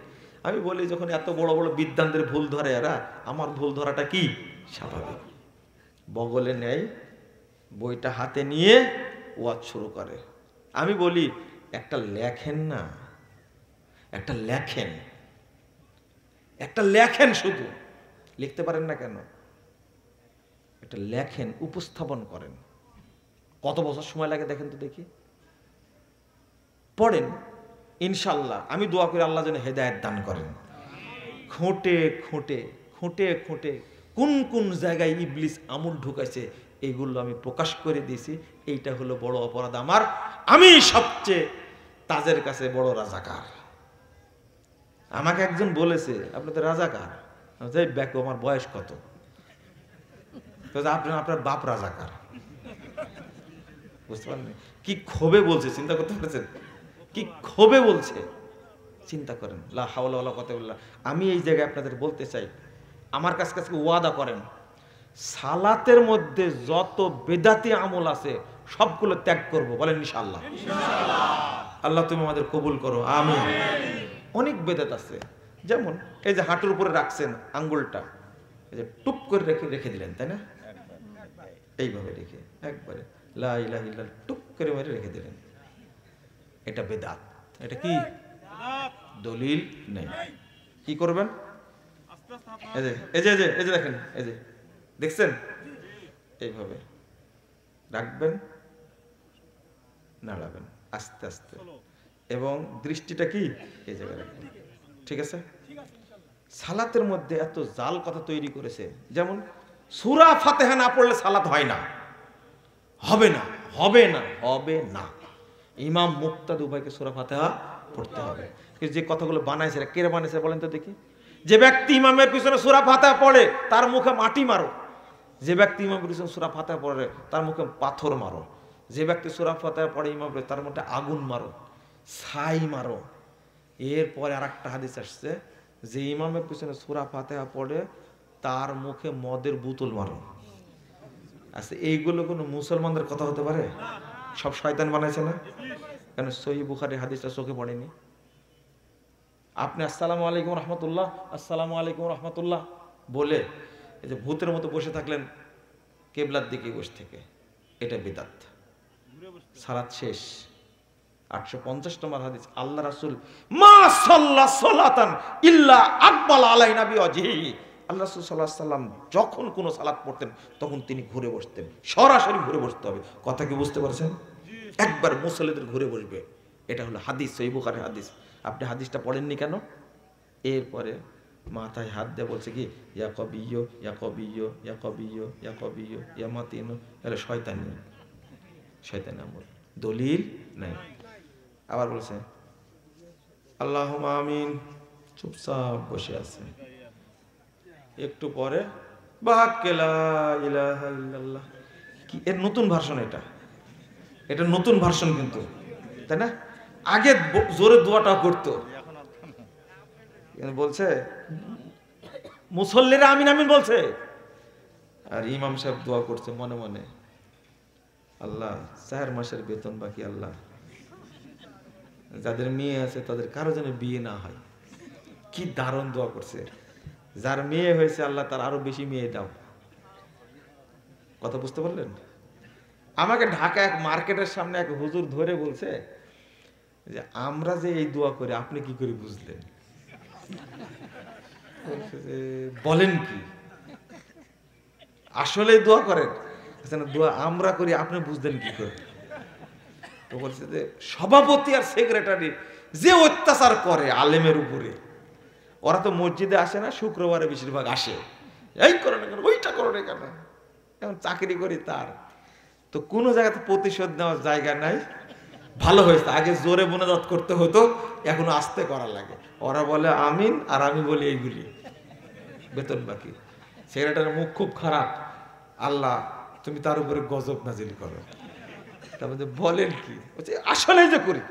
আমি বলি যখন এত বড় বড় বিদ্বানদের ভুল ধরে এরা, আমার ভুল ধরাটা কি স্বাভাবিক। বগলে নেয়, বইটা হাতে নিয়ে ওয়াজ শুরু করে। আমি বলি একটা লেখেন না, একটা লেখেন, একটা লেখেন, শুধু লিখতে পারেন না কেন? একটা লেখেন, উপস্থাপন করেন। কত বছর সময় লাগে দেখেন তো দেখি। পড়েন, ইনশাল্লাহ আমি দোয়া করি আল্লাহ যেন হেদায়েত দান করেন। খুঁটে খুঁটে খুঁটে খুঁটে কোন কোন জায়গায় ইবলিস আমল ঢুকাইছে এইগুলো আমি প্রকাশ করে দিয়েছি। এইটা হলো বড় অপরাধ আমার। আমি সবচেয়ে তাজের কাছে বড় রাজাকার। আমাকে একজন বলেছে আপনি তো রাজাকার। যাই ব্যাকো, আমার বয়স কত? আপনার বাপ রাজাকার। বুঝতে পারেন কি ক্ষোভে বলছে, চিন্তা করতে পেরেছেন? কি ক্ষোভে বলছে, চিন্তা করেন। লা হাওলা ওয়ালা কুওয়াতা ইল্লা বিল্লাহ। আমি এই জায়গায় আপনাদের বলতে চাই, আমার কাছে ওয়াদা করেন, সালাতের মধ্যে যত বেদাতি আমল আছে সবগুলো ত্যাগ করব, বলেন ইনশাআল্লাহ। আল্লাহ তুমি আমাদের কবুল করো, আমিন। অনেক বেদাত আছে, যেমন এই যে হাঁটুর উপরে রাখছেন আঙ্গুলটা, এই যে টুপ করে রেখে দিলেন, তাই না? এইভাবে রেখে একবারে লা ইলাহা ইল্লাল্লাহ টুপ করে মেরে রেখে দিলেন, এটা বেদাত। এটা কি দলিল নেই। কি করবেন? এই যে দেখেন, এই যে দেখছেন, এইভাবে রাখবেন, নাড়াবেন আস্তে আস্তে, এবং দৃষ্টিটা কি এই জায়গায় রাখবেন, ঠিক আছে? সালাতের মধ্যে এত জাল কথা তৈরি করেছে, যেমন সূরা ফাতিহা না পড়লে সালাত হয় না, হবে না, হবে না, হবে না। ইমাম মুক্তাদি উভয়কে সূরা ফাতিহা পড়তে হবে। যে কথাগুলো বানাইছে কে বানাইছে বলেন তো দেখি? যে ব্যক্তি ইমামের পিছনে সূরা ফাতিহা পড়ে তার মুখে মাটি মারো, যে ব্যক্তি ইমামের পিছনে সূরা ফাতিহা পড়ে তার মুখে পাথর মারো, যে ব্যক্তি সূরা ফাতিহা পড়ে ইমামের তার মধ্যে আগুন মারো, ছাই মারো। এরপরে আর একটা হাদিস আসছে, যে ইমামের পিছনে সূরা ফাতিহা পড়ে তার মুখে মদের বোতল মারো। আচ্ছা, এইগুলো কোনো মুসলমানদের কথা হতে পারে? সব শয়তান বানাইছে না? কেন সহিহ বুখারীর হাদিসটা চোখে পড়েনি? আপনি আসসালামু আলাইকুম রহমতুল্লাহ, আসসালামু আলাইকুম রহমতুল্লাহ বলে এই যে ভূতের মতো বসে থাকলেন কেবলার দিকে বসে থেকে, এটা বিদআত। সালাত শেষ। 850 নম্বর হাদিস, আল্লাহ রাসূল মা সাল্লা সালাতান ইল্লা আকবাল আলাইনা বিওয়াজহিহি, আল্লাহ রাসূল সাল্লাল্লাহু আলাইহি সাল্লাম যখন কোন সালাত পড়তেন তখন তিনি ঘুরে বসতেন, সরাসরি ঘুরে বসতে হবে। কথা কি বুঝতে পারছেন? একবার মুসল্লিদের ঘুরে বসবে, এটা হলো হাদিস, সহিহ বুখারীর হাদিস। আপনি হাদিসটা পড়েননি কেন? এরপরে মাথায় হাত দিয়ে বলছে কি ইয়া কবিয়্য ইয়া কবিয়্য ইয়া কবিয়্য ইয়া কবিয়্য ইয়া মাতিন, তাহলে শয়তানি, শয়তানি আমল, দলিল নাই। আবার বলছে আল্লাহুম্মা আমিন, চুপচাপ বসে আছে। একটু পরে বাহাক্কে লা ইলাহা ইল্লাল্লাহ, কি এর নতুন ভার্সন, এটা নতুন ভার্সন কিন্তু, তাই না? আগে জোরে দোয়াটা করতো, বলছে মুসল্লিরা আমিন আমিন বলছে, আর ইমাম সাহেব দোয়া করছে মনে মনে, আল্লাহ 4 মাসের বেতন বাকি, আল্লাহ যাদের মেয়ে আছে তাদের কারো যেন বিয়ে না হয়। কি দারুণ দোয়া করছে। যার মেয়ে হয়েছে আল্লাহ তার আরো বেশি মেয়ে দাও। কথা বুঝতে পারলেন? আমাকে ঢাকা এক মার্কেটের সামনে এক হুজুর ধরে বলছে যে আমরা যে এই দোয়া করি আপনি কি করে বুঝলেন? বলছে যে বলেন কি, আসলে দোয়া করেন? দোয়া আমরা করি, আপনি বুঝলেন কি করে? তো বলছে যে সভাপতি আর সেক্রেটারি যে অত্যাচার করে আলেমের উপরে, ওরা তো মসজিদে আসে না, শুক্রবারে বেশিরভাগ আসে, এই করে না কেন, ওইটা করো না কেন, এখন চাকরি করি তার তো কোনো জায়গাতে প্রতিশোধ নেওয়ার জায়গা নাই। ভালো হয়েছে, আগে জোরে মোনাজাত করতে হতো, এখন আস্তে করা লাগে। ওরা বলে আমিন আর আমি বলি এইগুলি, বেতন বাকি। সেক্রেটারির মুখ খুব খারাপ, আল্লাহ তুমি তার উপরে গজব নাজিল করো। তারপরে বলেন কি, বলছে আসলে যে করি।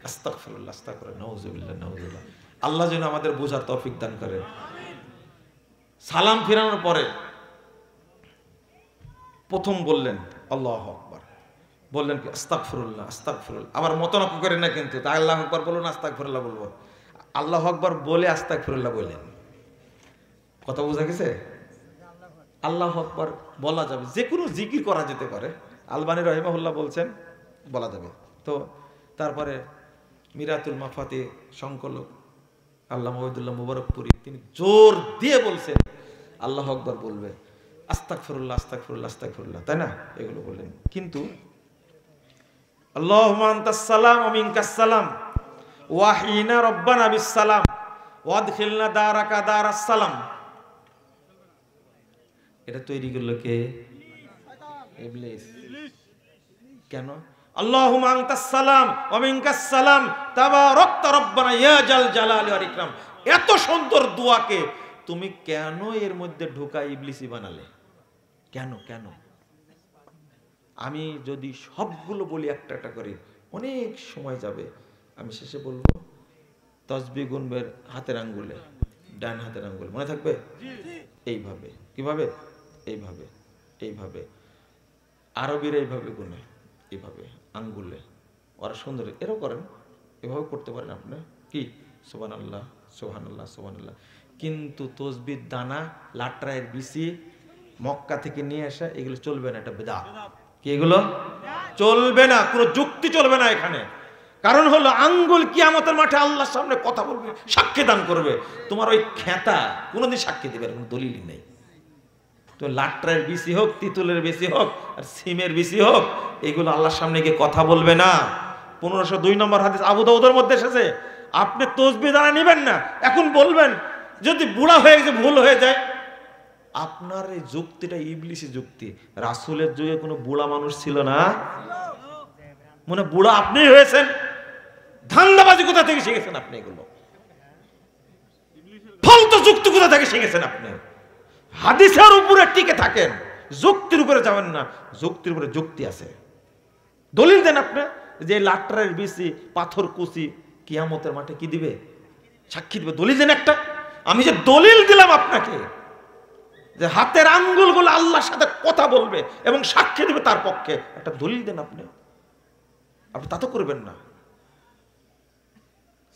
আস্তাগফিরুল্লাহ, আস্তাগফিরুল্লাহ, নাউজুবিল্লাহ, নাউজুবিল্লাহ। আল্লাহ যেন আমাদের বোঝার তৌফিক দান করেন। সালাম ফিরানোর পরে প্রথম বললেন আল্লাহু আকবার, বললেন কি আস্তাগফিরুল্লাহ, আস্তাগফিরুল্লাহ। আবার মতনক করেন না কিন্তু, তা আল্লাহু আকবার বলুন, আস্তাগফিরুল্লাহ বলবো। আল্লাহু আকবার বলে আস্তাগফিরুল্লাহ বললেন। কথা বোঝা গেছে? আল্লাহু আকবার বলা যাবে, যে কোনো জিকির করা যেতে পারে। আলবানী রহিমাহুল্লাহ বলছেন বলা যাবে। তো তারপরে মিরাতুল মাফাতি সংকলক আল্লামা ওয়াহিদুল্লাহ মুবারকপুরি তিনি জোর দিয়ে বলছেন আল্লাহু আকবার বলবে, আস্তাগফিরুল্লাহ, আস্তাগফিরুল্লাহ, আস্তাগফিরুল্লাহ, তাই না? এগুলো বললেন। কিন্তু আল্লাহুম্মা আনতাস সালাম ওয়া মিনকাস সালাম ওয়া হিনা রব্বানা বিস সালাম ওয়া আদখিলনা দারাকা দারাস সালাম, এটা তৈরি করলো কে? ইবলিস। কেন? আল্লাহুম্মা আনতাস সালাম ওয়া মিনকাস সালাম তাবারাকতা রব্বানা ইয়া জাল জালালি ওয়াল ইকরাম, এত সুন্দর দোয়াকে তুমি কেন এর মধ্যে ঢোকা ইবলিসি বানালে? কেন কেন? আমি যদি সবগুলো বলি একটা একটা করে অনেক সময় যাবে। আমি শেষে বলবো তাসবিহ গুনবের হাতের আঙ্গুলে, ডান হাতের আঙ্গুল, মনে থাকবে? এইভাবে। কিভাবে? এইভাবে, এইভাবে। আরবিরা এইভাবে গুনে, এইভাবে আঙ্গুলে। ওরা সুন্দর এরও করেন, এভাবে করতে পারেন আপনি। কি সুবহানাল্লাহ, সুবহানাল্লাহ, সুবহানাল্লাহ। কিন্তু তসবির দানা, লাট্রায়ের বিসি মক্কা থেকে নিয়ে আসা, এগুলো চলবে না, এটা বিদআত। কি এগুলো চলবে না, কোনো যুক্তি চলবে না এখানে। কারণ হলো আঙ্গুল কিয়ামতের মাঠে আল্লাহর সামনে কথা বলবে, সাক্ষী দান করবে। তোমার ওই খেতা কোনোদিন সাক্ষী দেবে, কোনো দলিলই নেই। তো লাট্রায়ের বিসি হোক, তিতুলের বিসি হোক, আর সিমের বিসি হোক, এগুলো আল্লাহর সামনে গিয়ে কথা বলবে না। 1502 নম্বর হাদিস আবু দাউদের মধ্যে এসেছে, আপনি তসবিহ দানা নেবেন না, এখন বলবেন যদি বুড়া হয়ে গেছে, ভুল হয়ে যায়। আপনার এই যুক্তিটা ইবলিসি যুক্তি। রাসূলের যুগে কোনো বুড়া মানুষ ছিল না, মনে বুড়া আপনি হয়েছেন। ধান্দাবাজি কোথা থেকে শিখেছেন আপনি? এগুলো ফালতু যুক্তি কোথা থেকে শিখেছেন আপনি? হাদিসের উপরে টিকে থাকেন, যুক্তির উপরে যাবেন না। যুক্তির উপরে যুক্তি আছে, দলিল দেন আপনি। যে লাট্রায়ের বিসি, পাথর কুচি কিয়ামতের মাঠে কি দিবে? সাক্ষী দিবে। দলিল দেন একটা। আমি যে দলিল দিলাম আপনাকে যে হাতের আঙ্গুলগুলো আল্লাহর সাথে কথা বলবে এবং সাক্ষী দিবে তার পক্ষে, একটা দলিল দেন আপনি। আপনি তা তো করবেন না।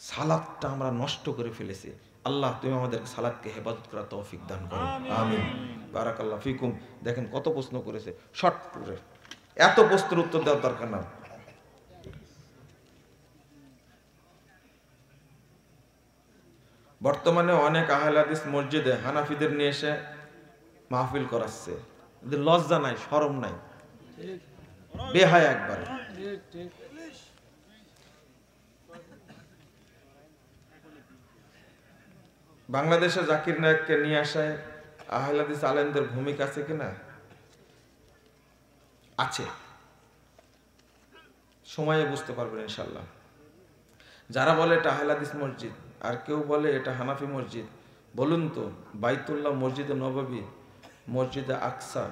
সালাতটা আমরা নষ্ট করে ফেলেছি। আল্লাহ তুমি আমাদের সালাতকে হেফাজত করার তৌফিক দান করো, আমিন। বারাকাল্লাহু ফিকুম। দেখেন কত প্রশ্ন করেছে, শর্ট করে, এত প্রশ্নের উত্তর দেওয়ার দরকার না। বর্তমানে অনেক আহলে হাদিস মসজিদে হানাফিদের নিয়ে এসে মাহফিল করাচ্ছে। লজ্জা নাই, শরম নাই, বেহায়া একবারে। বাংলাদেশে জাকির নায়েককে নিয়ে আসায় আহলে হাদিস আলেমদের ভূমিকা আছে কিনা? আছে, সময়ে বুঝতে পারবেন ইনশাল্লাহ। যারা বলে এটা আহলে হাদিস মসজিদ আর কেউ বলে এটা হানাফি মসজিদ, বলুন তো বাইতুল্লাহ, মসজিদে নববী, মসজিদে আকসা,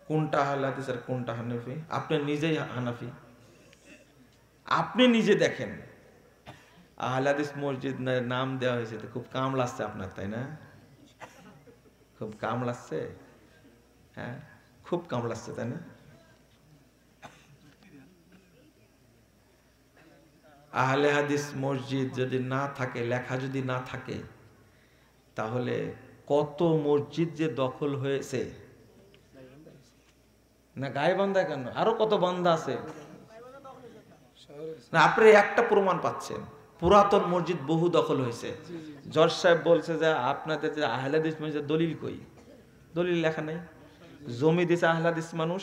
কোনটা আহলে হাদিস আর কোনটা হানাফি? আপনি নিজেই হানাফি, আপনি নিজে দেখেন। আহলে হাদিস মসজিদ নাম দেওয়া হয়েছে, তো খুব কাম লাগছে আপনার, তাই না? খুব কাম লাগছে, হ্যাঁ খুব কাম লাগছে, তাই না? আহলে হাদিস মসজিদ যদি না থাকে, লেখা যদি না থাকে, তাহলে কত মসজিদ যে দখল হয়েছে না, গায়েবান্ধা কেন, আরো কত বান্ধা আছে না। আপনি একটা প্রমাণ পাচ্ছেন, পুরাতন মসজিদ বহু দখল হয়েছে। জজ সাহেব বলছে যে আপনাদের যে আহলে হাদিস মসজিদ দলিল কই? দলিল লেখা নাই। জমি দিছে আহলে হাদিস মানুষ,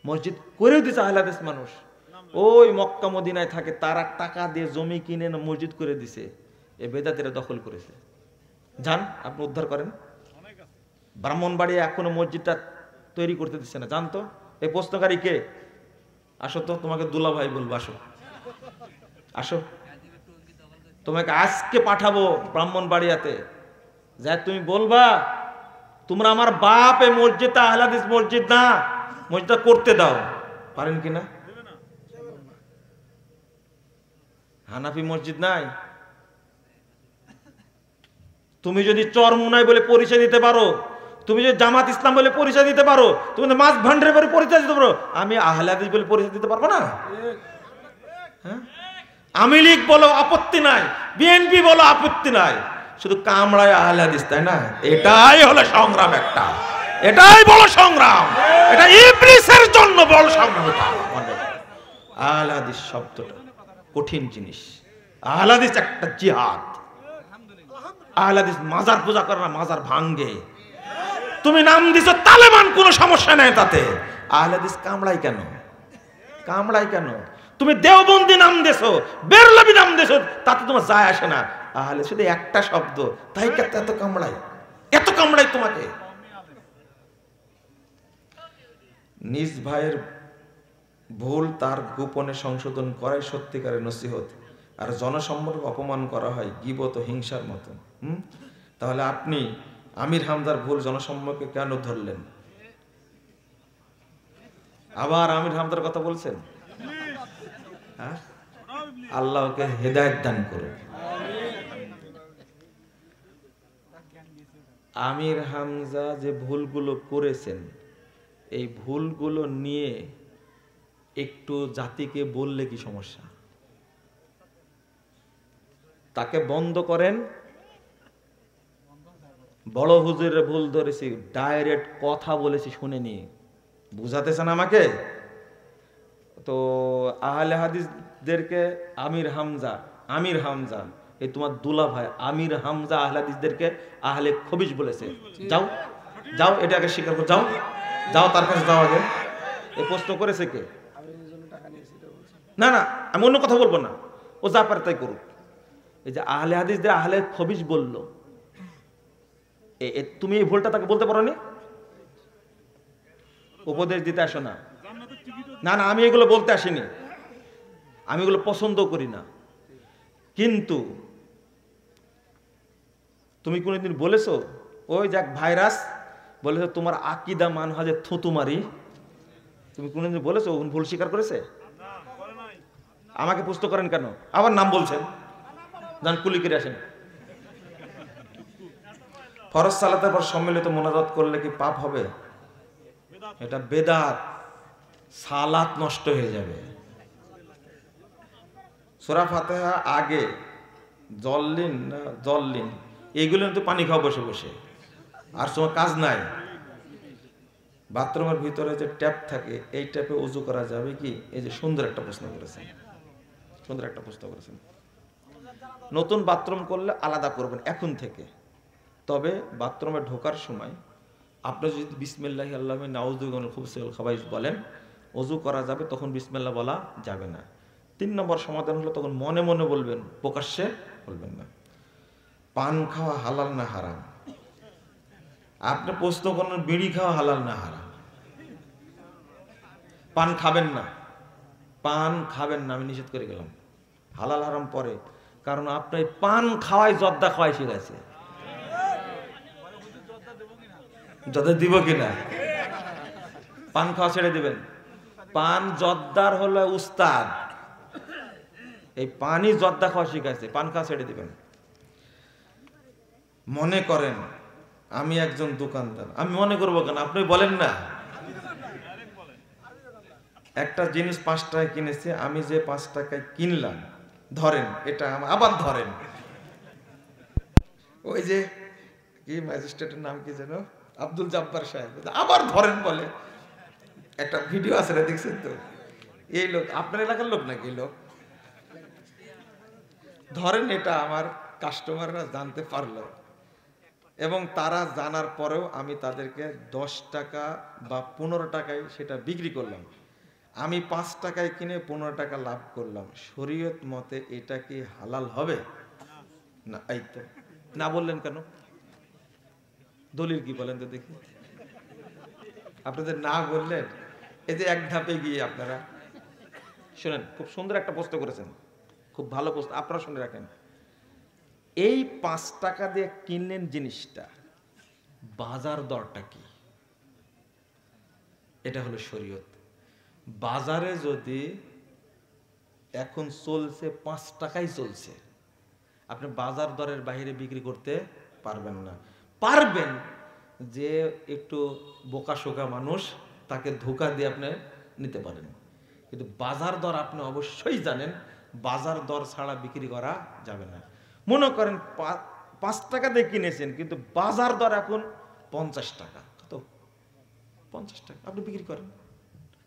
মসজিদ করেও দিছে আহলে হাদিস মানুষ। ওই মক্কা মদিনায় থাকে, তারা টাকা দিয়ে জমি কিনে মসজিদ করে দিছে। এ বেদাতিরা দখল করেছে। যান আপনি উদ্ধার করেন। ব্রাহ্মণবাড়ি এখনো মসজিদটা তৈরি করতে দিচ্ছে না, জানতো? এই প্রশ্নকারী কে? আসো তো, তোমাকে দুলা ভাই বলবো, আসো আসো, তোমাকে আজকে পাঠাবো ব্রাহ্মণবাড়িয়াতে, যা তুমি বলবা তোমরা আমার বাপ এই মসজিদটা আহলে হাদিস মসজিদ না, মসজিদটা করতে দাও। পারেন কিনা? হানাফি মসজিদ নাই। তুমি যদি চরমুনাই বলে পরিচয় দিতে পারো, তুমি যদি জামাত ইসলাম বলে পরিচয় দিতে পারো, তুমি মাছ ভান্ডারের বলে পরিচয় দিতে পারো, আমি আহলে হাদিস বলে পরিচয় দিতে পারবো না? হ্যাঁ, আমি লীগ বলো আপত্তি নাই, বিএনপি বলো আপত্তি নাই, শুধু কামড়ায় আহলে হাদিস, তাই না? এটাই হলো সংগ্রাম, একটা এটাই বড় সংগ্রাম, এটা ইবলিসের জন্য বড় সংগ্রাম। এটা আহলে হাদিস শব্দটা কঠিন জিনিস। আহলে হাদিস একটা জিহাদ। আহলে হাদিস মাজার পূজা করে না, মাজার ভাঙ্গে। তুমি নাম দিছো তালেবান, কোনো সমস্যা নাই তাতে। আহলে হাদিস কামড়াই কেন? কামড়াই কেন? তুমি দেওবন্দি নাম দেছো, বেরলভী নাম দেছো, তাতে তোমার যায় আসে না। আহলে শুধু একটা শব্দ, তাই এত কামড়াই, এত কামড়াই তোমাকে। নিজ ভাইয়ের ভুল তার গোপনে সংশোধন করাই সত্যিকারের নসিহত, আর জনসম্মুখে অপমান করা হয় গীবত ও হিংসার মতো। তাহলে আপনি আমির হামজার ভুল জনসম্মুখে কেন ধরলেন? আবার আমির হামজার কথা বলছেন? হ্যাঁ, আল্লাহকে হেদায়েত দান করুন। আমির হামজা যে ভুলগুলো করেছেন, এই ভুলগুলো নিয়ে একটু জাতিকে বললে কি সমস্যা? তাকে বন্ধ করেন। বড় হুজুরের ভুল ধরেছি, ডাইরেক্ট কথা বলেছি, শুনে নিয়ে বুঝাতেছেন আমাকে। তো আহলে হাদিসদেরকে আমির হামজা এই তোমার দুলা ভাই আমির হামজা আহলে হাদিসদেরকে আহলে খবিশ বলেছে। যাও যাও, এটাকে স্বীকার করো, যাও যাও, তার কাছে যাও আগে। এই প্রশ্ন করেছে কে? না না, আমি অন্য কথা বলবো না, ও যা পারে তাই করুক। এই যে আহলে হাদিসদের আহলে খবিশ বললো, তুমি এই ভুলটা তাকে বলতে পারো নি? উপদেশ দিতে আসো না। না না, আমি এগুলো বলতে আসিনি, আমি এগুলো পছন্দ করি না। কিন্তু তুমি কোনোদিন বলেছো ওই যাক ভাইরাস বলেছো তোমার আকিদা মানহাজে থুতু মারি? তুমি কোনোদিন বলেছো? ভুল স্বীকার করেছে? আমাকে প্রশ্ন করেন কেন? আবার নাম বলছেন, যান কুলি করে আসেন। ফরজ সালাতের পর সম্মিলিত মোনাজাত করলে কি পাপ হবে? এটা বেদাত, সালাত নষ্ট হয়ে যাবে। সূরা ফাতিহা আগে জল্লিন এইগুলো তো পানি খাওয়া বসে বসে, আর তোমার কাজ নাই। বাথরুমের ভিতরে যে ট্যাপ থাকে, এই ট্যাপে ওযু করা যাবে কি? এই যে সুন্দর একটা প্রশ্ন করেছেন, সুন্দর একটা প্রশ্ন করেছেন। নতুন বাথরুম করলে আলাদা করবেন এখন থেকে। তবে বাথরুমে ঢোকার সময় আপনি যদি বিসমিল্লাহি আল্লাহু নাউযুবিল্লাহি খুবসিল খাবাইস বলেন, ওযু করা যাবে, তখন বিসমিল্লাহ বলা যাবে না। 3 নম্বর সমাধান হলো তখন মনে মনে বলবেন, প্রকাশ্যে বলবেন না। পান খাওয়া হালাল না হারাম? আপনি প্রশ্ন করেন বিড়ি খাওয়া হালাল না হারাম? পান খাবেন না, পান খাবেন না, আমি নিষেধ করে গেলাম। হালাল হারাম পরে, কারণ আপনার পান খাওয়াই জর্দা খাওয়াই শিখাইছে। জর্দা দিব কিনা? পান খাওয়া ছেড়ে দিবেন। পান জর্দার হলো উস্তাদ, এই পানি জর্দা খাওয়া শিখাইছে, পান খাওয়া ছেড়ে দিবেন। মনে করেন আমি একজন দোকানদার, আমি মনে করবো কেন? আপনি বলেন না। একটা জিনিস 5 টাকায় কিনেছি, আমি যে 5 টাকায় কিনলাম, ধরেন এটা আবার ধরেন ওই যে কি ম্যাজিস্ট্রেটের নাম কি যেন, আব্দুল জব্বার সাহেব, আবার ধরেন বলে। একটা ভিডিও আছে না, দেখছেন তো? এই লোক আপনার এলাকার লোক নাকি? এই লোক ধরেন এটা আমার কাস্টমাররা জানতে পারলো এবং তারা জানার পরেও আমি তাদেরকে 10 টাকা বা 15 টাকায় সেটা বিক্রি করলাম, আমি 5 টাকায় কিনে 15 টাকা লাভ করলাম, শরীয়ত মতে এটা কি হালাল হবে? না। এই তো না বললেন কেন? দলিল কি বলেন তো দেখি। আপনাদের না বললেন, এই যে এক ধাপে গিয়ে আপনারা শুনেন, খুব সুন্দর একটা প্রশ্ন করেছেন, খুব ভালো প্রশ্ন, আপনারা শুনে রাখেন। এই 5 টাকা দিয়ে কিনলেন জিনিসটা, বাজার দরটা কি? এটা হলো শরীয়ত। বাজারে যদি এখন চলছে 5 টাকাই চলছে, আপনি বাজার দরের বাইরে বিক্রি করতে পারবেন না। পারবেন যে একটু বোকাশোকা মানুষ, তাকে ধোঁকা দিয়ে আপনি নিতে পারেন, কিন্তু বাজার দর আপনি অবশ্যই জানেন, বাজার দর ছাড়া বিক্রি করা যাবে না। মনে করেন 5 টাকা দিয়ে কিনেছেন, কিন্তু বাজার দর এখন 50 টাকা, তো 50 টাকা আপনি বিক্রি করেন,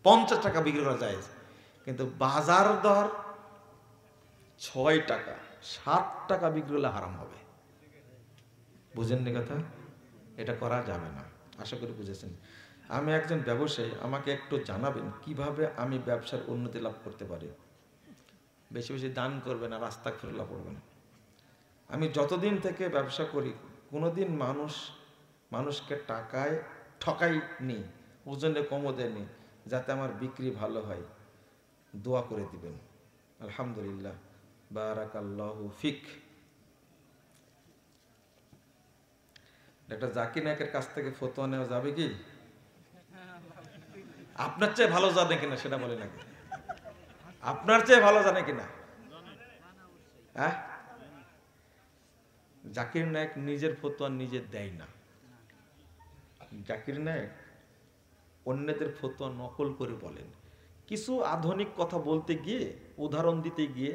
50 টাকা বিক্রি করা যায়, কিন্তু বাজার দর 6 টাকা 7 টাকা বিক্রি হলে হারাম হবে। বুঝেননি কথা? এটা করা যাবে না। আশা করি বুঝেছেন। আমি একজন ব্যবসায়ী, আমাকে একটু জানাবেন কিভাবে আমি ব্যবসার উন্নতি লাভ করতে পারি। বেশি বেশি দান করবেন আর আস্তাগফিরুল্লাহ পড়বেন। আমি যতদিন থেকে ব্যবসা করি কোনোদিন মানুষকে টাকায় ঠকাই নি, ওজনে কমও দেয়নি, যাতে আমার বিক্রি ভালো হয়। দোয়া করে দিবেন। আলহামদুলিল্লাহ, বারাকাল্লাহু ফিক। ডাক্তার জাকির নায়কের কাছ থেকে ফতোয়া নেওয়া যাবে কি? আপনার চেয়ে ভালো জানে কিনা সেটা বলে নাকি? আপনার চেয়ে ভালো জানে কিনা? হ্যাঁ, জাকির নায়ক নিজের ফতোয়া নিজে দেয় না। জাকির নায়ক অন্যদের ফতোয়া নকল করে বলেন। কিছু আধুনিক কথা বলতে গিয়ে, উদাহরণ দিতে গিয়ে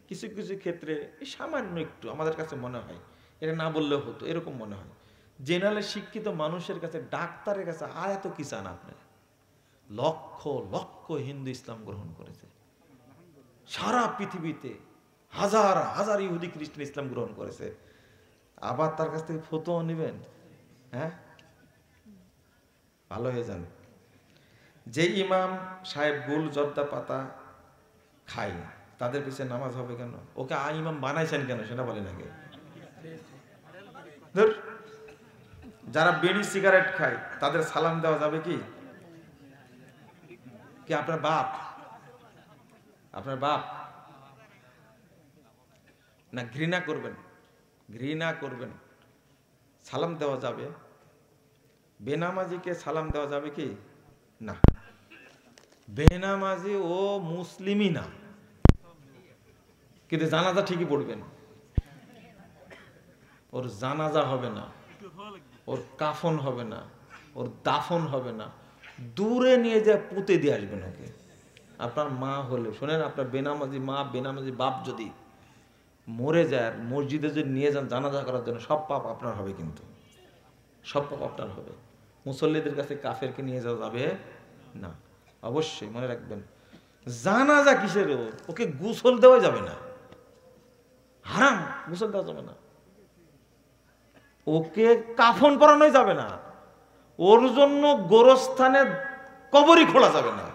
কিছু কিছু ক্ষেত্রে সামান্য একটু আমাদের কাছে মনে হয় এটা না বললেও হতো, এরকম মনে হয়। জেনারেল শিক্ষিত মানুষের কাছে, ডাক্তারের কাছে আর এত কি চান আপনি? লক্ষ লক্ষ হিন্দু ইসলাম গ্রহণ করেছে, সারা পৃথিবীতে হাজার হাজার ইহুদি খ্রিস্টান ইসলাম গ্রহণ করেছে, আবার তার কাছ থেকে ফতোয়া নেবেন? হ্যাঁ, ভালো হয়ে যান। যে ইমাম সাহেব গুল জর্দা পাতা খায়, তাদের পিছনে নামাজ হবে কেন? ওকে ইমাম বানাইছেন কেন সেটা বলে নাকি? যারা বিড়ি সিগারেট খায় তাদের সালাম দেওয়া যাবে কি? কি আপনার বাপ? আপনার বাপ না? ঘৃণা করবেন, ঘৃণা করবেন। সালাম দেওয়া যাবে? বেনামাজিকে সালাম দেওয়া যাবে কি? না। বেনামাজি ও মুসলিমই না, কিন্তু জানাজা ঠিকই পড়বেন। ওর জানাজা হবে না, ওর কাফন হবে না, ওর দাফন হবে না, দূরে নিয়ে যায় পুঁতে দিয়ে আসবেন ওকে। আপনার মা হলে শোনেন, আপনার বেনামাজি মা, বেনামাজি বাপ যদি মরে যায়, মসজিদে যদি নিয়ে যান জানাজা করার জন্য, সব পাপ আপনার হবে, কিন্তু সব পাপ আপনার হবে। মুসল্লিদের কাছে কাফেরকে নিয়ে যাওয়া যাবে না। অবশ্যই মনে রাখবেন, জানাজা কিসের? ওকে গোসল দেওয়া যাবে না, হারাম, গোসল দেওয়া যাবে না। ওকে কাফন পরানোই যাবে না, ওর জন্য গোরস্থানে কবরই খোলা যাবে না।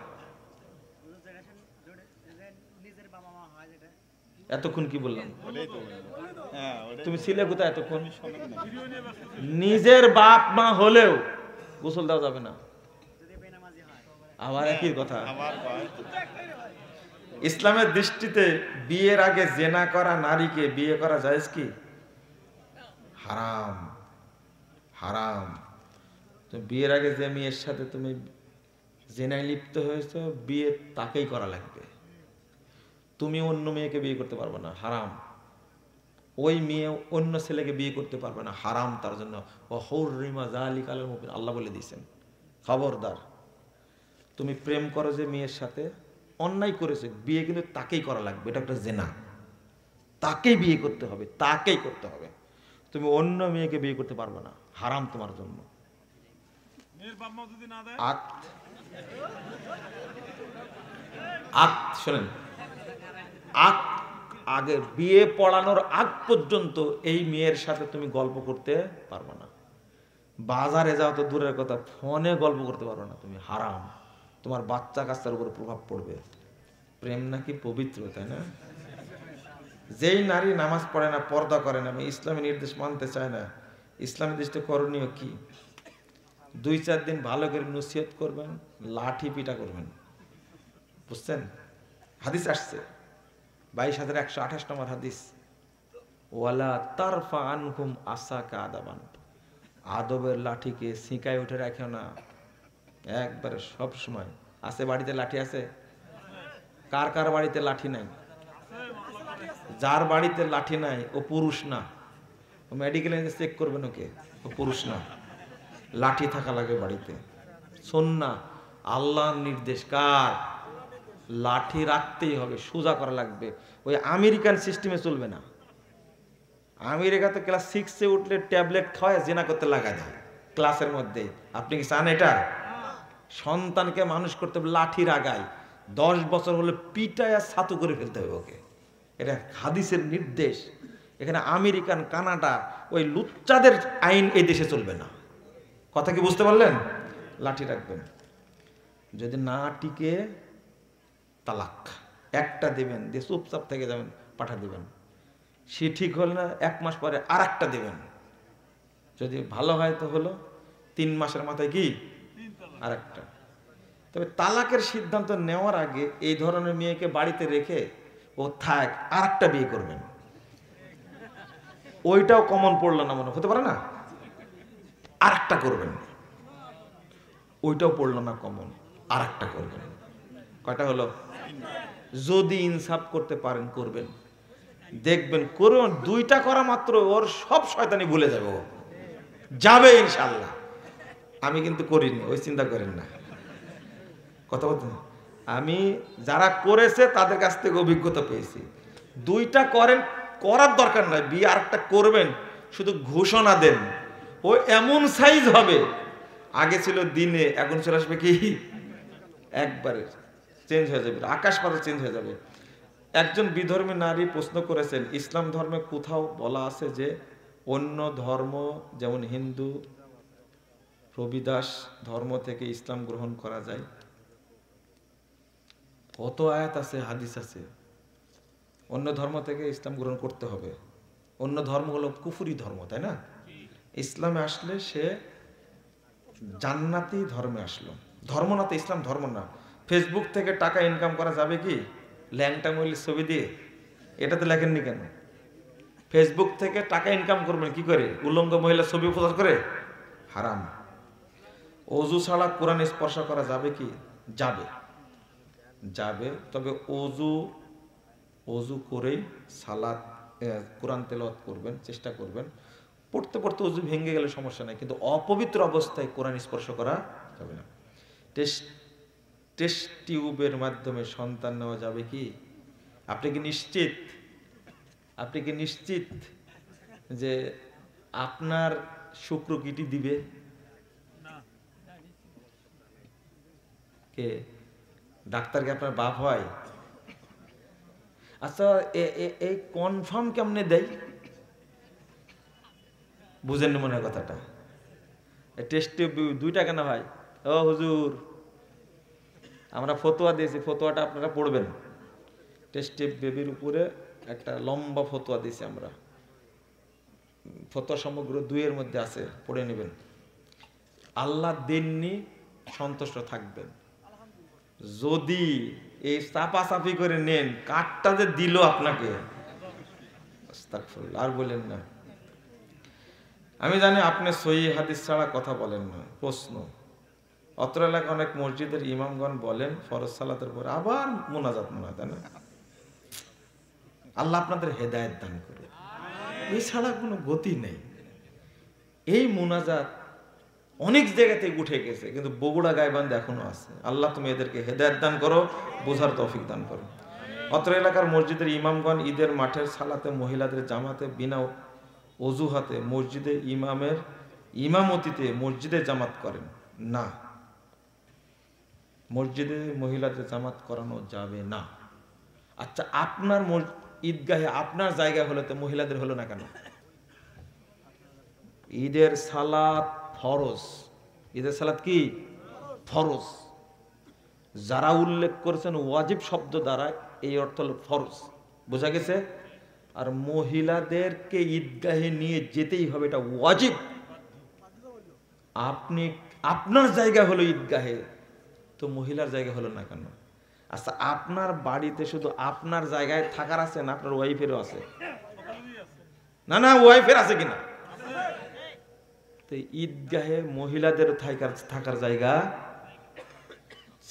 এতক্ষণ কি বললাম? তুমি ছিলে কোথায় এতক্ষণ? নিজের বাপ মা হলেও গোসল দেওয়া যাবে না। আবার একই কথা। ইসলামের দৃষ্টিতে বিয়ের আগে জেনা করা নারীকে বিয়ে করা জায়েজ কি? হারাম, হারাম। তো বিয়ের আগে যে মেয়ের সাথে তুমি জেনায় লিপ্ত হয়েছো, বিয়ে তাকেই করা লাগবে, তুমি অন্য মেয়েকে বিয়ে করতে পারবে না, হারাম। ওই মেয়ে অন্য ছেলেকে বিয়ে করতে পারবে না, হারাম তার জন্য। আল্লাহ বলে দিয়েছেন, খবরদার, তুমি প্রেম করো যে মেয়ের সাথে, অন্যায় করেছে, বিয়ে কিন্তু তাকেই করা লাগবে, এটা একটা জেনা, তাকেই বিয়ে করতে হবে, তাকেই করতে হবে। তুমি অন্য মেয়েকে বিয়ে করতে পারবে না, হারাম তোমার জন্য। শোনেন, আগে বিয়ে পড়ানোর আগ পর্যন্ত এই মেয়ের সাথে তুমি গল্প করতে পারবে না। বাজারে যাও তো দূরের কথা, ফোনে গল্প করতে পারবে না তুমি, হারাম। তোমার বাচ্চা কাচ্চার উপর প্রভাব পড়বে। প্রেম নাকি পবিত্র, তাই না? যেই নারী নামাজ পড়ে না, পর্দা করে না, ইসলামী নির্দেশ মানতে চায় না, ইসলামী দৃষ্টি করণীয় কি? 2-4 দিন ভালো করে নসিহত করবেন, লাঠি পিটা করবেন, বুঝছেন? হাদিস আসছে 22,128 নম্বর হাদিস, ওয়ালা তারফা আনহুম আসাকা আদাবান, আদবের লাঠিকে সিঁকায় উঠে রাখেও না একবারে সব সময়। আছে বাড়িতে লাঠি আছে? কার কার বাড়িতে লাঠি নাই? যার বাড়িতে লাঠি নাই ও পুরুষ না, ও মেডিকেলে চেক করবেন, ওকে, ও পুরুষ না। লাঠি থাকা লাগে বাড়িতে, সুন্নাহ, আল্লাহর নির্দেশ। কার? লাঠি রাখতেই হবে, সোজা করা লাগবে। ওই আমেরিকান সিস্টেমে চলবে না। আমেরিকাতে ক্লাস 6-এ উঠলে ট্যাবলেট খাওয়ায় জেনা করতে লাগা যায় ক্লাসের মধ্যে। আপনি কি চান এটা? সন্তানকে মানুষ করতে হবে লাঠি রাগায়, 10 বছর হলে পিটায় আর ছাতু করে ফেলতে হবে ওকে। এটা হাদিসের নির্দেশ। এখানে আমেরিকান, কানাডা, ওই লুচ্চাদের আইন এই দেশে চলবে না। কথা কি বুঝতে পারলেন? লাঠি রাখবেন, যদি না টিকে তালাক একটা দিবেন, দিয়ে চুপচাপ থেকে যাবেন, পাঠা দিবেন। সে ঠিক হলে না 1 মাস পরে আর একটা দেবেন, যদি ভালো হয় তো হলো, 3 মাসের মাথায় কি আর একটা। তবে তালাকের সিদ্ধান্ত নেওয়ার আগে এই ধরনের মেয়েকে বাড়িতে রেখে ও থাক, আর একটা বিয়ে করবেন। ওইটাও কমন পড়লো না, মনে হতে পারে না, আর একটা করবেন। ওইটাও পড়লো না কমন, আর একটা করবেন। কয়টা হলো? যদি ইনসাফ করতে পারেন করবেন, দেখবেন করুন, 2টা করা মাত্র ওর সব শয়তানি ভুলে যাবে ইনশাল্লাহ। আমি কিন্তু করিনি, ওই চিন্তা করেন না। কথা বলতে, আমি যারা করেছে তাদের কাছ থেকে অভিজ্ঞতা পেয়েছি। 2টা করেন, করার দরকার নাই, বিয়ে আরেকটা করবেন, শুধু ঘোষণা দেন। ও এমন সাইজ হবে, আগে ছিল দিনে, এখন চলে আসবে কি একবারে চেঞ্জ হয়ে যাবে, আকাশ পাতাল চেঞ্জ হয়ে যাবে। একজন বিধর্মী নারী প্রশ্ন করেছেন, ইসলাম ধর্মে কোথাও বলা আছে যে অন্য ধর্ম যেমন হিন্দু, রবিদাস ধর্ম থেকে ইসলাম গ্রহণ করা যায়? কত আয়াত আছে, হাদিস আছে, অন্য ধর্ম থেকে ইসলাম গ্রহণ করতে হবে। অন্য ধর্ম হলো কুফরি ধর্ম, তাই না? ইসলামে আসলে সে জান্নাতি ধর্মে আসলো। ধর্ম না তো, ইসলাম ধর্ম না। ফেসবুক থেকে টাকা ইনকাম করা যাবে কি ল্যাংটা মহিলার ছবি দিয়ে? এটাতে লেখেননি কেন? ফেসবুক থেকে টাকা ইনকাম করবেন কি করে? উলঙ্গ মহিলার ছবি প্রচার করে? হারাম। অজু ছাড়া কোরআন স্পর্শ করা যাবে কি? যাবে, যাবে। তবে অজু করেই সালাত, কোরআন তেলাওয়াত করবেন, চেষ্টা করবেন। পড়তে পড়তে অজু ভেঙে গেলে সমস্যা নাই, কিন্তু অপবিত্র অবস্থায় কোরআন স্পর্শ করা যাবে না। টেস্ট টিউবের মাধ্যমে সন্তান নেওয়া যাবে কি? আপনি কি নিশ্চিত? আপনি কি নিশ্চিত যে আপনার শুক্র কিটি দিবে কে? ডাক্তারকে আপনার বাপ হয়? আচ্ছা, এই কনফার্ম কেমনে দেয়? বুঝেন না মনে হয় কথাটা? টেস্ট টিউব 2 টাকা না ভাই? ও হুজুর, আমরা ফতোয়া দিয়েছি, ফতোয়াটা আপনারা পড়বেন। টেস্ট টিউব বেবির উপরে একটা লম্বা ফতোয়া দিয়েছি আমরা। ফতোয়া সমগ্র 2-এর মধ্যে আছে, পড়ে নেবেন। আল্লাহ দেননি, সন্তুষ্ট থাকবেন। যদি এই চাপাচাপি করে নেন, কাঠটা যে দিল আপনাকে, আস্তাগফিরুল্লাহ, আর বলেন না। আমি জানি আপনি সহিহ হাদিস ছাড়া কথা বলেন না। প্রশ্ন, অত্র এলাকা অনেক মসজিদের ইমামগণ বলেন ফরজ সালাতের পরে আবার মুনাজাত মনে হয়, তাই না? আল্লাহ আপনাদের হেদায়েত দান করে, এছাড়া কোনো গতি নেই। এই মুনাজাত অনেক জায়গাতে উঠে গেছে, কিন্তু বগুড়া গাইবান্ধে এখনো আছে। আল্লাহ তুমি এদেরকে হেদায়েত দান করো, বোঝার তৌফিক দান করো। অত্র এলাকার মসজিদের ইমামগণ ঈদের মাঠের সালাতে মহিলাদের জামাতে বিনা অজুহাতে মসজিদে ইমামের ইমামতিতে মসজিদে জামাত করেন না। মসজিদে মহিলাদের জামাত করানো যাবে না। আচ্ছা, আপনার ঈদগাহে আপনার জায়গা হলো তো মহিলাদের হলো না কেন? ঈদের সালাত ফরজ। ঈদের সালাত কি ফরজ? যারা উল্লেখ করেছেন ওয়াজিব শব্দ দ্বারা, এই অর্থ হলো ফরজ, বোঝা গেছে? আর মহিলাদেরকে ঈদগাহে নিয়ে যেতেই হবে, এটা ওয়াজিব। আপনি আপনার জায়গা হলো ঈদগাহে, তো মহিলার জায়গা হলো না কেন? আচ্ছা, আপনার বাড়িতে শুধু আপনার জায়গায় থাকার আছে না আপনার ওয়াইফেরও আছে? না না, ওয়াইফের আছে কিনা? তো ঈদগাহে মহিলাদের থাকার জায়গা,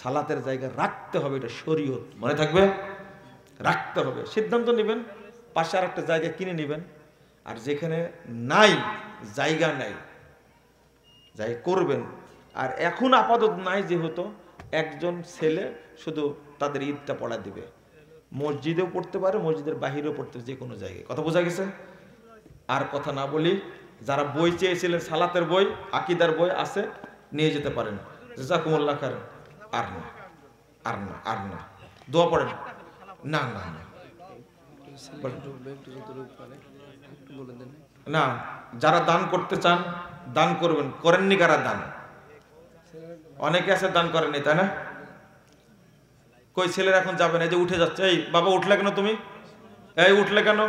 সালাতের জায়গা রাখতে হবে, এটা শরীয়ত, মনে থাকবে, রাখতে হবে। সিদ্ধান্ত নেবেন, পাশে আর একটা জায়গা কিনে নেবেন। আর যেখানে নাই জায়গা নাই, যাই করবেন। আর এখন আপাতত নাই, যেহেতু একজন ছেলে শুধু তাদের ঈদটা পড়া দিবে, মসজিদেও পড়তে পারে, মসজিদের বাহিরেও পড়তে, যে কোনো জায়গায়। কথা বোঝা গেছে? আর কথা না বলি, যারা বই চেয়েছিলেন সালাতের বই, আকীদার বই আছে, নিয়ে যেতে পারেন। জাযাকুমুল্লাহ খাইর। আর না, আর না, আর না, দোয়া পড়েন। না না না না, যারা দান করতে চান দান করবেন। করেননি কারা দান? অনেকে আছে দান করেননি, তাই না? কই ছেলেরা এখন যাবে না, এই যে উঠে যাচ্ছে। এই বাবা, উঠলে কেন তুমি? এই উঠলে কেন?